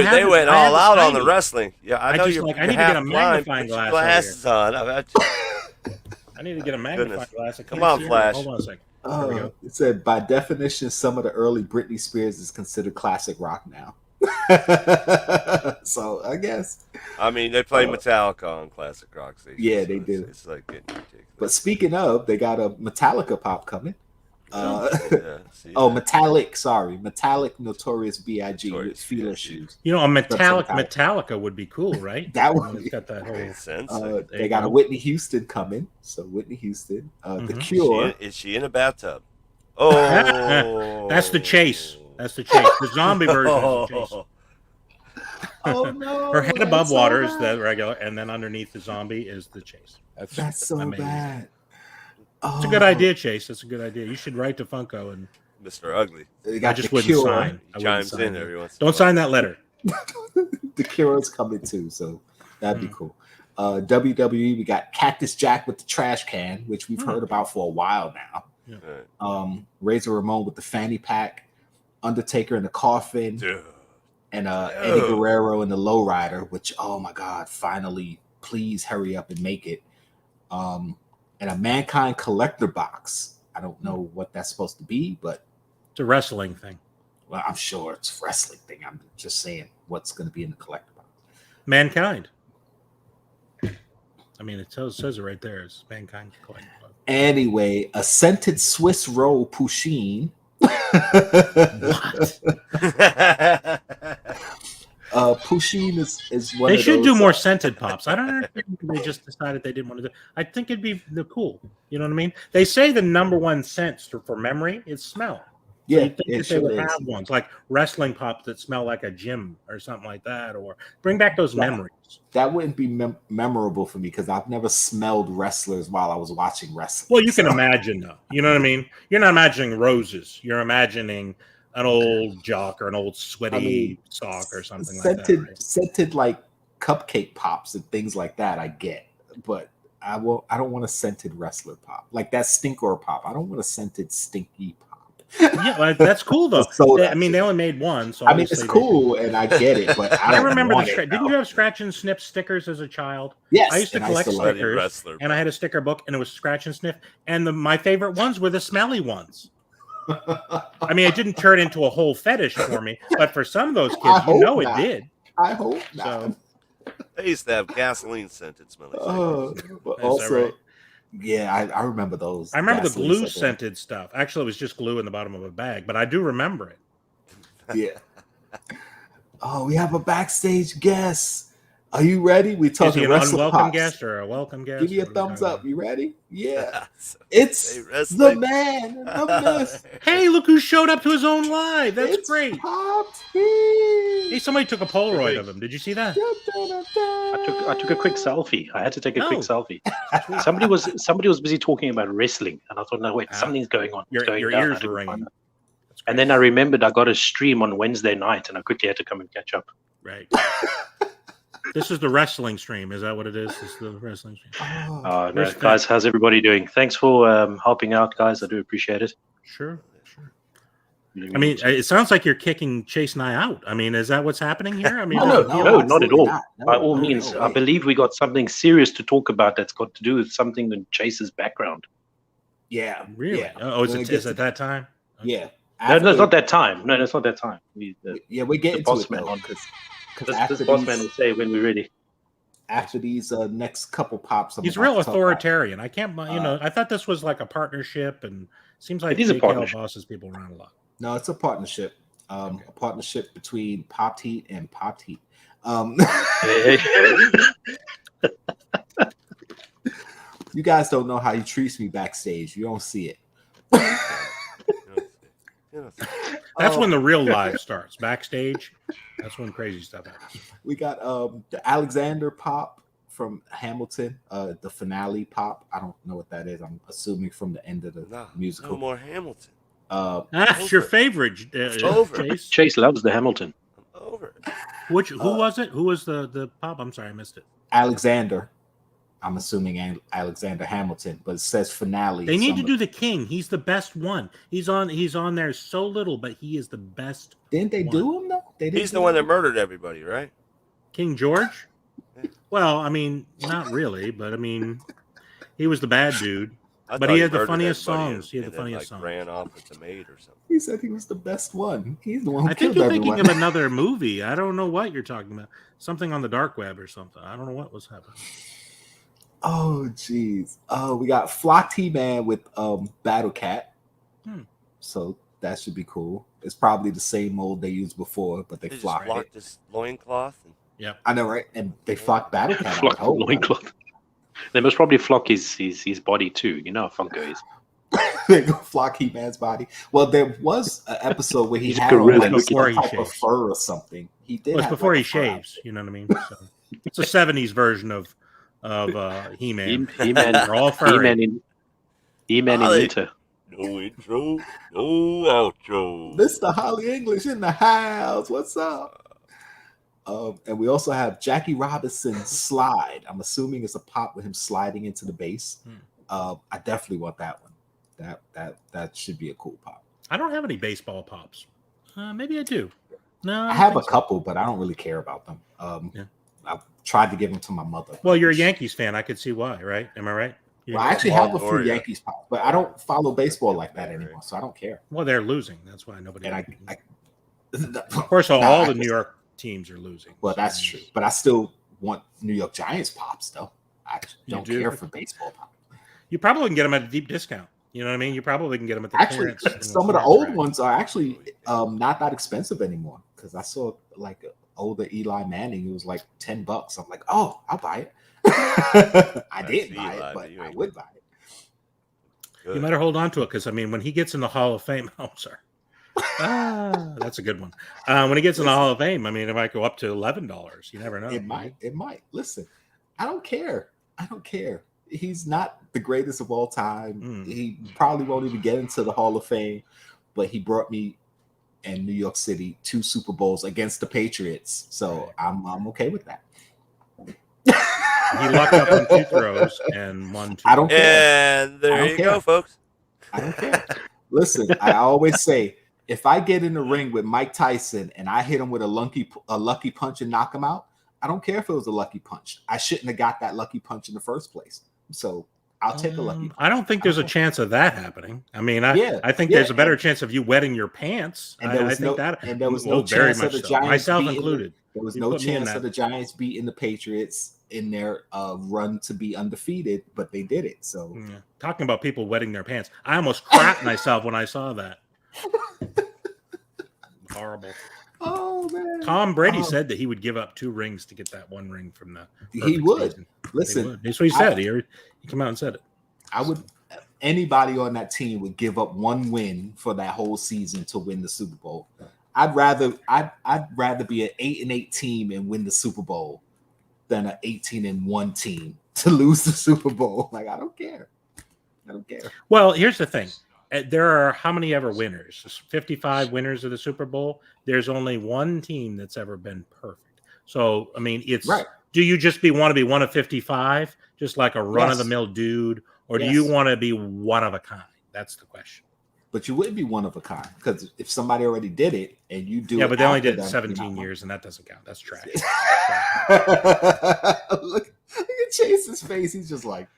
they went all out on the wrestling. Yeah, I know you're. I need to get a magnifying glass. Glasses on. I need to get a magnifying glass. Come on, Flash. Hold on a second. It said by definition, some of the early Britney Spears is considered classic rock now. So I guess. I mean, they play Metallica on classic rock stations. Yeah, they do. It's like getting ridiculous. But speaking of, they got a Metallica pop coming. Metallic. Sorry, Metallic Notorious B.I.G. with feeler shoes. You know, a metallic Metallica would be cool, right? That would be got that whole sense. They got a Whitney Houston coming. So Whitney Houston, The Cure. Is she in a bathtub? Oh, that's the chase. That's the chase. The zombie version is the chase. Oh no! Her head above water is the regular, and then underneath the zombie is the chase. That's so amazing. Bad. It's a good idea, Chase. That's a good idea. You should write to Funko and Mr. Ugly. I just wouldn't sign. He chimes in every once. Don't sign that letter. The Cure's coming too, so that'd be cool. WWE, we got Cactus Jack with the trash can, which we've heard about for a while now. Yeah. Razor Ramon with the fanny pack, Undertaker in the coffin, and Eddie Guerrero in the lowrider. Which, oh my God, finally, please hurry up and make it. And a Mankind collector box. I don't know what that's supposed to be, but it's a wrestling thing. Well, I'm sure it's a wrestling thing. I'm just saying what's going to be in the collector box. Mankind. I mean, it says it right there. It's Mankind collector box. Anyway, a scented Swiss roll poutine. What? Poutine is one. They of should those, do more scented pops. I don't understand. They just decided they didn't want to do. I think it'd be cool. You know what I mean? They say the number one sense for memory is smell. Yeah, so you think they would have ones like wrestling pops that smell like a gym or something like that, or bring back those memories. That wouldn't be memorable for me because I've never smelled wrestlers while I was watching wrestling. Well, you can imagine though. You know what I mean? You're not imagining roses. You're imagining an old jock or an old sweaty sock or something like that. Right? Scented like cupcake pops and things like that, I get, but I don't want a scented wrestler pop like that stinker pop. I don't want a scented stinky pop. Yeah, that's cool though. I mean, they only made one, so I mean it's cool and I get it, but I remember didn't you have scratch and sniff stickers as a child? Yes, I used to collect stickers, and I had a sticker book, and it was scratch and sniff, and my favorite ones were the smelly ones. I mean, it didn't turn into a whole fetish for me, but for some of those kids, it did. I hope not. They used to have gasoline scented smelling. But also, right? Yeah, I remember those. I remember the glue scented stuff. Actually, it was just glue in the bottom of a bag, but I do remember it. Yeah. Oh, we have a backstage guest. Are you ready? We talking an unwelcome guest or a welcome guest? Give me a thumbs up. You ready? Yeah. It's the man, the myth. Hey, look who showed up to his own live. That's great. Hey, somebody took a Polaroid of him. Did you see that? I took a quick selfie. I had to take a quick selfie. Somebody was busy talking about wrestling, and I thought, no, wait, something's going on. Your ears were ringing. And then I remembered I got a stream on Wednesday night, and I quickly had to come and catch up. Right. This is the wrestling stream. Is that what it is? This is the wrestling stream. No, guys, how's everybody doing? Thanks for helping out, guys. I do appreciate it. Sure. I mean, it sounds like you're kicking Chase and I out. I mean, is that what's happening here? I mean, no, not at all. By all means, I believe we got something serious to talk about that's got to do with something in Chase's background. Yeah. Really? Yeah. Oh, is it that time? Okay. Yeah. No, it's not that time. No, it's not that time. We get into it though, this boss man will say when we're ready. After these next couple pops, he's real authoritarian. I can't, I thought this was like a partnership, and seems like Jkl bosses people around a lot. No, it's a partnership. A partnership between Popped Heat and Popped Heat. You guys don't know how he treats me backstage. You don't see it. That's when the real live starts. Backstage, that's when crazy stuff happens. We got the Alexander pop from Hamilton, the finale pop. I don't know what that is. I'm assuming from the end of the musical. No more Hamilton. That's your favorite. Chase loves the Hamilton. I'm over. Who was it? Who was the pop? I'm sorry, I missed it. Alexander. I'm assuming Alexander Hamilton, but it says finale. They need to do the King. He's the best one. He's on there so little, but he is the best. Didn't they do him though? He's the one that murdered everybody, right? King George? Well, I mean, not really, but I mean, he was the bad dude. But he had the funniest songs. He had the funniest songs. Ran off with the maid or something. He said he was the best one. He's the one who I think killed you're everyone. thinking of another movie. I don't know what you're talking about. Something on the dark web or something. I don't know what was happening. Oh, jeez. We got Flock T-Man with Battle Cat. So that should be cool. It's probably the same mold they used before, but they flocked it. This loincloth. Yeah, I know, right? And they flocked Battle Cat. Flock the loincloth. They must probably flock his body too. You know how Funko is. They go flock He-Man's body. Well, there was an episode where he had gorilla like before some he type of fur or something. He did. Well, it's have, before like, he a fur shaves. You know what I mean? So, it's a '70s version of He-Man. He-Man, They're all furry. He-Man in winter. No intro, no outro. Mr. Holly English in the house. What's up? And we also have Jackie Robinson Slide. I'm assuming it's a pop with him sliding into the base. I definitely want that one. That should be a cool pop. I don't have any baseball pops. Maybe I do. No, I have a couple, but I don't really care about them. I've tried to give them to my mother. Well, you're a Yankees fan. I could see why, right? Am I right? Well, I actually have a few Yankees pops, but I don't follow baseball like that anymore, so I don't care. Well, they're losing. That's why nobody. And of course, all the New York teams are losing. Well, that's true, but I still want New York Giants pops, though. I don't care for baseball pops. You probably can get them at a deep discount. You know what I mean? You probably can get them at the actually. Some of the old ones are actually not that expensive anymore, because I saw like an older Eli Manning. It was like $10. I'm like, oh, I'll buy it. I didn't buy it, but I would buy it. Good. You better hold on to it, because I mean, when he gets in the Hall of Fame, oh, sorry. That's a good one. When he gets in the Hall of Fame, I mean, it might go up to $11. You never know. It might. Listen, I don't care. He's not the greatest of all time. He probably won't even get into the Hall of Fame, but he brought me and New York City 2 Super Bowls against the Patriots. So I'm okay with that. He lucked up on 2 throws and won 2. I don't care. And there you go, folks. I don't care. Listen, I always say, if I get in the ring with Mike Tyson and I hit him with a lucky punch and knock him out, I don't care if it was a lucky punch. I shouldn't have got that lucky punch in the first place. So I'll take a lucky punch. I don't think there's a chance of that happening. I mean, I think there's a better chance of you wetting your pants. And there was no chance of the Giants, myself included. There was no chance of the Giants beating the Patriots in their run to be undefeated, but they did it. So talking about people wetting their pants, I almost crapped myself when I saw that. Horrible. Oh man! Tom Brady said that he would give up 2 rings to get that 1 ring from the. He would. Season. Listen, that's what he said. He came out and said it. I would. Anybody on that team would give up 1 win for that whole season to win the Super Bowl. I'd rather be an 8-8 team and win the Super Bowl than an 18-1 team to lose the Super Bowl. Like, I don't care. Well, here's the thing. There are how many ever winners? 55 winners of the Super Bowl. There's only 1 team that's ever been perfect. So, I mean, it's right. Do you just want to be one of 55, just like a run-of-the-mill dude, or do you want to be one of a kind? That's the question. But you wouldn't be one of a kind, because if somebody already did it and you do it. Yeah, but they only did it 17 years, and that doesn't count. That's trash. Look at Chase's face. He's just like.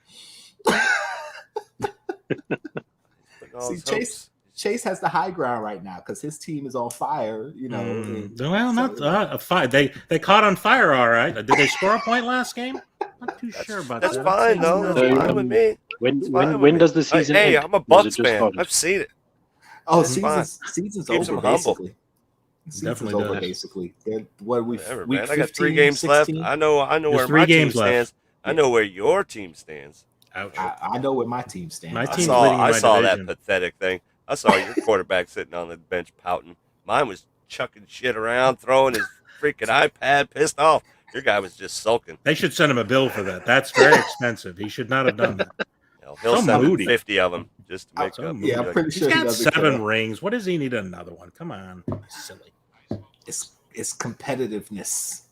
See, Chase has the high ground right now because his team is on fire. You know. Well, not fire. They caught on fire. All right. Did they score a point last game? Not too sure about that. That's fine though. That's fine with me. When does the season end? Hey, I'm a Bucks fan. I've seen it. Oh, season's over basically. Definitely over basically. What we? Man, I got 3 games 16? left. I know where my team stands. I know where your team stands. Ouch. I know where my team stands. I saw that pathetic thing. I saw your quarterback sitting on the bench pouting. Mine was chucking shit around, throwing his freaking iPad, pissed off. Your guy was just sulking. They should send him a bill for that. That's very expensive. He should not have done that. He'll send 50 of them just to make up. Yeah, I'm pretty sure he's got 7 rings. What does he need another one? Come on. Silly. It's competitiveness.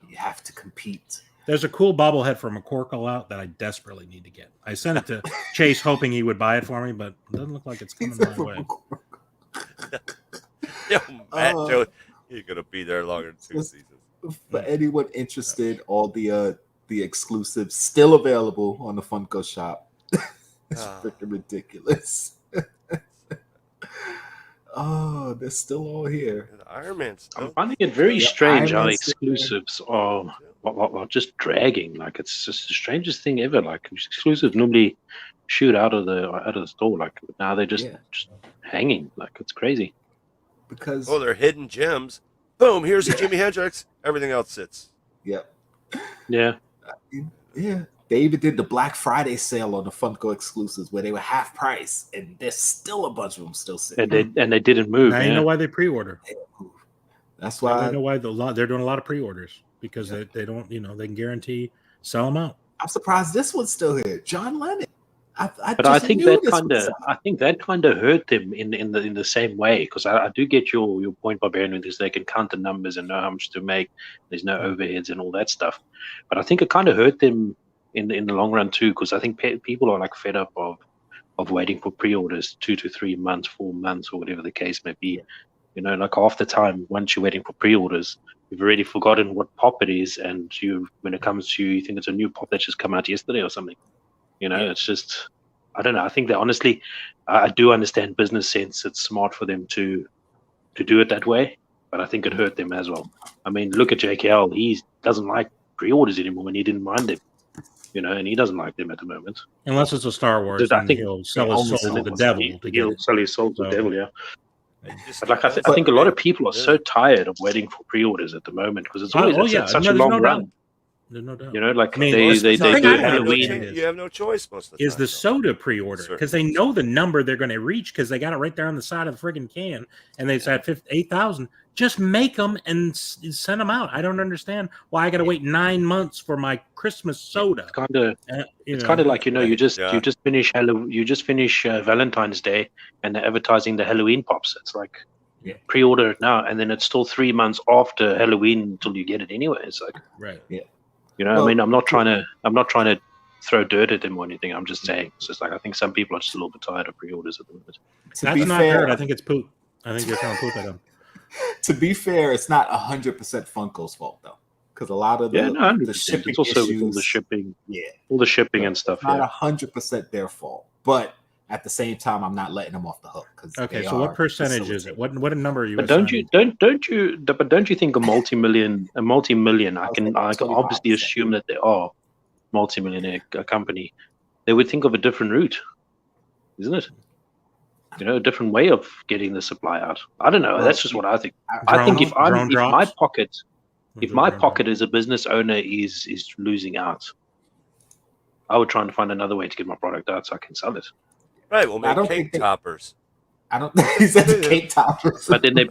You have to compete. There's a cool bobblehead from McCorkle out that I desperately need to get. I sent it to Chase hoping he would buy it for me, but it doesn't look like it's coming my way. Yo, Matt Joe, he's going to be there longer than 2 seasons. For anyone interested, all the exclusives still available on the Funko shop. It's freaking ridiculous. Oh, they're still all here. The Iron Man I'm stuff. finding it very strange Iron how Man's exclusives are just dragging. Like it's just the strangest thing ever. Like exclusives normally shoot out of the store. Like now they're just hanging. Like it's crazy. Because they're hidden gems. Boom! Here's a Jimi Hendrix. Everything else sits. Yep. Yeah. Yeah. They even did the Black Friday sale on the Funko exclusives where they were half price, and there's still a bunch of them still sitting. And they didn't move. Now you know why they pre-order. That's why I know why they're doing a lot of pre-orders because they don't, they can guarantee sell them out. I'm surprised this one's still here. John Lennon. I think that kind of hurt them in the same way, because I do get your point, Barbarian, with this. They can count the numbers and know how much to make. There's no overheads and all that stuff. But I think it kind of hurt them in the long run too, because I think people are like fed up of waiting for pre-orders 2 to 3 months, 4 months, or whatever the case may be. Like half the time, once you're waiting for pre-orders, you've already forgotten what pop it is, and when it comes to you think it's a new pop that just come out yesterday or something. It's just, I don't know. I think that honestly, I do understand business sense. It's smart for them to do it that way, but I think it hurt them as well. I mean, look at Jkl. He doesn't like pre-orders anymore, and he didn't mind them. And he doesn't like them at the moment. Unless it's a Star Wars, I think he'll sell his soul to the devil. He'll sell his soul to the devil, yeah. But I think a lot of people are so tired of waiting for pre-orders at the moment, because it's always such a long run. There's no doubt. They do Halloween. You have no choice most of the time. Is the soda pre-order, because they know the number they're going to reach, because they got it right there on the side of the friggin' can, and they said 8,000. Just make them and send them out. I don't understand why I got to wait 9 months for my Christmas soda. It's kind of like you just finish Valentine's Day, and they're advertising the Halloween pops. It's like pre-order it now, and then it's still 3 months after Halloween until you get it anyway. It's like I mean, I'm not trying to throw dirt at them or anything. I'm just saying it's just like I think some people are just a little bit tired of pre-orders at the moment. That's not fair. I think it's poop. I think you're throwing poop at them. To be fair, it's not 100% Funko's fault though, because a lot of the shipping it's also issues, all the shipping and stuff. Not 100% their fault, but at the same time, I'm not letting them off the hook. Okay, so what percentage is it? What number are you? But don't you think a multi-million? I can obviously assume that they are multi-millionaire company. They would think of a different route, isn't it? A different way of getting the supply out. I don't know. That's just what I think. I think if my pocket as a business owner is losing out, I would try and find another way to get my product out so I can sell it. Right. We'll make cake toppers. I don't. He said the cake toppers. But then they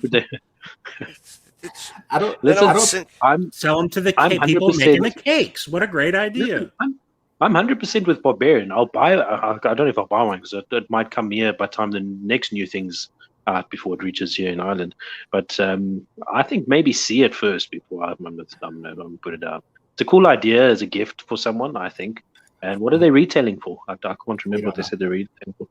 I don't. I'm sell them to the people making the cakes. What a great idea! I'm 100% with Barbarian. I'll buy. I don't know if I'll buy one because it might come here by the time the next new thing's out before it reaches here in Ireland. But I think maybe see it first before I'm put it out. It's a cool idea as a gift for someone, I think. And what are they retailing for? I can't remember what they said they're retailing for.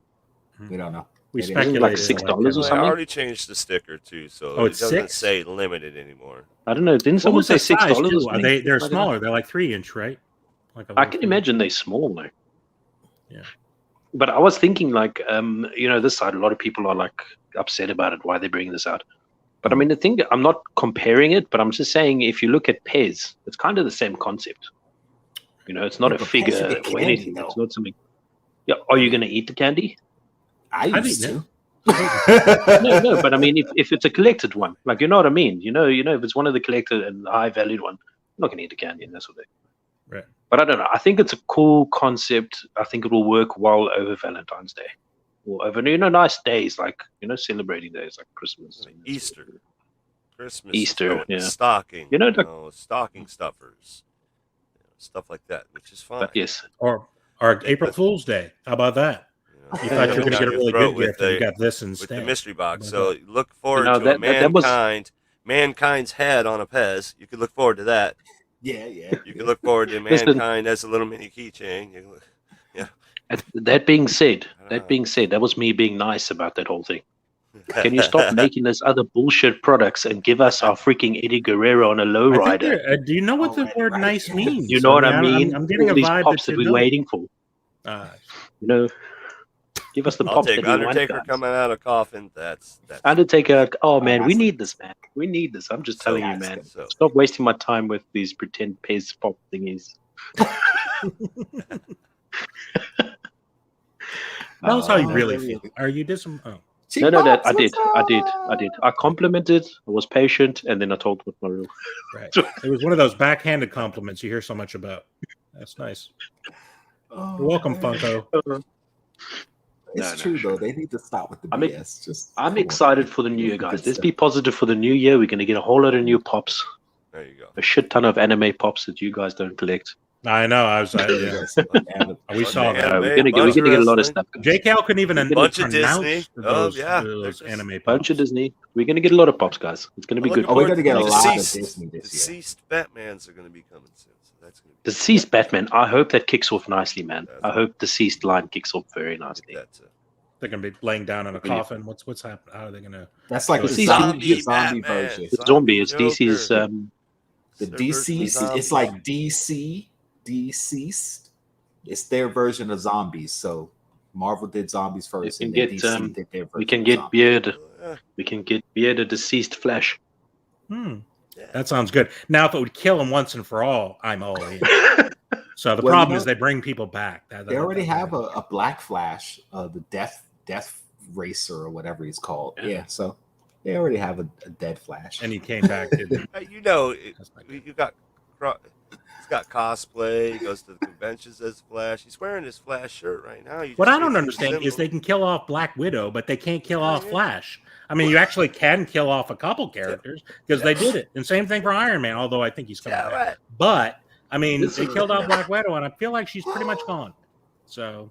We don't know. We speculated like $6 or something. I already changed the sticker too, so it doesn't say limited anymore. I don't know. Didn't someone say $6? They're smaller. They're like 3-inch, right? I can imagine they're small though. Yeah. But I was thinking this side, a lot of people are like upset about it, why they're bringing this out. But I mean, the thing, I'm not comparing it, but I'm just saying if you look at Pez, it's kind of the same concept. It's not a figure or anything. It's not something. Yeah. Are you going to eat the candy? I used to. No, but I mean, if it's a collected one, like, you know what I mean? If it's one of the collected and high valued one, I'm not going to eat the candy, and that's what they. Right. But I don't know. I think it's a cool concept. I think it will work well over Valentine's Day or over nice days like celebrating days like Christmas, Easter, Christmas, Easter, stocking, stocking stuffers, stuff like that, which is fine. But yes, or April Fool's Day. How about that? You thought you were going to get a really good gift, and you got this instead. With the mystery box. So look forward to Mankind's head on a Pez. You could look forward to that. Yeah. You can look forward to Mankind as a little mini keychain. That being said, that was me being nice about that whole thing. Can you stop making this other bullshit products and give us our freaking Eddie Guerrero on a lowrider? Do you know what the word "nice" means? You know what I mean? I'm getting all a these vibe pops that we're waiting for. Give us the I'll pops take that we want, Undertaker guys. coming out of coffin. That's Undertaker. Oh man, we need this, man. We need this. I'm just telling you, that's man. good. So Stop wasting my time with these pretend pace pop thingies. Tell us how you really there we feel. Are you disappointed? No, Pops, I did. what's I did. I complimented. I was patient, and then I told what my real. Right. It was one of those backhanded compliments you hear so much about. That's nice. Oh, You're welcome, man. Funko. It's true though. They need to stop with the BS. I'm excited for the new year, guys. Let's be positive for the new year. We're going to get a whole lot of new pops. there you go. A shit ton of anime pops that you guys don't collect. I know. I was. We saw that. We're gonna get a lot of stuff. Jkl couldn't even Bunch of pronounce Disney. those, Oh, yeah. those anime pops. Bunch of Disney. We're gonna get a lot of pops, guys. It's gonna be good. Oh, we're gonna get a lot of Deceased. Disney this year. Deceased Batmans are going to be coming soon. So that's going to be Deceased Batman. I hope that kicks off nicely, man. I hope Deceased line kicks off very nicely. They're gonna be laying down in a coffin. What's happening? How are they gonna? That's like the Deceased zombie version. The zombie. It's DC's. The DC. It's like DC deceased. It's their version of zombies. So Marvel did zombies first, and then DC did their version. We can get beard. We can get bearded deceased Flash. That sounds good. Now, if it would kill him once and for all, I'm all in. So the problem is they bring people back. They already have a Black Flash, the Death Racer or whatever he's called. Yeah, so they already have a dead Flash. And he came back. Didn't he? You know, you got. He's got cosplay. He goes to the conventions as Flash. He's wearing his Flash shirt right now. What I don't understand is they can kill off Black Widow, but they can't kill off Flash. I mean, you actually can kill off a couple characters because they did it. And same thing for Iron Man, although I think he's coming back. Right. But, I mean, they killed off Black Widow, and I feel like she's pretty much gone. So,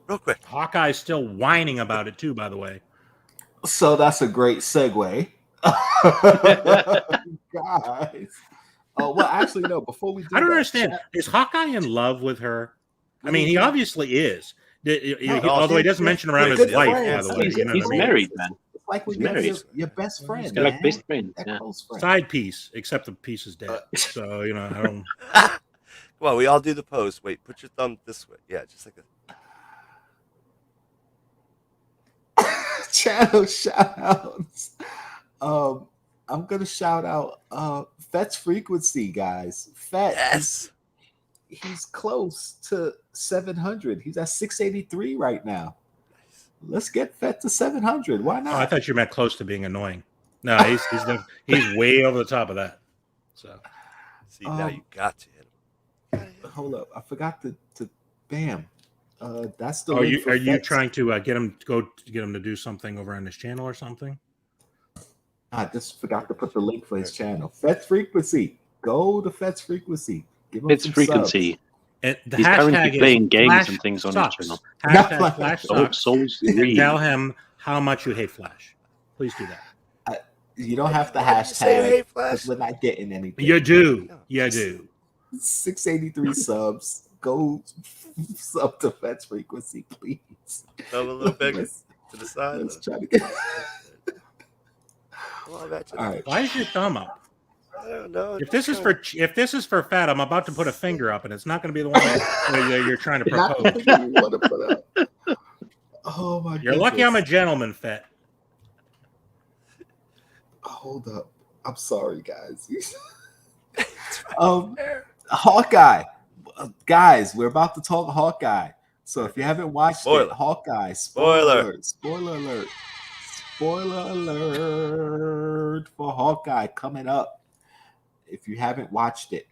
real quick. Hawkeye's still whining about it, too, by the way. So that's a great segue. Guys. Oh, well, actually, no. Before we do I don't understand. Is Hawkeye in love with her? I mean, he obviously is. Although he doesn't mention around his wife, by the way. He's married, man. It's like when you're your best friend. Like best friend. Side piece, except the piece is dead. So, you know, I don't. Well, we all do the pose. Wait, put your thumb this way. Yeah, just like a channel shout outs. I'm gonna shout out Fet's frequency, guys. Fet, yes, he's close to 700. He's at 683 right now. Let's get Fet to 700. Why not? Oh, I thought you meant close to being annoying. No, he's way over the top of that. So, see, now you got to hit him. Hold up, I forgot to bam. That's the. Are you trying to get him to do something over on his channel or something? I just forgot to put the link for his channel. Fet's frequency. Go to Fet's frequency. Give him Fet's some frequency. Subs. He's currently playing games and things on his channel. Hashtag Flash sucks. Souls Tell him how much you hate Flash. Please do that. You don't have to hashtag because we're not getting anything. You do. You do. 683 subs. Go sub to Fet's frequency, please. A little bigger to the side. Let's try to get. All right. Why is your thumb up? I don't know. If this is for Fat, I'm about to put a finger up, and it's not going to be the one that you're trying to propose. You want to put up. Oh my! You're lucky I'm a gentleman, Fat. Hold up. I'm sorry, guys. Hawkeye. Guys, we're about to talk Hawkeye. So if you haven't watched it, Hawkeye, spoiler alert for Hawkeye coming up. If you haven't watched it,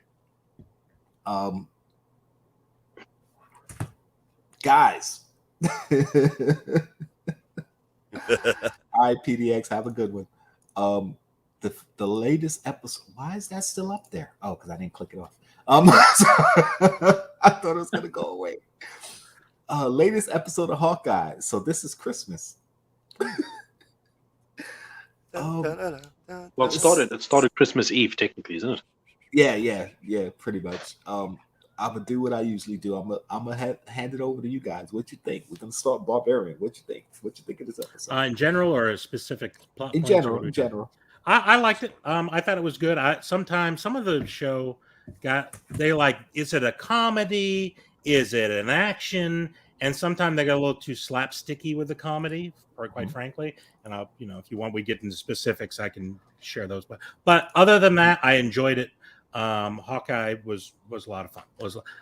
guys. All right, PDX, have a good one. The latest episode. Why is that still up there? Oh, because I didn't click it off. I thought it was gonna go away. Latest episode of Hawkeye. So this is Christmas. Well, it started Christmas Eve, technically, isn't it? Yeah, pretty much. I'm gonna do what I usually do. I'm gonna hand it over to you guys. What you think? We're gonna start Barbarian. What you think? What you think of this episode? In general, or a specific plot? In general. I liked it. I thought it was good. Sometimes some of the show is it a comedy? Is it an action? and sometimes they get a little too slapsticky with the comedy, or quite frankly. And I'll, if you want, we get into specifics, I can share those. But other than that, I enjoyed it. Hawkeye was a lot of fun.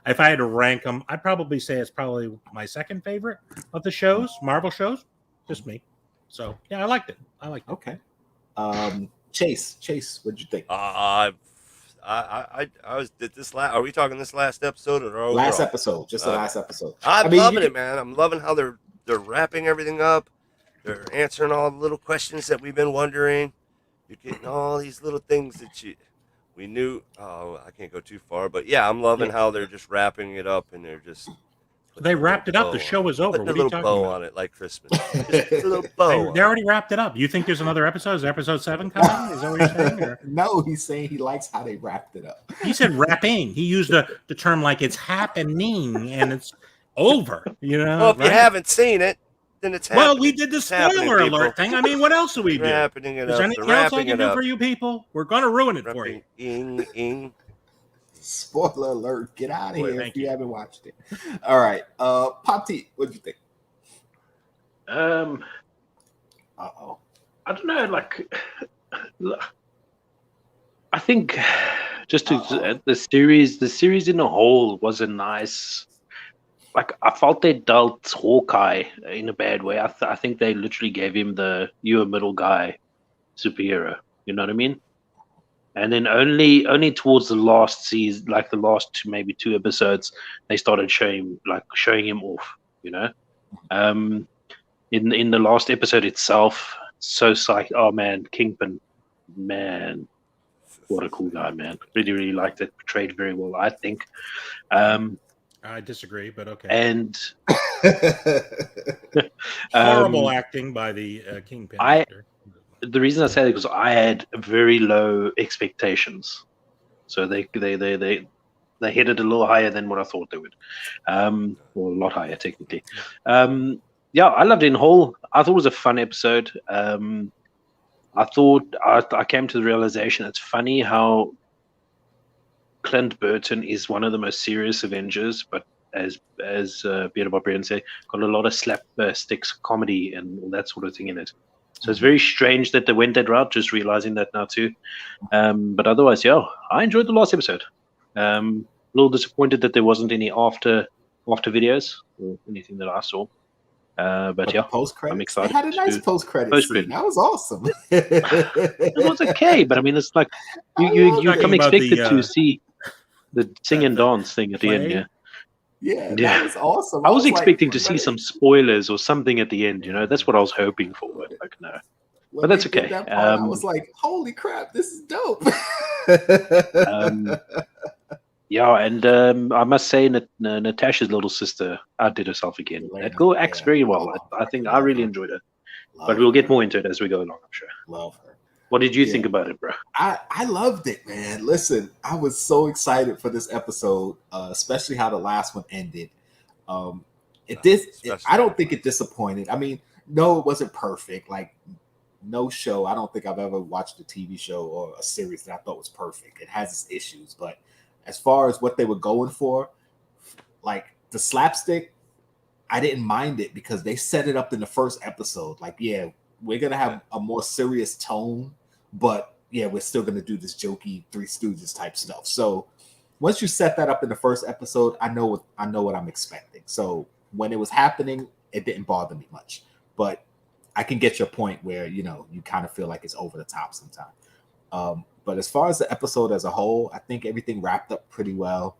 If I had to rank them, I'd probably say it's probably my second favorite of the shows, Marvel shows. Just me. So yeah, I liked it. Okay. Chase, what'd you think? I was are we talking this last episode or overall? Last episode, just the last episode. I'm loving it, man. I'm loving how they're wrapping everything up. They're answering all the little questions that we've been wondering. You're getting all these little things that we knew. Oh, I can't go too far, but yeah, I'm loving how they're just wrapping it up, and they're just. They wrapped it up. The show was over. Putting a little bow on it, like Christmas. Just a little bow. They already wrapped it up. You think there's another episode? Is episode 7 coming? Is that what you're saying? Or? No, he's saying he likes how they wrapped it up. He said wrapping. He used the term like it's happening and it's over. Well, if you haven't seen it, then it's happening. Well, we did the spoiler alert thing. I mean, what else do we do? Is there anything else I can do for you people? We're going to ruin it for you. Spoiler alert! Get out of here if you haven't watched it. All right, Pop T, what'd you think? I don't know. Like, I think just the series in a whole was a nice. Like, I felt they dealt Hawkeye in a bad way. I think they literally gave him the "you a middle guy" superhero. You know what I mean? And then only towards the last season, like the last maybe 2 episodes, they started showing him off. In the last episode itself, so psyched. Oh man, Kingpin, man, what a cool guy, man. Really liked it. Portrayed very well, I think. I disagree, but okay. And horrible acting by the Kingpin actor. The reason I say that is because I had very low expectations, so they hit it a little higher than what I thought they would, or a lot higher technically. Yeah, I loved it in whole. I thought it was a fun episode. I thought I came to the realization it's funny how Clint Burton is one of the most serious Avengers, but as Peter Barbarian said, got a lot of slapsticks comedy and all that sort of thing in it. So it's very strange that they went that route, just realizing that now too. But otherwise, yeah, I enjoyed the last episode. A little disappointed that there wasn't any after videos or anything that I saw. But yeah, I'm excited. They had a nice post-credit scene. That was awesome. It was okay, but I mean, it's like you come expected to see the sing and dance thing at the end. Yeah, that was awesome. I was expecting to see some spoilers or something at the end. That's what I was hoping for. Like, no, but that's okay. I was like, "Holy crap, this is dope!" Yeah, and I must say, Natasha's little sister outdid herself again. That girl acts very well. I think I really enjoyed it. But we'll get more into it as we go along, I'm sure. Love her. What did you think about it, bro? I loved it, man. Listen, I was so excited for this episode, especially how the last one ended. I don't think it disappointed. I mean, no, it wasn't perfect. Like, no show. I don't think I've ever watched a TV show or a series that I thought was perfect. It has its issues, but as far as what they were going for, like the slapstick, I didn't mind it because they set it up in the first episode. Like, yeah, we're going to have a more serious tone, but yeah, we're still going to do this jokey Three Stooges type stuff. So once you set that up in the first episode, I know what I'm expecting. So when it was happening, it didn't bother me much, but I can get your point where, you kind of feel like it's over the top sometimes. But as far as the episode as a whole, I think everything wrapped up pretty well.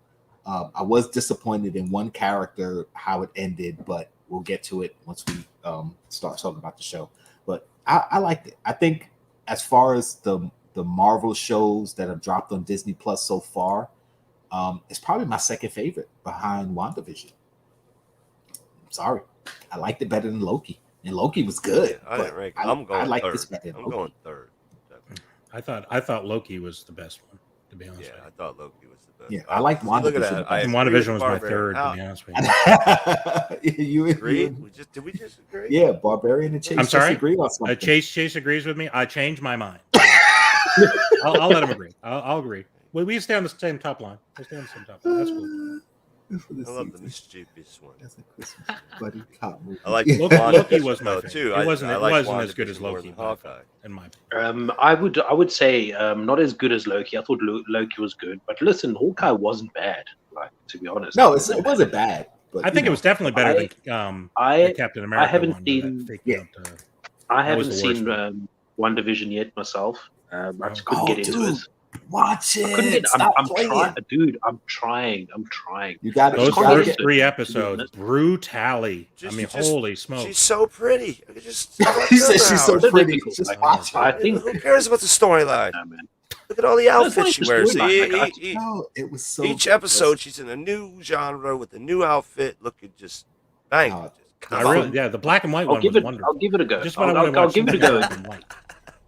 I was disappointed in one character, how it ended, but we'll get to it once we start talking about the show. But I liked it. I think as far as the Marvel shows that have dropped on Disney Plus so far, it's probably my second favorite behind WandaVision. Sorry. I liked it better than Loki. And Loki was good. I like this better. I'm going third. I thought Loki was the best one, to be honest. Yeah, I thought Loki was the best. Yeah, I liked WandaVision. WandaVision was my third, to be honest with you. You agreed? Did we just agree? Yeah, Barbarian and Chase. I'm sorry. Agreed on something. Chase agrees with me. I changed my mind. I'll let him agree. I'll agree. We stay on the same top line. That's cool. I love the mischievous one. That's a Christmas buddy cop movie. I like Loki was my favorite. too. It wasn't like as good as Loki. Hawkeye. In my I would say not as good as Loki. I thought Loki was good, but listen, Hawkeye wasn't bad. Like, to be honest, No, it wasn't bad. But I think it was definitely better than the Captain America. I haven't one seen. I haven't seen WandaVision yet myself. I just couldn't get into it. Watch it. I couldn't get. I'm trying, dude. I'm trying. You got those first 3 episodes. Brutally. Holy smokes! She's so pretty. He said she's so pretty. Just watch her. I think. Who cares about the storyline? Look at all the outfits she wears. It was so. Each episode, she's in a new genre with a new outfit, looking just bang. The black and white one was wonderful. I'll give it a go. I'll give it a go.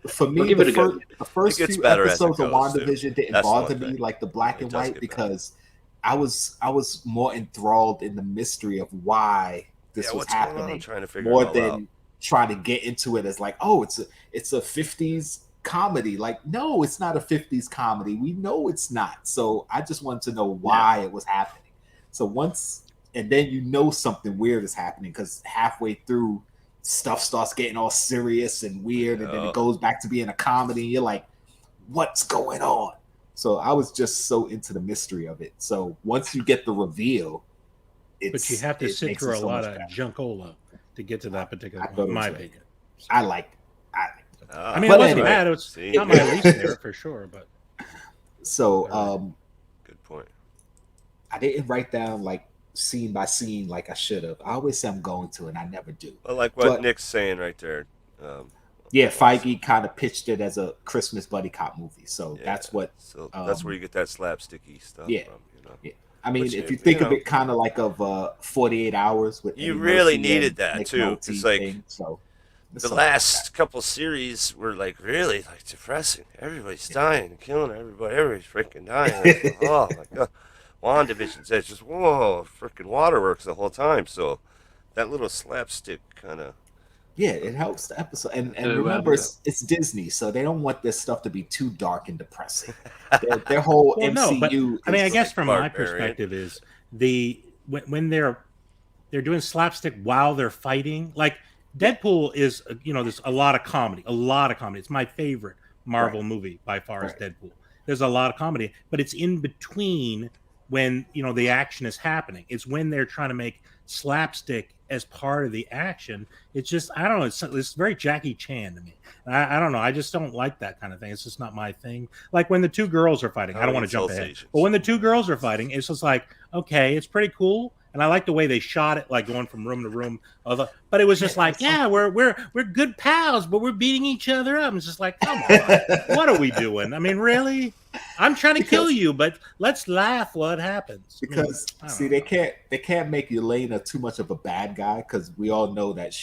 For me, the first few episodes of WandaVision didn't bother me like the black and white because I was more enthralled in the mystery of why this was happening, more than trying to get into it as like, oh, it's a 50s comedy. Like, no, it's not a 50s comedy. We know it's not. So I just wanted to know why it was happening. So and then something weird is happening because halfway through, stuff starts getting all serious and weird, and then it goes back to being a comedy. And you're like, what's going on? So I was just so into the mystery of it. So once you get the reveal, but you have to sit through a lot of junkola to get to that particular point, in my opinion. I like it. It wasn't bad. It was not my least there for sure, but good point. I didn't write down like scene by scene like I should have. I always say I'm going to, and I never do. Well, like what Nick's saying right there. Feige kind of pitched it as a Christmas buddy cop movie, so that's what. So that's where you get that slapsticky stuff. Yeah, from, yeah. I mean, if you think of it, kind of like of 48 Hours with you really needed that too. It's like the last couple series were like really like depressing. Everybody's dying and killing everybody. Everybody's freaking dying. Like, oh my god. WandaVision says just whoa, freaking waterworks the whole time. So that little slapstick kind of it helps the episode. And remember, it's Disney, so they don't want this stuff to be too dark and depressing. Their whole MCU. But, I guess from my perspective is when they're doing slapstick while they're fighting. Like Deadpool is there's a lot of comedy. It's my favorite Marvel movie by far is Deadpool. There's a lot of comedy, but it's in between. When the action is happening, it's when they're trying to make slapstick as part of the action. It's just I don't know. It's very Jackie Chan to me. I don't know. I just don't like that kind of thing. It's just not my thing. Like when the 2 girls are fighting. I don't want to jump ahead, but when the 2 girls are fighting, it's just like okay, it's pretty cool. And I like the way they shot it, like going from room to room. But it was just like, we're good pals, but we're beating each other up. It's just like, come on, what are we doing? I mean, really? I'm trying to kill you, but let's laugh what happens. Because they can't make Yelena too much of a bad guy because we all know that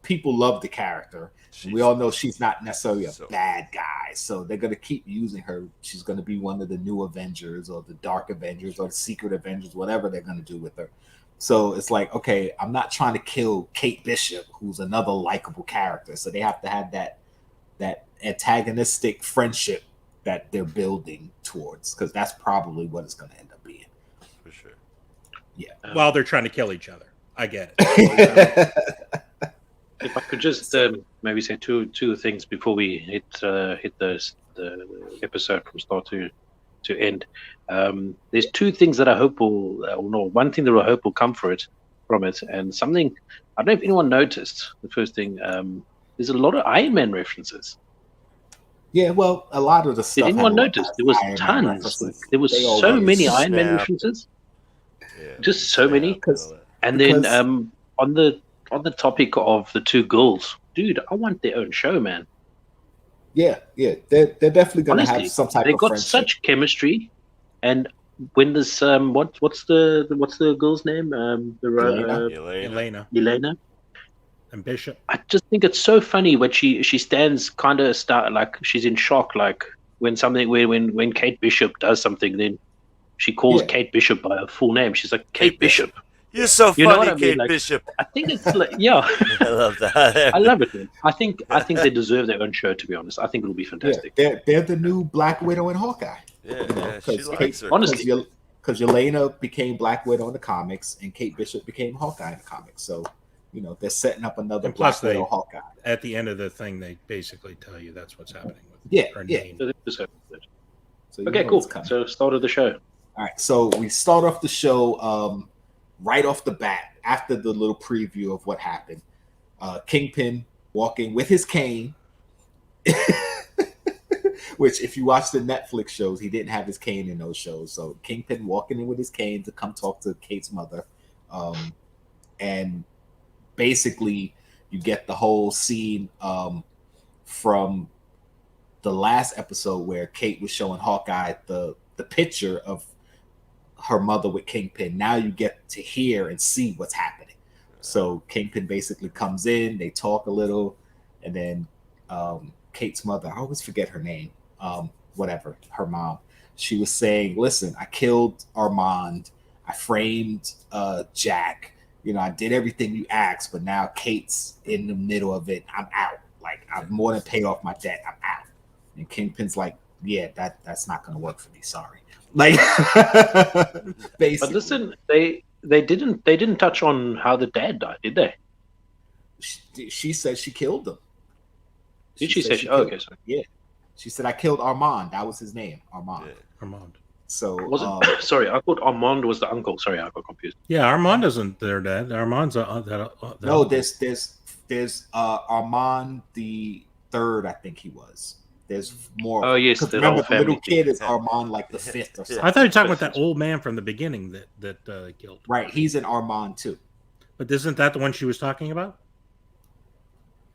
people love the character. We all know she's not necessarily a bad guy, so they're going to keep using her. She's going to be one of the new Avengers or the Dark Avengers or the Secret Avengers, whatever they're going to do with her. So it's like, okay, I'm not trying to kill Kate Bishop, who's another likable character. So they have to have that antagonistic friendship that they're building towards, because that's probably what it's going to end up being. For sure. Yeah. While they're trying to kill each other. I get it. If I could just maybe say two things before we hit the episode from start to end. There's 2 things that I hope one thing that I hope will come from it, and something I don't know if anyone noticed. The first thing, there's a lot of Iron Man references. Yeah, well, a lot of the stuff. Did anyone notice? There was tons. There was so many Iron Man references. Yeah, just so many. And then on the topic of the 2 girls, dude, I want their own show, man. Yeah, they're definitely gonna have some type of. They got friendship. such chemistry, and when this what's the girl's name? Elena and Bishop. I just think it's so funny when she stands kind of like she's in shock, like when Kate Bishop does something, then she calls Kate Bishop by her full name. She's like, Kate Bishop. You're so funny, know what I mean? Kate Like, Bishop. I think it's like, yeah. I love that. I love it, man. I think they deserve their own show, to be honest. I think it'll be fantastic. Yeah, they're the new Black Widow and Hawkeye. Yeah, she likes her. Honestly, because Yelena became Black Widow in the comics, and Kate Bishop became Hawkeye in the comics. So, they're setting up another And plus Black Widow Hawkeye. At the end of the thing, they basically tell you that's what's happening with her name. So okay, cool. So start of the show. All right, so we start off the show right off the bat after the little preview of what happened. Kingpin walking with his cane, which if you watch the Netflix shows, he didn't have his cane in those shows. So Kingpin walking in with his cane to come talk to Kate's mother. And basically you get the whole scene from the last episode where Kate was showing Hawkeye the picture of her mother with Kingpin. Now you get to hear and see what's happening. So Kingpin basically comes in, they talk a little, and then Kate's mother, I always forget her name, her mom, she was saying, listen, I killed Armand, I framed Jack, I did everything you asked, but now Kate's in the middle of it. I'm out. Like, I've more than paid off my debt. I'm out. And Kingpin's like, yeah, that's not going to work for me. Sorry. Like, basically. But listen, they didn't touch on how the dad died, did they? She said she killed him. Did she say? Oh, okay, sorry. Yeah, she said I killed Armand. That was his name, Armand. Yeah. Armand. So was it? Sorry, I thought Armand was the uncle. Sorry, I got confused. Yeah, Armand isn't their dad. Armand's no. There's Armand the third. I think he was. There's more. Oh yes, remember the little kid is Armand like the fifth or something. I thought you were talking about that old man from the beginning that killed. Right, he's an Armand too. But isn't that the one she was talking about?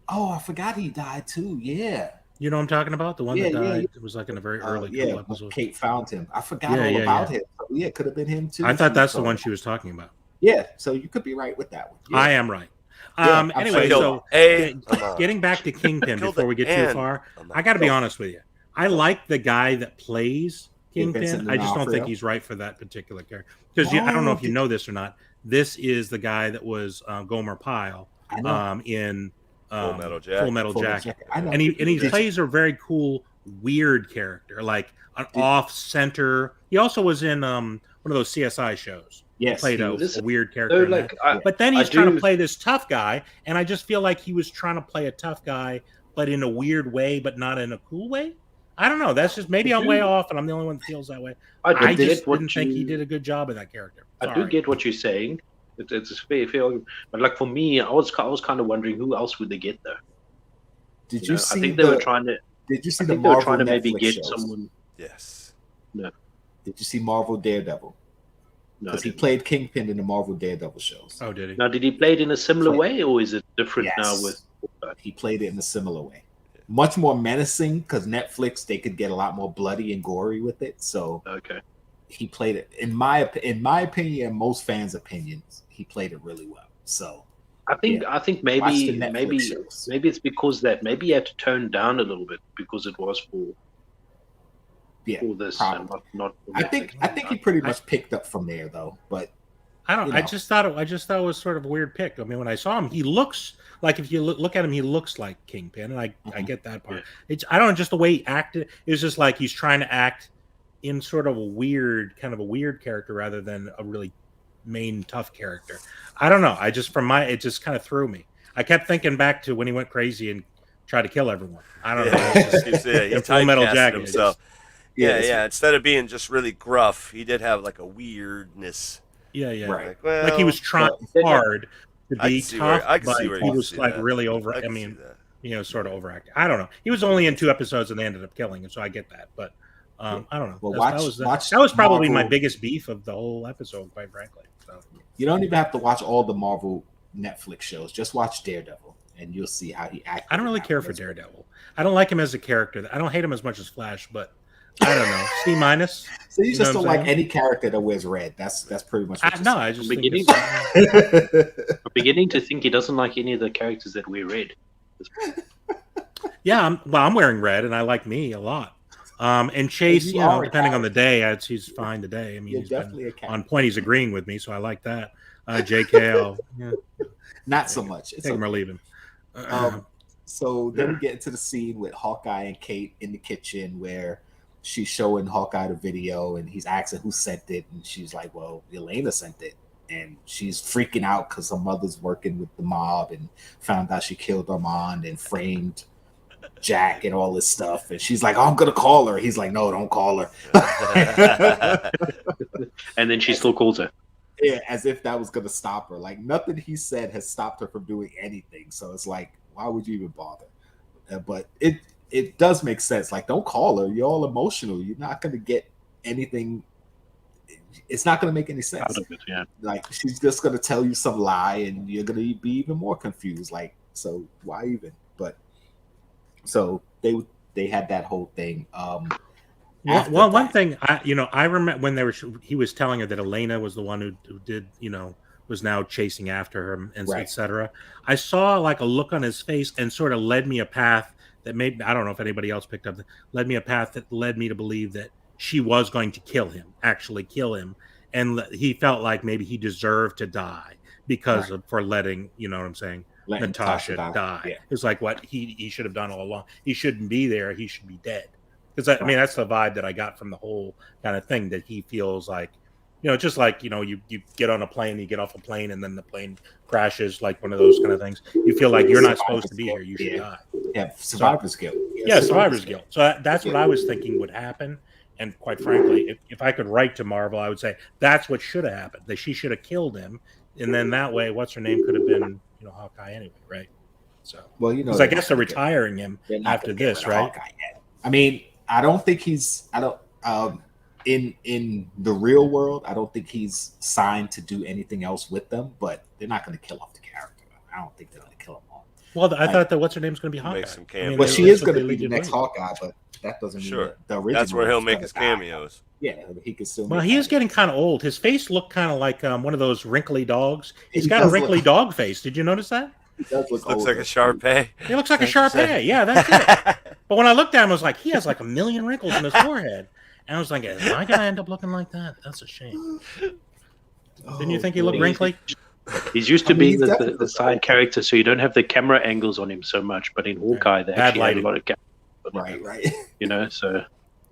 Oh, I forgot he died too. Yeah. You know what I'm talking about? The one that died. It was like in a very early episode. Kate found him. I forgot all about him. So, it could have been him too. I thought that's the one she was talking about. Yeah, so you could be right with that one. Yeah. I am right. Anyway, so getting back to Kingpin before we get too far, I got to be honest with you. I like the guy that plays Kingpin. I just don't think he's right for that particular character. Because I don't know if you know this or not. This is the guy that was Gomer Pyle in Full Metal Jacket. And he plays a very cool, weird character, like an off-center. He also was in one of those CSI shows. Yes, he played a weird character. But then he's trying to play this tough guy, and I just feel like he was trying to play a tough guy, but in a weird way, but not in a cool way. I don't know. That's just maybe I'm way off, and I'm the only one that feels that way. I just didn't think he did a good job of that character. Sorry. I do get what you're saying. It's a fair, but like for me, I was kind of wondering who else would they get though. Did you see? I think they were trying to. Did you see the Marvel? They were trying to maybe get someone. Yes. No. Did you see Marvel Daredevil? No, because he played Kingpin in the Marvel Daredevil shows. Oh, did he? Now, did he play it in a similar way, or is it different now? With he played it in a similar way, much more menacing. Because Netflix, they could get a lot more bloody and gory with it. So okay, he played it in my opinion, and most fans' opinions, he played it really well. So I think maybe it's because that maybe he had to tone down a little bit because it was for this. Not I think he pretty much picked up from there though. But I don't. I just thought it was sort of a weird pick. I mean, when I saw him, he looks like, if you look at him, he looks like Kingpin, and I get that part. It's I don't know, just the way he acted. It was just like he's trying to act in sort of a weird character rather than a really main tough character. I don't know. It just kind of threw me. I kept thinking back to when he went crazy and tried to kill everyone. I don't know. He Full Metal Jacket himself. Yeah. Instead of being just really gruff, he did have like a weirdness. Yeah. Right. Like he was trying hard to be tough, but he was like really over. I mean, sort of overacting. I don't know. He was only in 2 episodes and they ended up killing him, so I get that. But I don't know. Well, that was probably my biggest beef of the whole episode, quite frankly. So. You don't even have to watch all the Marvel Netflix shows. Just watch Daredevil, and you'll see how he acts. I don't really care for Daredevil. I don't like him as a character. I don't hate him as much as Flash, but I don't know. C minus. So you just don't like any character that wears red. That's pretty much. I just I'm beginning to think he doesn't like any of the characters that wear red. Yeah, I'm wearing red, and I like me a lot. And Chase, depending on the day, he's fine today. I mean, he's definitely on point. He's agreeing with me, so I like that. Jkl, not so much. Take him or leave him. So then we get into the scene with Hawkeye and Kate in the kitchen where she's showing Hawkeye the video, and he's asking who sent it, and she's like, well, Elena sent it. And she's freaking out because her mother's working with the mob and found out she killed Armand and framed Jack and all this stuff. And she's like, oh, I'm going to call her. He's like, no, don't call her. And then she still calls her. Yeah, as if that was going to stop her. Like, nothing he said has stopped her from doing anything. So it's like, why would you even bother? But it does make sense. Like, don't call her. You're all emotional. You're not going to get anything. It's not going to make any sense. Out of it, yeah. Like, she's just going to tell you some lie, and you're going to be even more confused. Like, so why even? But so they had that whole thing. One thing I remember when he was telling her that Elena was the one who did, was now chasing after her and etc. I saw like a look on his face and sort of led me a path that maybe, I don't know if anybody else picked up, led me a path that led me to believe that she was going to actually kill him. And he felt like maybe he deserved to die because for letting, you know what I'm saying, Natasha die. Yeah. It's like what he should have done all along. He shouldn't be there. He should be dead. Because I mean, that's the vibe that I got from the whole kind of thing, that he feels like, just like, you get on a plane, you get off a plane, and then the plane crashes, like one of those kind of things. You feel like you're not supposed to be here. You should die. Yeah, survivor's guilt. Yeah, survivor's guilt. So that's what I was thinking would happen. And quite frankly, if I could write to Marvel, I would say that's what should have happened. That she should have killed him, and then that way, what's her name could have been, Hawkeye anyway, right? So, well, because I guess they're retiring him after this, right? I mean, I don't think he's. I don't. In the real world, I don't think he's signed to do anything else with them. But they're not going to kill off the character. I don't think they're going to kill him off. Well, I thought that what's her name's going to be Hawkeye. Well, she is going to be the next Hawkeye, but that doesn't mean the original. That's where he'll make his cameos. Yeah, he can still. Well, he is getting kind of old. His face looked kind of like one of those wrinkly dogs. He's got a wrinkly dog face. Did you notice that? He does look looks like a Shar-Pei. He looks like a Shar-Pei. Yeah, that's it. But when I looked at him, I was like, he has like a million wrinkles in his forehead. And I was like, am I going to end up looking like that? That's a shame. Didn't you think he looked wrinkly? He's used to being the side character, so you don't have the camera angles on him so much. But in Hawkeye, they actually had a lot of camera. Right. So.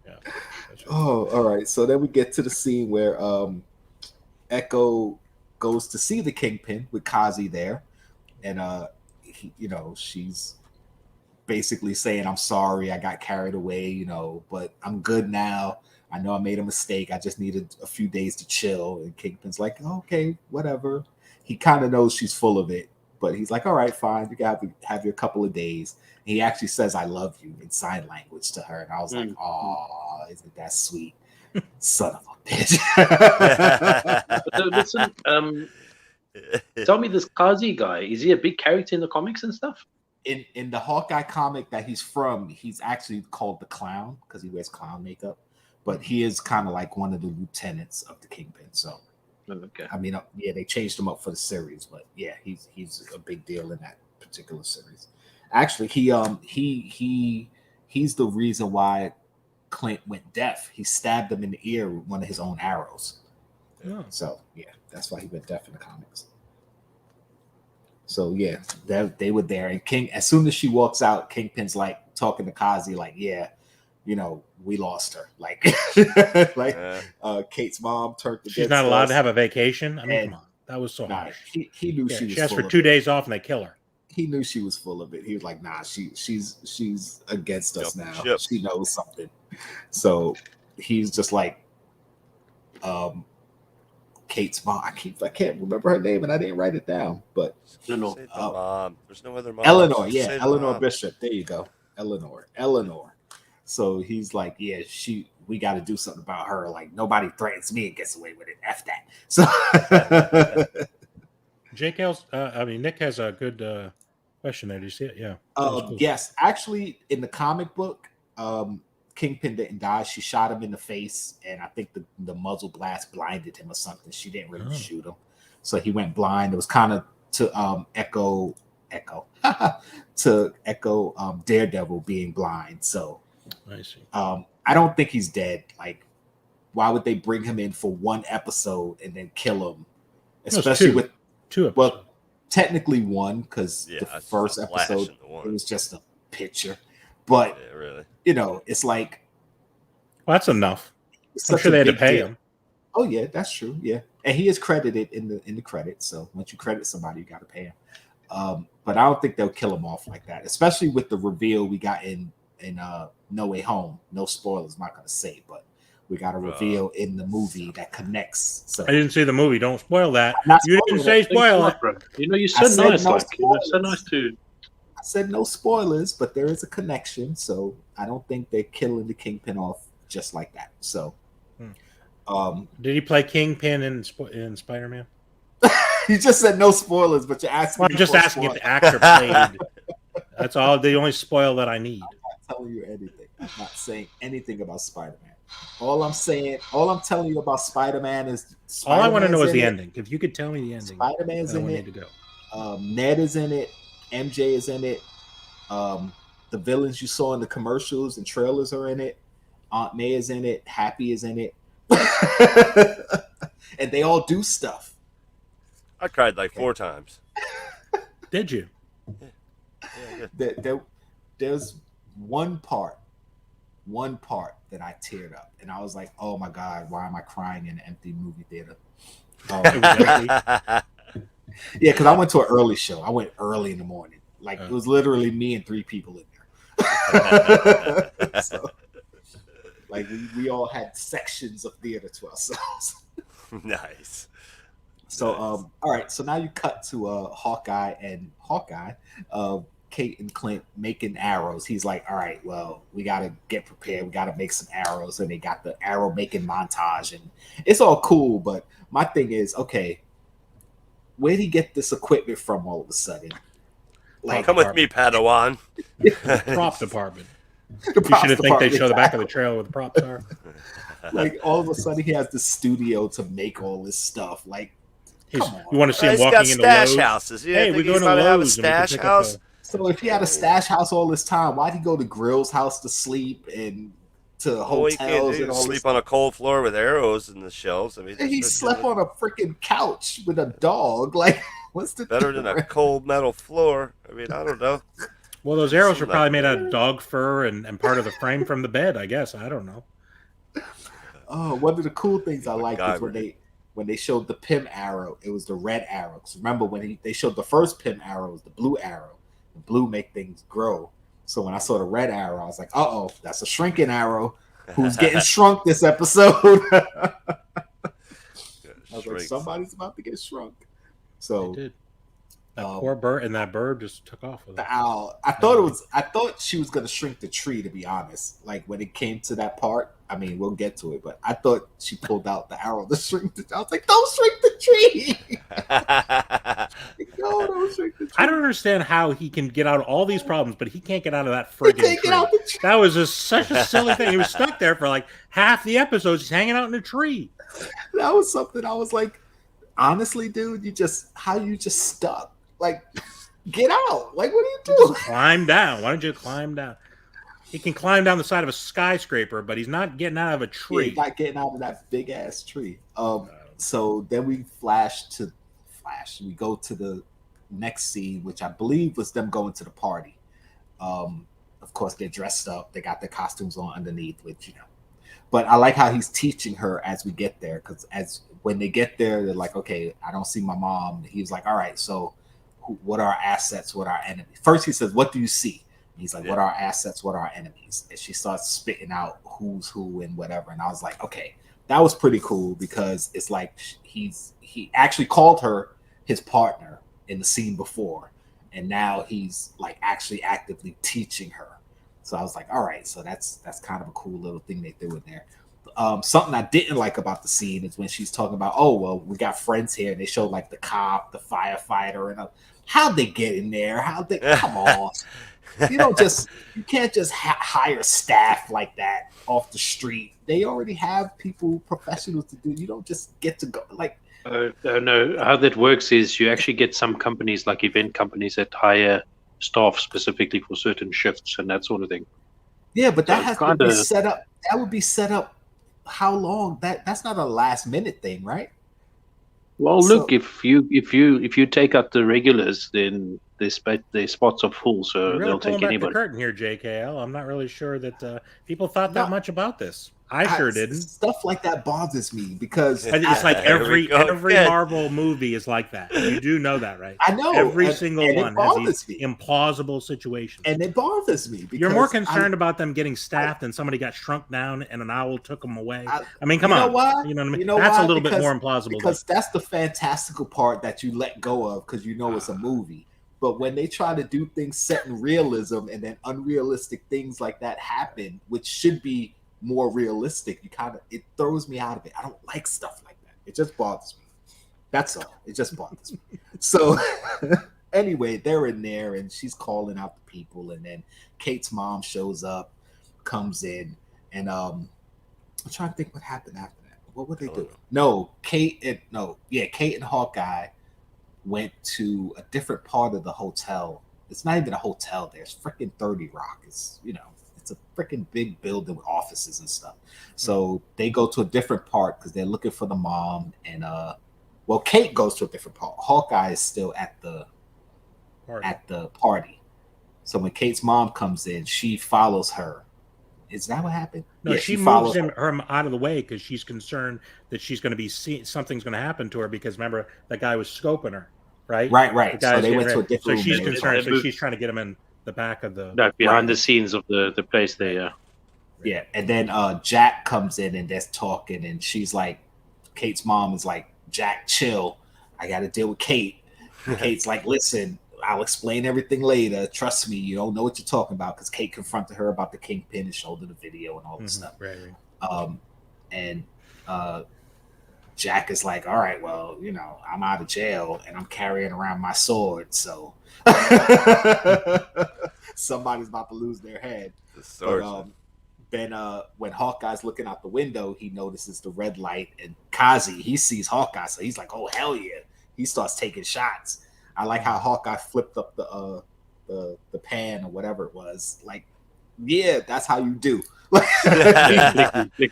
Yeah. Oh, all right. So then we get to the scene where Echo goes to see the Kingpin with Kazi there, and she's basically saying, "I'm sorry, I got carried away, but I'm good now. I know I made a mistake. I just needed a few days to chill." And Kingpin's like, oh, "Okay, whatever." He kind of knows she's full of it, but he's like, "All right, fine. You got to have your couple of days." And he actually says, "I love you" in sign language to her, and I was like, "Oh, isn't that sweet?" Son of a bitch. Listen, tell me, this Kazi guy, is he a big character in the comics and stuff? In the Hawkeye comic that he's from, he's actually called the Clown because he wears clown makeup, but he is kind of like one of the lieutenants of the Kingpin. So, I mean, they changed him up for the series, but yeah, he's a big deal in that particular series. Actually, he's the reason why Clint went deaf. He stabbed him in the ear with one of his own arrows. Oh. So yeah, that's why he went deaf in the comics. So yeah, they were there, and King. As soon as she walks out, Kingpin's like talking to Kazi, like, "Yeah, we lost her." Like, Kate's mom turned. She's not allowed to have a vacation. I mean, come on, that was so harsh. He knew she was. She asked for 2 days off, and they kill her. He knew she was full of it. He was like, "Nah, she's against us now. She knows something." So he's just like, Kate's mom. I can't remember her name, and I didn't write it down. But mom. There's no other mom. Eleanor, Eleanor Bishop. There you go, Eleanor. So he's like, "Yeah, we got to do something about her. Like, nobody threatens me and gets away with it. F that." So Nick has a good question there. Did you see it? Yeah. Cool. Yes, actually, in the comic book, Kingpin didn't die. She shot him in the face, and I think the muzzle blast blinded him or something. She didn't really shoot him, so he went blind. It was kind of to echo Daredevil being blind. So I see. I don't think he's dead. Like, why would they bring him in for one episode and then kill him? Especially with 2 episodes. Well, technically one, because the first episode it was just a picture. But really, it's like Well, that's enough. It's I'm such sure a they had to big pay deal. him. Oh yeah, that's true. Yeah, and he is credited in the credits. So once you credit somebody, you got to pay him. But I don't think they'll kill him off like that, especially with the reveal we got in No Way Home. No spoilers, I'm not gonna say, but we got a reveal in the movie that connects. So I didn't see the movie. Don't spoil that. I'm not You didn't say spoil it. You know, you're I so said nice. no Like you're so spoilers. nice to. I said no spoilers, but there is a connection. So I don't think they're killing the Kingpin off just like that. So. Did he play Kingpin in Spider-Man? You just said no spoilers, but you're asking. Well, I'm just asking if the actor played. That's all. The only spoil that I need. I'm not telling you anything. I'm not saying anything about Spider-Man. All I'm telling you about Spider-Man is. All I want to know is the it. ending. If you could tell me the ending, Spider-Man's in it. Need to go. Ned is in it. MJ is in it. The villains you saw in the commercials and trailers are in it. Aunt May is in it. Happy is in it. And they all do stuff. I cried like 4 times. Did you? Yeah, There's one part that I teared up, and I was like, "Oh my god, why am I crying in an empty movie theater?" Yeah, because I went to an early show. I went early in the morning. Like it was literally me and 3 people in there. So, like we all had sections of theater to ourselves. Nice. So all right, so now you cut to Hawkeye, Kate and Clint making arrows. He's like, all right, well, we gotta get prepared, we gotta make some arrows, and they got the arrow making montage, and it's all cool, but my thing is, okay, where'd he get this equipment from all of a sudden? Like, come with me, Padawan. Prop department. You should have think they'd show the back of the trailer where the props are. Like all of a sudden he has the studio to make all this stuff. Like, come on. You want to see him He's walking got into stash Lowe's? houses. You Hey, think we go he's to gonna have a Lowe's and we can stash pick up house? So if he had a stash house all this time, why'd he go to Grill's house to sleep and to Oh, he hotels can't and all sleep this? on a cold floor with arrows in the shelves. I mean, And he that's slept on a freaking couch with a dog. Like, what's the better than a cold metal floor. I mean, I don't know. Well, those arrows are probably made out of dog fur and part of the frame from the bed, I guess. I don't know. Oh, one of the cool things I liked is MacGyver. when they showed the Pym arrow, it was the red arrow. 'Cause remember when they showed the first Pym arrow, it was the blue arrow. The blue make things grow. So when I saw the red arrow, I was like, uh-oh, that's a shrinking arrow. Who's getting shrunk this episode? I was like, somebody's about to get shrunk. So They did. That poor bird, and that bird just took off with it. the owl. I thought she was gonna shrink the tree, to be honest. Like when it came to that part, I mean, we'll get to it, but I thought she pulled out the arrow to shrink the tree. I was like, don't shrink the tree. No, don't shrink the tree. I don't understand how he can get out of all these problems, but he can't get out of that friggin' can't tree. get out the tree. That was just such a silly thing. He was stuck there for like half the episodes. He's hanging out in a tree. That was something I was like, honestly, dude, you just stuck. Like, get out. Like, what are you doing? Climb down. Why don't you climb down? He can climb down the side of a skyscraper, but he's not getting out of a Yeah, tree. not getting out of that big ass tree. So then we we go to the next scene, which I believe was them going to the party. Of course, they're dressed up, they got their costumes on underneath, which but I like how he's teaching her as we get there, because when they get there, they're like, okay, I don't see my mom. He's like, all right, so what are our assets, what are our enemies? First he says, what do you see? He's like, what are our assets, what are our enemies? And she starts spitting out who's who and whatever. And I was like, okay, that was pretty cool, because it's like he actually called her his partner in the scene before, and now he's like actually actively teaching her. So I was like, all right, so that's kind of a cool little thing they threw in there. Something I didn't like about the scene is when she's talking about, oh, well, we got friends here, and they show like the cop, the firefighter, and how'd they get in there? Come on. You can't just hire staff like that off the street. They already have people, professionals to do. You don't just get to go like. No, how that works is you actually get some companies, like event companies, that hire staff specifically for certain shifts and that sort of thing. Yeah, but that So has to be set up. That would be set up. How long? That's not a last minute thing, right? Well, look, if you take out the regulars, then their spots are full, so You're really they'll pulling take back anybody. the curtain here, Jkl. I'm not really sure that people thought that much about this. I sure didn't. Stuff like that bothers me because It's like every again. Marvel movie is like that. You do know that, right? I know every single one has these me. implausible situations, and it bothers me. Because you're more concerned about them getting staffed and somebody got shrunk down and an owl took them away. I mean, come on, why? You know what I mean? You know that's why? a little bit more implausible because that's the fantastical part that you let go of because you know it's a movie. But when they try to do things set in realism and then unrealistic things like that happen, which should be more realistic, it throws me out of it. I don't like stuff like that. It just bothers me. That's all. It just bothers me. So anyway, they're in there and she's calling out the people, and then Kate's mom shows up, comes in, and I'm trying to think what happened after that. What would they do? No, Kate and Hawkeye went to a different part of the hotel. It's not even a hotel. There's freaking 30 Rock. It's it's a freaking big building with offices and stuff. So they go to a different part because they're looking for the mom. And Kate goes to a different part. Hawkeye is still at the party. So when Kate's mom comes in, she follows her. Is that what happened? No, yeah, she moves her out of the way because she's concerned that she's going to be something's going to happen to her because remember that guy was scoping her, right? Right. The so they went to a different room. So she's concerned. So she's trying to get him in the back of the behind the scenes of the place there. Yeah, and then Jack comes in and they're talking, and she's like, Kate's mom is like, Jack, chill. I got to deal with Kate. Kate's like, listen, I'll explain everything later. Trust me, you don't know what you're talking about because Kate confronted her about the Kingpin and showed her the video and all this stuff. Right. And Jack is like, all right, well, I'm out of jail and I'm carrying around my sword, so somebody's about to lose their head. But, then when Hawkeye's looking out the window, he notices the red light, and Kazi, he sees Hawkeye, so he's like, oh, hell yeah. He starts taking shots. I like how Hawkeye flipped up the pan or whatever it was. Like, yeah, that's how you do. Flicked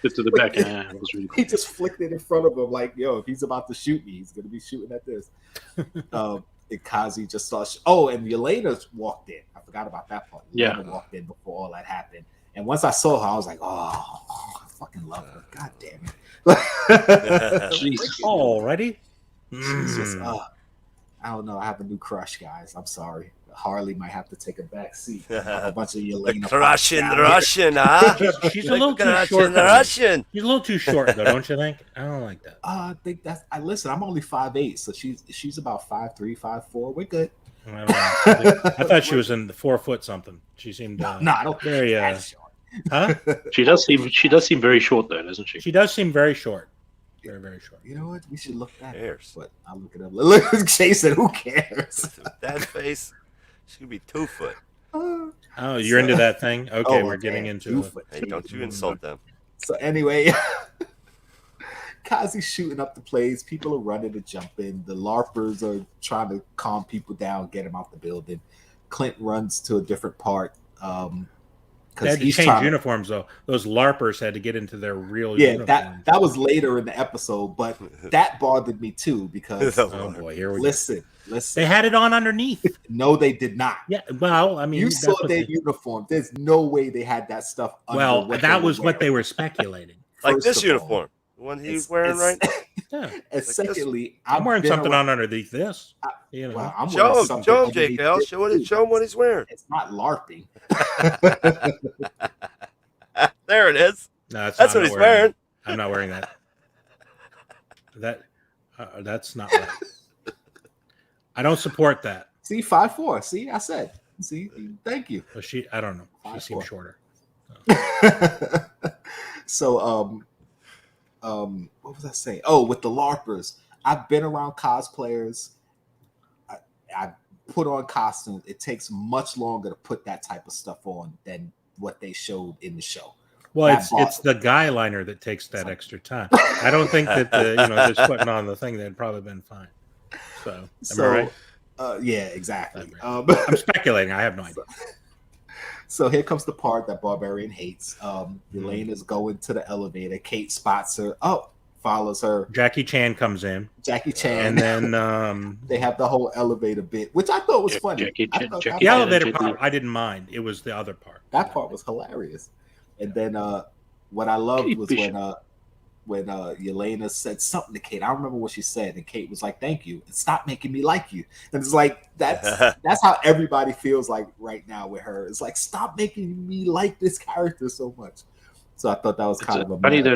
it to the back. Yeah, that was really cool. He just flicked it in front of him, like, yo, if he's about to shoot me, he's gonna be shooting at this. And Kazi just starts. And Yelena's walked in. I forgot about that part. Yelena walked in before all that happened. And once I saw her, I was like, oh I fucking love her. God damn it. She's already. She's just, I don't know. I have a new crush, guys. I'm sorry. Harley might have to take a back seat. A bunch of Yelena. The Russian, huh? She's a little too short. Russian. She's a little too short, though, don't you think? I don't like that. I think listen, I'm only 5'8", so she's about 5'3", 5'4". We're good. I don't know. I thought she was in the 4 foot something. She seemed no, I don't think very short. Huh? She does seem very short though, doesn't she? She does seem very short. Very, very short. You know what? We should look that up. But I'll look it up. Look, Jason, who cares? That face, she could be 2 foot. Oh, you're into that thing? Okay, we're getting into it. Hey, don't you insult them. So anyway, Kazi's shooting up the place. People are running to jump in. The LARPers are trying to calm people down, get them out the building. Clint runs to a different part. They had to change uniforms, though. Those LARPers had to get into their real uniforms. That was later in the episode, but that bothered me too because oh boy, here we go. Listen. They had it on underneath. No, they did not. Yeah, well, I mean, you saw their uniform. There's no way they had that stuff. Well, that was what they were speculating. Like this uniform, the one he's wearing right now. Yeah. And secondly, I'm wearing something on underneath this. Well, I'm show him, Jkl. Show him what he's wearing. It's not LARPing. There it is. No, that's what he's wearing. I'm not wearing that. That's not right. I don't support that. See, 5'4". See, I said. See, thank you. Well, I don't know. She seems shorter. So, what was I saying? Oh, with the LARPers, I've been around cosplayers. I put on costumes. It takes much longer to put that type of stuff on than what they showed in the show. Well, it's the guy liner that takes that extra time. I don't think that just putting on the thing that'd probably been fine. So, am I right? Yeah, exactly. I'm speculating. I have no idea. So here comes the part that Barbarian hates. Elena's going to the elevator. Kate spots her. Follows her. Jackie Chan comes in. And then they have the whole elevator bit, which I thought was funny. The elevator part, I didn't mind. It was the other part. That part was hilarious. And then what I loved was when Yelena said something to Kate. I don't remember what she said, and Kate was like, "Thank you," and stop making me like you. And it's like that's how everybody feels like right now with her. It's like, stop making me like this character so much. So I thought that was kind of a funny though.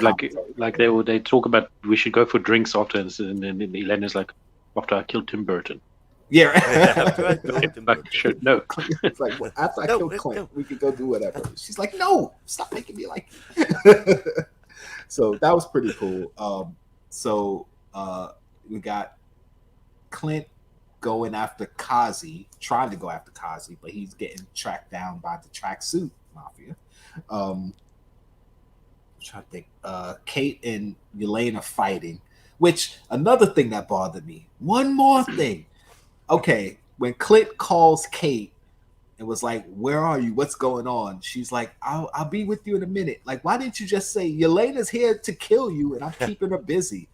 Like they talk about we should go for drinks after, and then Yelena's like, after I killed Tim Burton. Yeah, like, sure, no. It's like, well, after I kill Clint, we could go do whatever. She's like, no, stop making me like you. So that was pretty cool. We got Clint going after Kazi, trying to go after Kazi, but he's getting tracked down by the tracksuit mafia. I'm trying to think. Kate and Yelena fighting, which another thing that bothered me. One more thing. Okay, when Clint calls Kate and was like, "Where are you? What's going on?" She's like, I'll be with you in a minute. Like, why didn't you just say Yelena's here to kill you and I'm keeping her busy?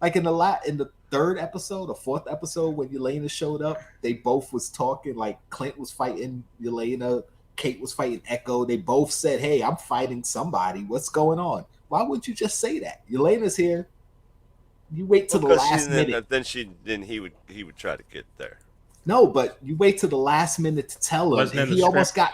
Like in the third episode or fourth episode when Yelena showed up, they both was talking. Like Clint was fighting Yelena, Kate was fighting Echo. They both said, "Hey, I'm fighting somebody. What's going on?" Why would you just say that? Yelena's here. You wait till the last minute. Then he would try to get there. No, but you wait till the last minute to tell him, and he almost got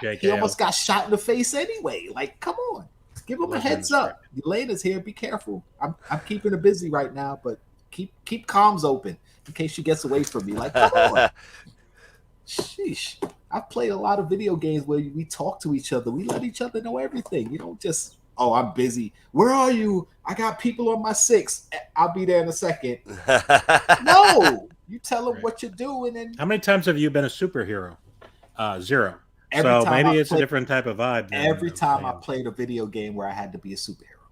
shot in the face anyway. Like, come on, give him a heads up. Yelena's here. Be careful. I'm keeping her busy right now, but keep comms open in case she gets away from me. Like, come on. Sheesh. I've played a lot of video games where we talk to each other. We let each other know everything. You don't just, "Oh, I'm busy. Where are you? I got people on my 6. I'll be there in a second." No, you tell them what you're doing. And how many times have you been a superhero? 0. So maybe it's a different type of vibe. Every time I played a video game where I had to be a superhero.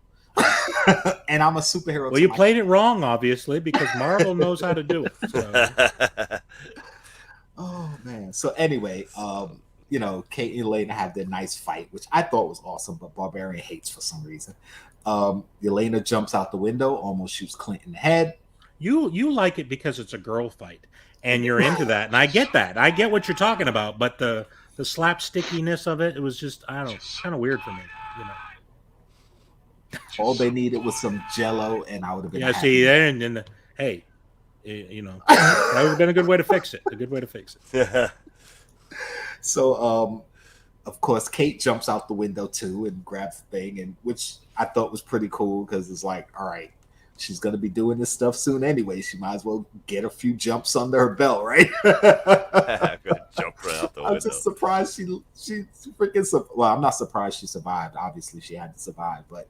And I'm a superhero. Well, you played it wrong, obviously, because Marvel knows how to do it. So. Oh man. So anyway, Kate and Yelena have their nice fight, which I thought was awesome, but Barbarian hates for some reason. Yelena jumps out the window, almost shoots Clint in the head. You like it because it's a girl fight, and you're into that, and I get that. I get what you're talking about, but the slapstickiness of it was just, I don't know, kind of weird for me. All they needed was some Jello, and I would have been. Yeah, happy. See, hey, that would have been a good way to fix it. So, of course, Kate jumps out the window too and grabs the thing, and which I thought was pretty cool because it's like, all right, she's gonna be doing this stuff soon anyway. She might as well get a few jumps under her belt, right? Jump right out the window. I'm just surprised she freaking. Well, I'm not surprised she survived. Obviously, she had to survive, but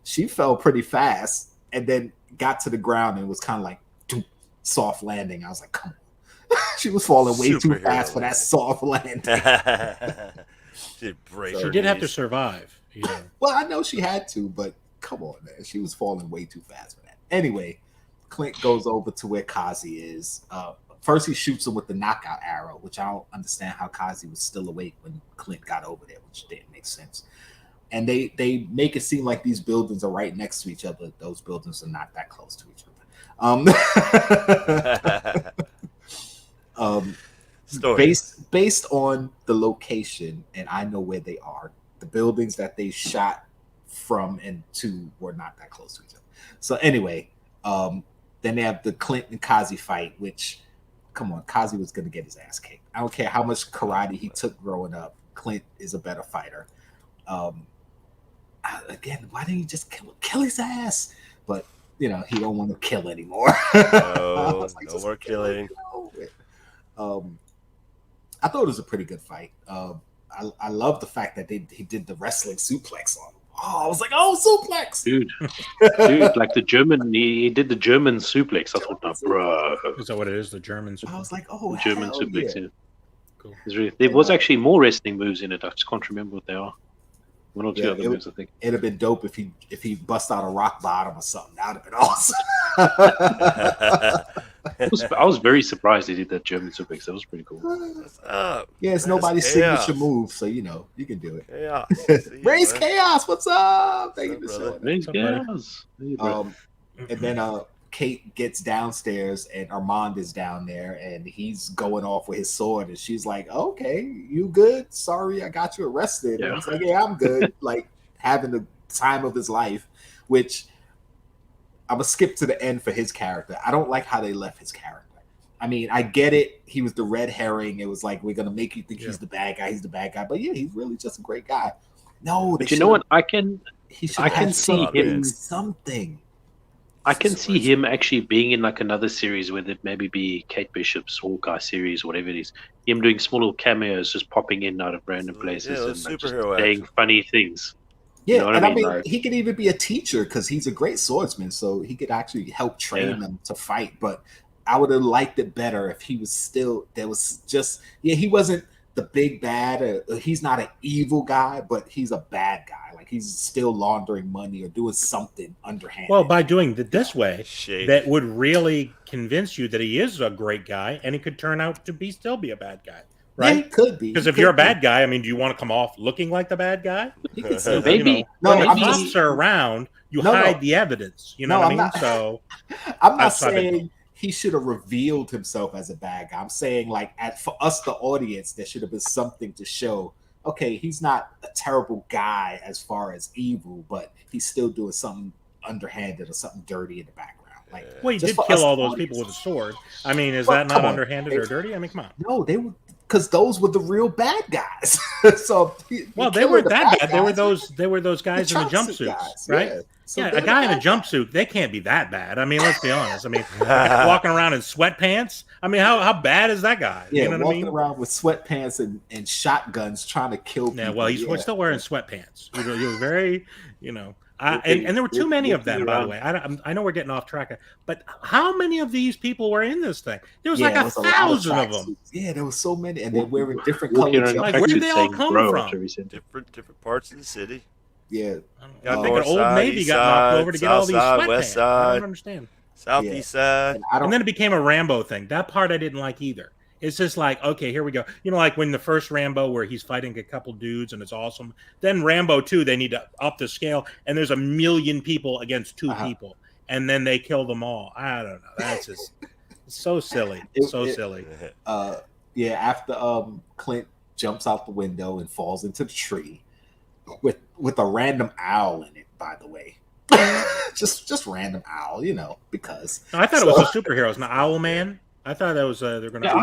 she fell pretty fast and then got to the ground and was kind of like soft landing. I was like, come on. She was falling way too fast for that soft landing. She did have to survive. Well, I know she had to, but come on, man. She was falling way too fast for that. Anyway, Clint goes over to where Kazi is. First, he shoots him with the knockout arrow, which I don't understand how Kazi was still awake when Clint got over there, which didn't make sense. And they make it seem like these buildings are right next to each other. Those buildings are not that close to each other. Based on the location, and I know where they are, the buildings that they shot from and to were not that close to each other. So anyway, then they have the Clint and Kazi fight, which, come on, Kazi was going to get his ass kicked. I don't care how much karate he took growing up. Clint is a better fighter. Again, why didn't you just kill his ass? But he don't want to kill anymore. No, no more killing. I thought it was a pretty good fight. I love the fact that he did the wrestling suplex on him. Oh, I was like, suplex, dude, like the German. He did the German suplex. I thought, bro, is that what it is? The German suplex? I was like, German suplex. Yeah. Yeah. Cool. There was actually more wrestling moves in it. I just can't remember what they are. One or two other moves, I think. It'd have been dope if he bust out a rock bottom or something. That would have been awesome. I was very surprised he did that German suplex. That was pretty cool. Yeah, it's nobody's signature move, so you can do it. Chaos. Raise Chaos. What's up? Thank you for showing. Raise Chaos. And then Kate gets downstairs and Armand is down there and he's going off with his sword and she's like, "Okay, you good? Sorry, I got you arrested." Yeah. And he's like, "Yeah, I'm good." Like having to time of his life, which I'm gonna skip to the end for his character. I don't like how they left his character. I mean, I get it. He was the red herring. It was like, we're gonna make you think he's the bad guy. He's the bad guy, but yeah, he's really just a great guy. No, but you know what? I can see him something. I can see him actually being in like another series, whether it maybe be Kate Bishop's Hawkeye series, whatever it is. Him doing small little cameos, just popping in out of random places and like, just saying funny things. Yeah, you know and I mean? Like, he could even be a teacher because he's a great swordsman, so he could actually help train them to fight. But I would have liked it better if he was still he wasn't the big bad. He's not an evil guy, but he's a bad guy. Like he's still laundering money or doing something underhanded. Well, by doing it this way, that would really convince you that he is a great guy, and he could turn out to still be a bad guy. Right? Yeah, he could be. Because if you're a bad guy, I mean, do you want to come off looking like the bad guy? Maybe. When cops are around, you hide the evidence. You know what I mean? So I'm not saying he should have revealed himself as a bad guy. I'm saying, like, for us, the audience, there should have been something to show. Okay, he's not a terrible guy as far as evil, but he's still doing something underhanded or something dirty in the background. Like, well, he did kill all those people with a sword. I mean, is that not underhanded or dirty? I mean, come on. No, they were. Because those were the real bad guys. So they weren't that bad. They were those guys in the jumpsuits, right? Yeah, so a guy in a jumpsuit, they can't be that bad. I mean, let's be honest. I mean, walking around in sweatpants. I mean, how bad is that guy? Yeah, you know walking around with sweatpants and shotguns trying to kill people. Yeah, well, he's still wearing sweatpants. You're very, and there were too many of them, by the way. I know we're getting off track, but how many of these people were in this thing? There was like 1,000 of them. Yeah, there was so many, and they're wearing different colors. Like, where did they all come from? Different parts of the city. Yeah, I think an old Navy got knocked over to get all these sweatpants. West side, I don't understand. Southeast side, and then it became a Rambo thing. That part I didn't like either. It's just like, okay, here we go. Like when the first Rambo where he's fighting a couple dudes and it's awesome. Then Rambo 2, they need to up the scale, and there's 1 million people against 2 people, and then they kill them all. I don't know. That's just so silly. Silly. Yeah, after Clint jumps out the window and falls into the tree with a random owl in it, by the way. just random owl, because I thought it was a superhero. It's not Owl Man. I thought that was they're going to. Yeah,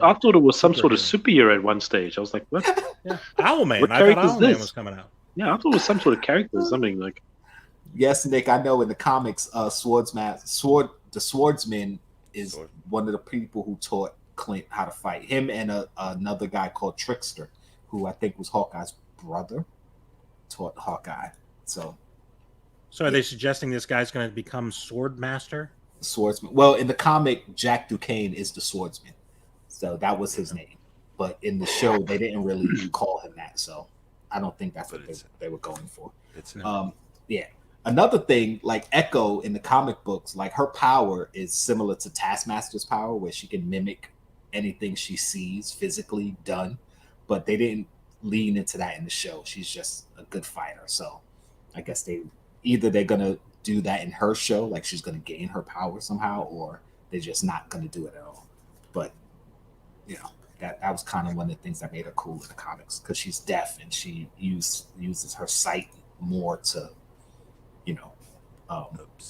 I thought it was some sort of superhero at one stage. I was like, what? Yeah. Owlman. I thought Owlman was coming out. Yeah, I thought it was some sort of character, something like. Yes, Nick. I know in the comics, the swordsman is one of the people who taught Clint how to fight. Him and another guy called Trickster, who I think was Hawkeye's brother, taught Hawkeye. So are they suggesting this guy's going to become sword master? Swordsman. Well, in the comic, Jack Duquesne is the swordsman, so that was his name. But in the show, they didn't really call him that, so I don't think that's what they were going for. Yeah. Another thing, like Echo in the comic books, like her power is similar to Taskmaster's power, where she can mimic anything she sees physically done, but they didn't lean into that in the show. She's just a good fighter, so I guess they're gonna do that in her show, like she's going to gain her power somehow, or they're just not going to do it at all. But that was kind of one of the things that made her cool in the comics, because she's deaf and she uses her sight more to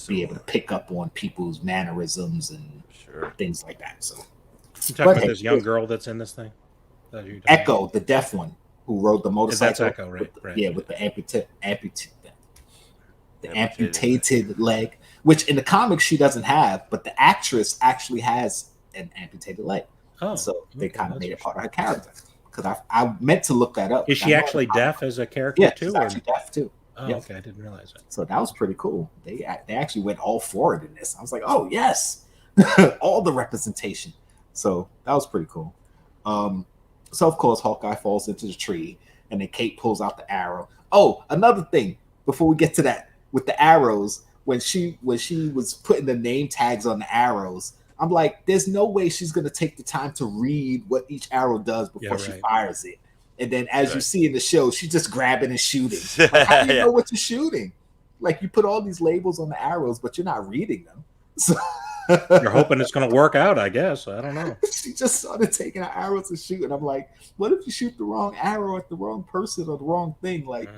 be able to pick up on people's mannerisms and things like that. So you talking about this young girl that's in this thing? Echo, the deaf one who rode the motorcycle. That's Echo, right? Yeah, with the amputated leg, which in the comics she doesn't have, but the actress actually has an amputated leg. So they kind of made it part of her character, because I meant to look that up. Is she actually deaf as a character too? She's actually deaf too. Oh, okay, I didn't realize that. So that was pretty cool. They actually went all for it in this. I was like, oh yes, all the representation. So that was pretty cool. So of course Hawkeye falls into the tree, and then Kate pulls out the arrow. Oh, another thing before we get to that. With the arrows, when she was putting the name tags on the arrows, I'm like, there's no way she's gonna take the time to read what each arrow does before she fires it. And then, as you see in the show, she's just grabbing and shooting. Like, how do you know what you're shooting? Like, you put all these labels on the arrows, but you're not reading them. So you're hoping it's gonna work out, I guess. I don't know. She just started taking her arrows and shooting. I'm like, what if you shoot the wrong arrow at the wrong person or the wrong thing? Like.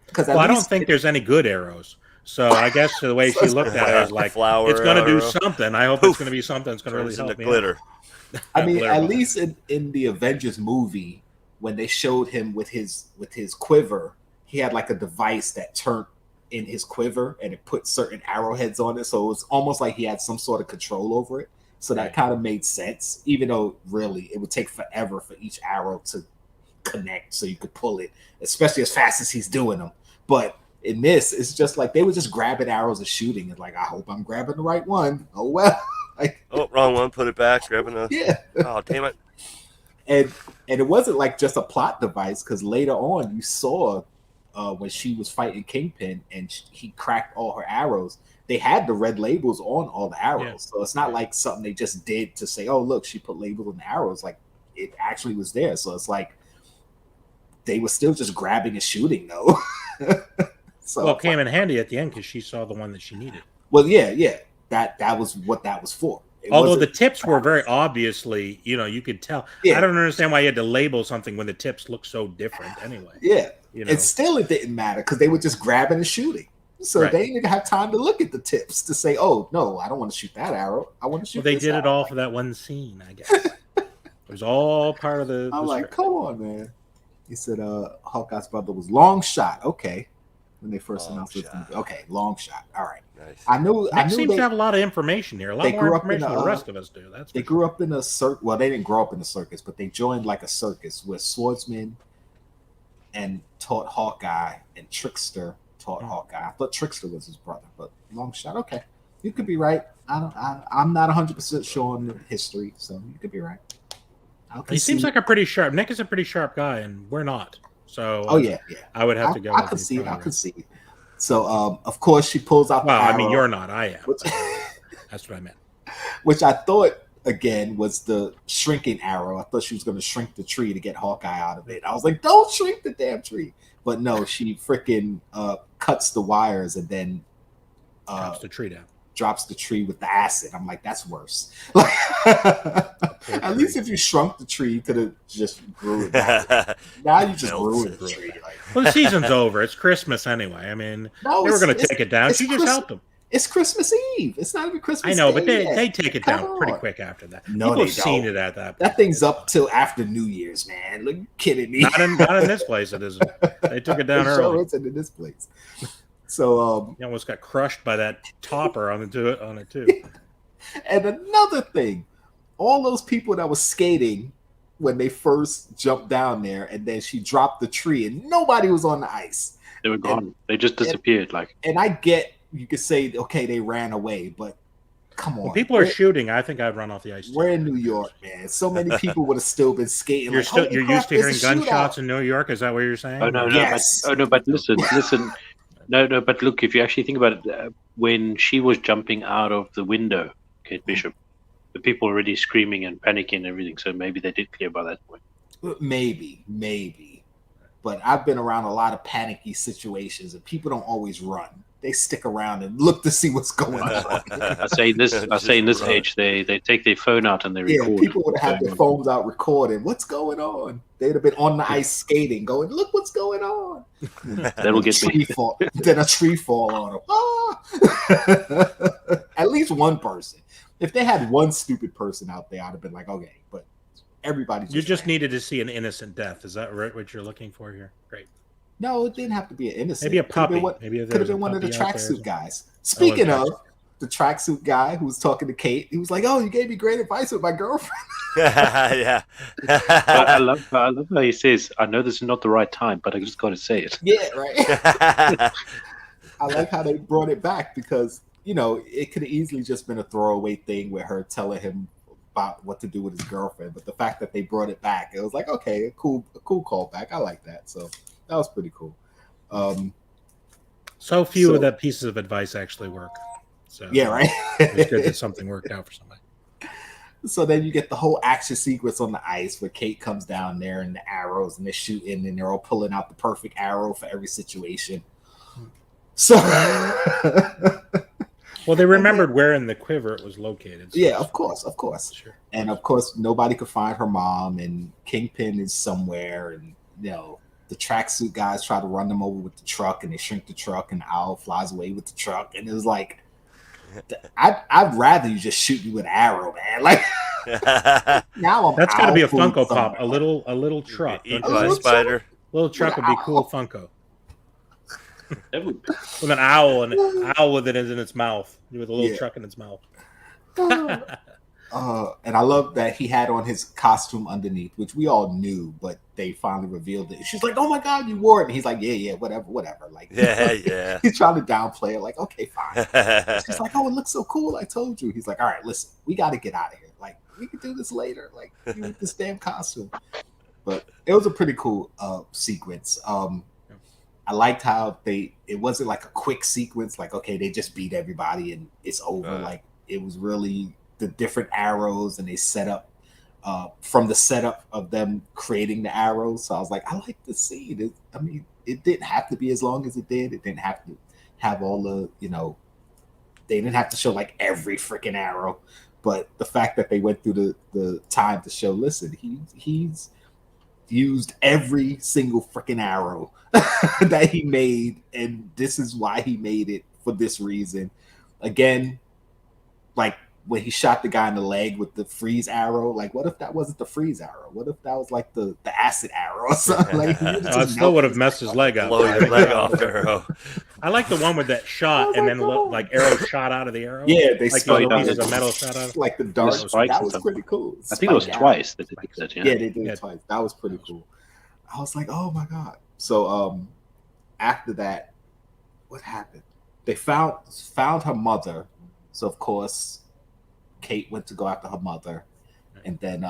Because I don't think there's any good arrows. So I guess the way she looked at it is like, Flower it's going to do arrow. something. I hope it's going to be something that's going to really Turns help into me. glitter. I mean, Glitter at bomb. least in the Avengers movie, when they showed him with his quiver, he had like a device that turned in his quiver and it put certain arrowheads on it. So it was almost like he had some sort of control over it. So that kind of made sense, even though really it would take forever for each arrow to connect so you could pull it, especially as fast as he's doing them. But in this, it's just like they were just grabbing arrows and shooting. And like, I hope I'm grabbing the right one. Oh well. Like, oh, wrong one. Put it back. Grabbing a. Yeah. Oh, damn it. And it wasn't like just a plot device, because later on you saw when she was fighting Kingpin and he cracked all her arrows, they had the red labels on all the arrows. Yeah. So it's not like something they just did to say, oh, look, she put labels on the arrows. Like, it actually was there. So it's like they were still just grabbing and shooting, though. So well, it came in handy at the end because she saw the one that she needed. Well, yeah. That was what that was for. Although the tips were very obviously, you could tell. Yeah. I don't understand why you had to label something when the tips look so different anyway. Yeah. And still it didn't matter because they were just grabbing and shooting. So they didn't have time to look at the tips to say, oh, no, I don't want to shoot that arrow. I want to shoot they did it all for that one scene, I guess. It was all part of the... I'm like, come on, man. He said Hawkeye's brother was Long Shot. Okay. When they first announced it. Okay, Long Shot. All right. Nice. I knew seems to have a lot of information here. A lot more information than the rest of us do. They grew up in a circus. Well, they didn't grow up in a circus, but they joined like a circus where swordsmen and taught Hawkeye and Trickster taught Hawkeye. I thought Trickster was his brother, but Long Shot. Okay, you could be right. I'm not 100% sure on the history, so you could be right. He seems like a pretty sharp. Nick is a pretty sharp guy, and we're not. So, yeah. I would have to go. I could see it. So, of course, she pulls out the arrow. I mean, you're not. I am. That's what I meant. Which I thought, again, was the shrinking arrow. I thought she was going to shrink the tree to get Hawkeye out of it. I was like, don't shrink the damn tree. But no, she freaking cuts the wires and then drops the tree down. Drops the tree with the acid. I'm like, that's worse. At least if you shrunk the tree, you could have just grew it back. Now you just ruined the tree. Well, the season's over. It's Christmas anyway. I mean, they were going to take it down. She just helped them. It's Christmas Eve. It's not even Christmas I know, Day but they take it down pretty quick after that. No, people have seen it at that point. That thing's up till after New Year's, man. Look, you kidding me? Not in this place, it isn't. They took it down early. Sure isn't in this place. So you almost got crushed by that topper on it too. And another thing, all those people that were skating when they first jumped down there, and then she dropped the tree, and nobody was on the ice. They were gone. They just disappeared. And I get you could say, okay, they ran away, but come on. When people are shooting, I think I'd run off the ice. We're in New York, man. So many people would have still been skating. You're used to hearing gunshots in New York. Is that what you're saying? Oh no, yes. But listen. No, but look, if you actually think about it, when she was jumping out of the window, Kate Bishop, the people were already screaming and panicking and everything, so maybe they did clear by that point. Maybe. But I've been around a lot of panicky situations, and people don't always run. They stick around and look to see what's going on. I say in this age, they take their phone out and they record. Yeah, people would have their phones out recording. What's going on? They'd have been on the ice skating, going, "Look what's going on." That'll get me. Then a tree fall on them. Ah! At least one person. If they had one stupid person out there, I'd have been like, okay. But everybody. You just needed to see an innocent death. Is that right? What you're looking for here? Great. No, it didn't have to be an innocent. Maybe a puppy. Could have been one of the tracksuit guys. Speaking of the tracksuit guy who was talking to Kate, he was like, "Oh, you gave me great advice with my girlfriend." Yeah. I love how he says, "I know this is not the right time, but I just got to say it." Yeah, right. I like how they brought it back because it could have easily just been a throwaway thing with her telling him about what to do with his girlfriend, but the fact that they brought it back, it was like, okay, a cool callback. I like that. So. That was pretty cool. So few of that pieces of advice actually work. So yeah, right. It's good that something worked out for somebody. So then you get the whole action sequence on the ice where Kate comes down there and the arrows and they're shooting and they're all pulling out the perfect arrow for every situation. So well, they remembered where in the quiver it was located. So yeah, of course. Sure. And of course, nobody could find her mom, and Kingpin is somewhere, and the tracksuit guys try to run them over with the truck, and they shrink the truck, and Owl flies away with the truck, and it was like, I'd rather you just shoot me with an arrow, man. Like now That's got to be a Owl Funko food Pop, a somewhere. little truck. Eaten Don't you by a think? spider. Little truck would be cool, Funko. That would With an owl and owl with it in its mouth, with a little truck in its mouth. And I love that he had on his costume underneath, which we all knew, but they finally revealed it. She's like, "Oh my god, you wore it!" And he's like, "Yeah, whatever." Like, Yeah. He's trying to downplay it. Like, okay, fine. She's like, "Oh, it looks so cool." I told you. He's like, "All right, listen, we got to get out of here. Like, we can do this later. Like, you need this damn costume." But it was a pretty cool sequence. I liked how it wasn't like a quick sequence. Like, okay, they just beat everybody and it's over. Like, it was really the different arrows, and they set up from the setup of them creating the arrows. So I was like, I like to see it. I mean, it didn't have to be as long as it did. It didn't have to have all the, they didn't have to show like every freaking arrow. But the fact that they went through the time to show, listen, he's used every single freaking arrow that he made, and this is why he made it, for this reason. Again, like when he shot the guy in the leg with the freeze arrow, like what if that wasn't the freeze arrow? What if that was like the acid arrow or something? Like, it still would have messed his leg up. Blow your leg off, arrow. I like the one with that shot and then like arrows shot out of the arrow. Yeah, they like pieces of metal shot out. Like the dark. The that was pretty cool. I think it was twice that they did that. Yeah, they did it twice. That was pretty cool. I was like, oh my god. So after that, what happened? They found her mother. So of course, Kate went to go after her mother, and then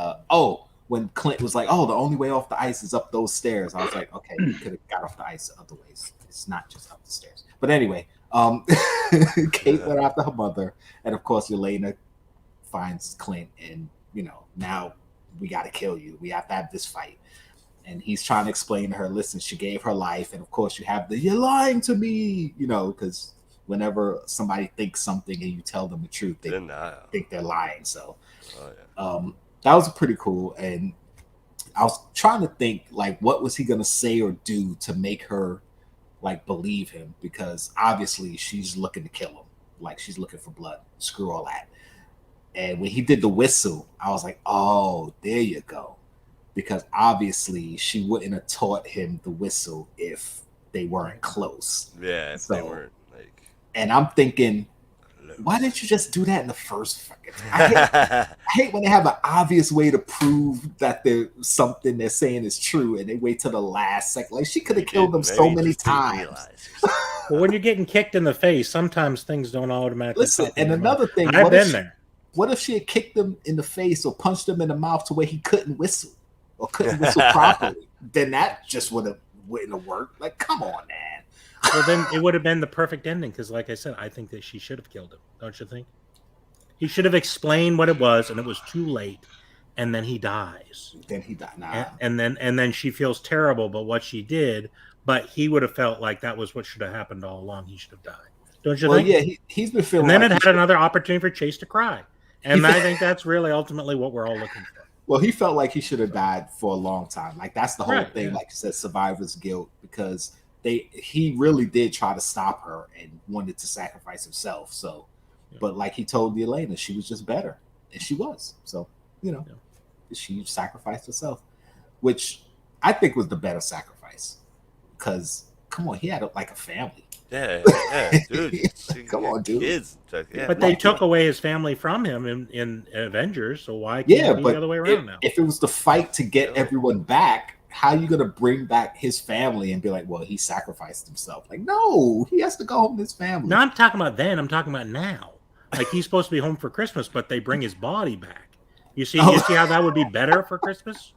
when Clint was like, "Oh, the only way off the ice is up those stairs," I was like, "Okay, you could have got off the ice other ways. It's not just up the stairs." But anyway, Kate went after her mother, and of course, Yelena finds Clint, and now we got to kill you. We have to have this fight. And he's trying to explain to her, listen, she gave her life, and of course, you have you're lying to me, because whenever somebody thinks something and you tell them the truth, they think they're lying. So that was pretty cool. And I was trying to think, like, what was he going to say or do to make her, like, believe him? Because obviously she's looking to kill him. Like, she's looking for blood. Screw all that. And when he did the whistle, I was like, oh, there you go. Because obviously she wouldn't have taught him the whistle if they weren't close. Yeah, if they weren't. And I'm thinking, why didn't you just do that in the first fucking time? I hate when they have an obvious way to prove that something they're saying is true, and they wait till the last second. Like, she could have killed them so many times. Well, when you're getting kicked in the face, sometimes things don't automatically. Listen, and another thing, I've been there. What if she had kicked him in the face or punched him in the mouth to where he couldn't whistle or couldn't whistle properly? Then that just wouldn't have worked. Like, come on, man. Well, then it would have been the perfect ending because, like I said, I think that she should have killed him. Don't you think? He should have explained what it was, and it was too late, and then he dies. Then he died. Nah. And then she feels terrible about what she did, but he would have felt like that was what should have happened all along. He should have died. Don't you think? Yeah, he's been feeling. And then it had another opportunity for Chase to cry, and I think that's really ultimately what we're all looking for. Well, he felt like he should have died for a long time. Like, that's the whole thing. Yeah. Like you said, survivor's guilt, because he really did try to stop her and wanted to sacrifice himself. So, but like he told Yelena, she was just better, and she was. So, she sacrificed herself, which I think was the better sacrifice. Because, come on, he had a family. Yeah, dude. Come on, dude. Kids. Yeah. But they took away his family from him in Avengers, so why can't it be the other way around now? If it was the fight to get everyone back, how are you going to bring back his family and be like, well, he sacrificed himself? Like, no, he has to go home to his family. No, I'm talking about then. I'm talking about now. Like, he's supposed to be home for Christmas, but they bring his body back. You see how that would be better for Christmas?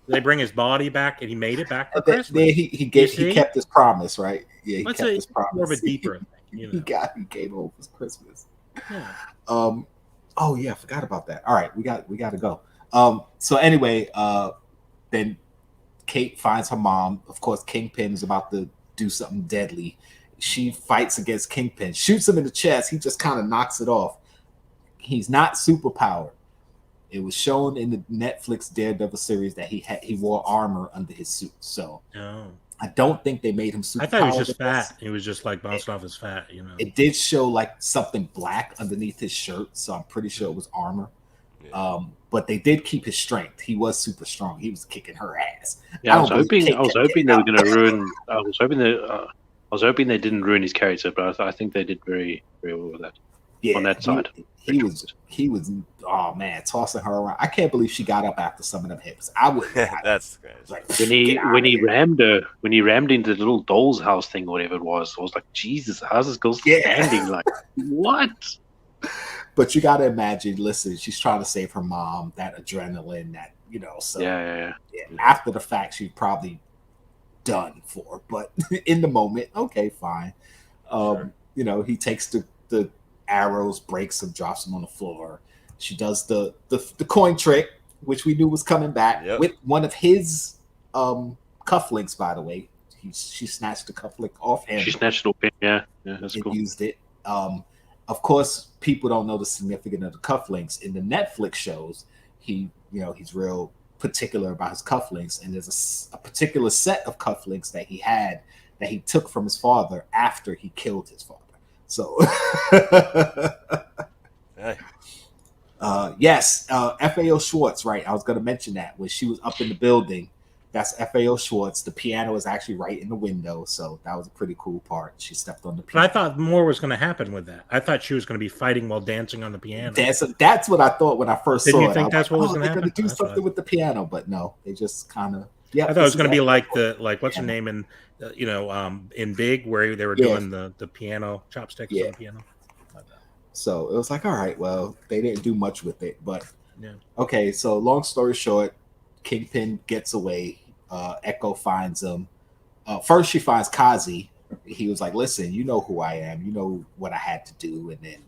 They bring his body back, and he made it back for Christmas. He kept his promise, right? Yeah, he kept his promise. More of a deeper thing. He came home for Christmas. Yeah. Oh yeah, I forgot about that. All right, we got to go. So anyway, then Kate finds her mom. Of course, Kingpin is about to do something deadly. She fights against Kingpin, shoots him in the chest. He just kind of knocks it off. He's not superpowered. It was shown in the Netflix Daredevil series that he wore armor under his suit. So I don't think they made him super. I thought he was just fat. He was just like bouncing off his fat, you know. It did show like something black underneath his shirt, so I'm pretty sure it was armor. Yeah. But they did keep his strength. He was super strong. He was kicking her ass. Yeah, I was hoping they were going to ruin. I was hoping they didn't ruin his character, but I think they did very, very well with that. Yeah, on that side, he was. Oh man, tossing her around. I can't believe she got up after some of them hits. I would. That's crazy. Like, when he rammed into the little doll's house thing or whatever it was, I was like, Jesus, how's this girl standing? Like, what? But you got to imagine. Listen, she's trying to save her mom. That adrenaline, that So yeah. After the fact, she's probably done for. But in the moment, okay, fine. Sure. He takes the arrows, breaks them, drops them on the floor. She does the coin trick, which we knew was coming back with one of his cufflinks. By the way, she snatched the cufflink off him. She snatched it off him. Yeah, that's cool. Used it. Of course, people don't know the significance of the cufflinks in the Netflix shows. He's real particular about his cufflinks, and there's a particular set of cufflinks that he had that he took from his father after he killed his father. So, yes, FAO Schwartz, right? I was going to mention that when she was up in the building. That's FAO Schwartz. The piano is actually right in the window, so that was a pretty cool part. She stepped on the piano. But I thought more was going to happen with that. I thought she was going to be fighting while dancing on the piano. That's what I thought when I first saw it. Didn't you think that's what was going to happen? They're going to do something with the piano, but no, they just kind of. Yeah, I thought it was going to be like what's her name in in Big, where they were doing the piano chopsticks on the piano. So it was like, all right, well, they didn't do much with it, but okay. So long story short, Kingpin gets away. Echo finds him. First, she finds Kazi. He was like, listen, you know who I am. You know what I had to do. And then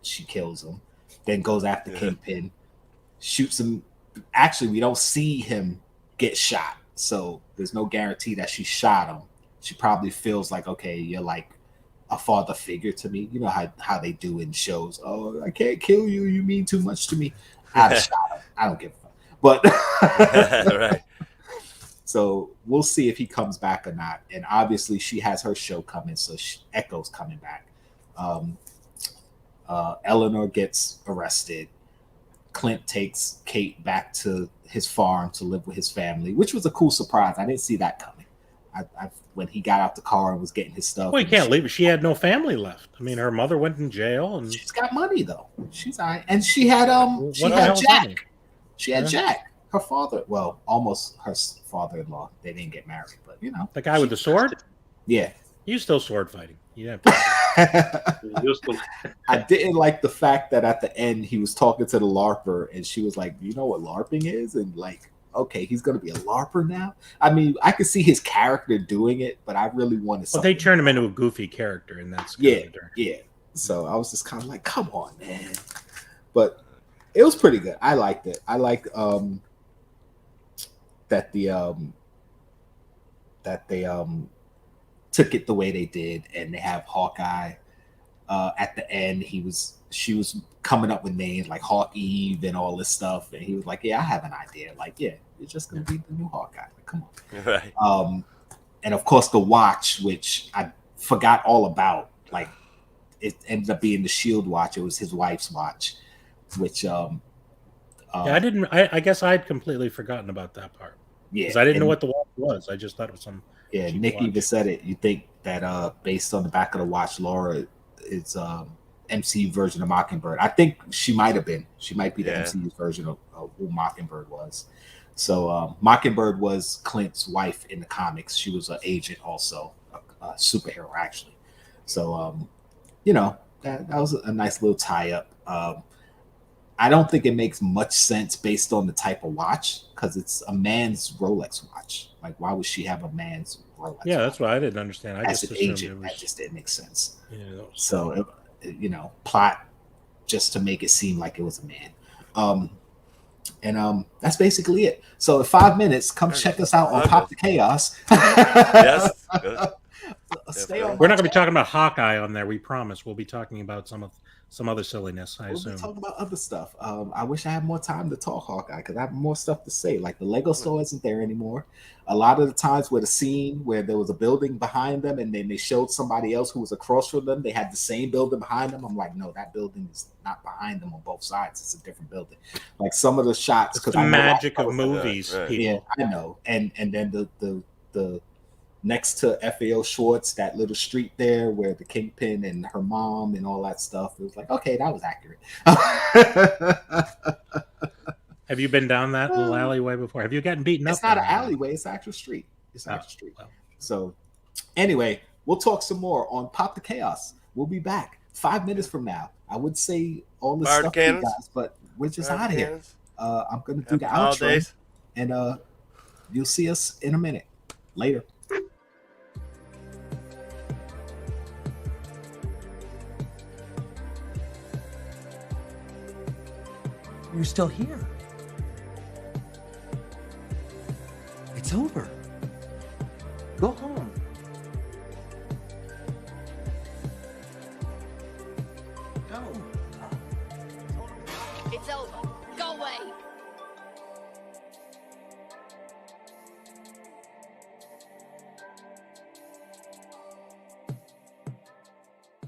she kills him. Then goes after Kingpin. Shoots him. Actually, we don't see him get shot. So there's no guarantee that she shot him. She probably feels like, okay, you're like a father figure to me. You know how they do in shows. Oh, I can't kill you. You mean too much to me. I shot him. I don't give a fuck. But right. So we'll see if he comes back or not. And obviously she has her show coming, so Echo's coming back. Eleanor gets arrested. Clint takes Kate back to his farm to live with his family, which was a cool surprise. I didn't see that coming. When he got out the car and was getting his stuff. Well, he can't leave. She had no family left. I mean, her mother went in jail, and she's got money though. She's all right. And she had Jack. She had Jack. Her father, well, almost her father-in-law. They didn't get married, but the guy with the sword. Yeah, he was still sword fighting. Yeah, I didn't like the fact that at the end he was talking to the LARPer, and she was like, "Do you know what LARPing is?" And like, okay, he's gonna be a LARPer now. I mean, I could see his character doing it, but I really wanted. Well, they turned him into a goofy character, and that's yeah. So I was just kind of like, "Come on, man!" But it was pretty good. I liked it. I liked that they took it the way they did, and they have Hawkeye at the end. She was coming up with names like Hawk Eve and all this stuff, and he was like, "Yeah, I have an idea. Like, yeah, you're just gonna be the new Hawkeye. Like, come on." Right. And of course the watch, which I forgot all about. Like, it ended up being the Shield watch. It was his wife's watch, which I guess I'd completely forgotten about that part. Yeah, because I didn't know what the watch was. I just thought it was some. Yeah, Nick even said it. You think that based on the back of the watch, Laura is MCU version of Mockingbird. I think she might have been. She might be the MCU version of who Mockingbird was. So Mockingbird was Clint's wife in the comics. She was an agent also, a superhero actually. So that was a nice little tie up. I don't think it makes much sense based on the type of watch, because it's a man's Rolex watch. Like, why would she have a man's Rolex? Yeah, that's what I didn't understand. I just assumed that just didn't make sense. Yeah, so plot just to make it seem like it was a man. And that's basically it. So in 5 minutes, come check us out on Pop the Chaos. Yes. Stay on. We're not going to be talking about Hawkeye on there. We promise. We'll be talking about some some other silliness, I We'll assume. be talking about other stuff. I wish I had more time to talk Hawkeye because I have more stuff to say. Like the Lego store isn't there anymore. A lot of the times where the scene where there was a building behind them and then they showed somebody else who was across from them, they had the same building behind them. I'm like, no, that building is not behind them on both sides. It's a different building. Like some of the shots, because the magic of movies. Right. People. Yeah, I know. And then the next to FAO Schwartz, that little street there where the Kingpin and her mom and all that stuff. It was like, okay, that was accurate. Have you been down that little alleyway before? Have you gotten beaten up? It's not an alleyway, it's an actual street. It's an actual street. Well. So anyway, we'll talk some more on Pop the Chaos. We'll be back 5 minutes from now. I would say all this stuff to you guys, but we're just out of here. I'm gonna do the outro and you'll see us in a minute. Later. You're still here. It's over. Go home.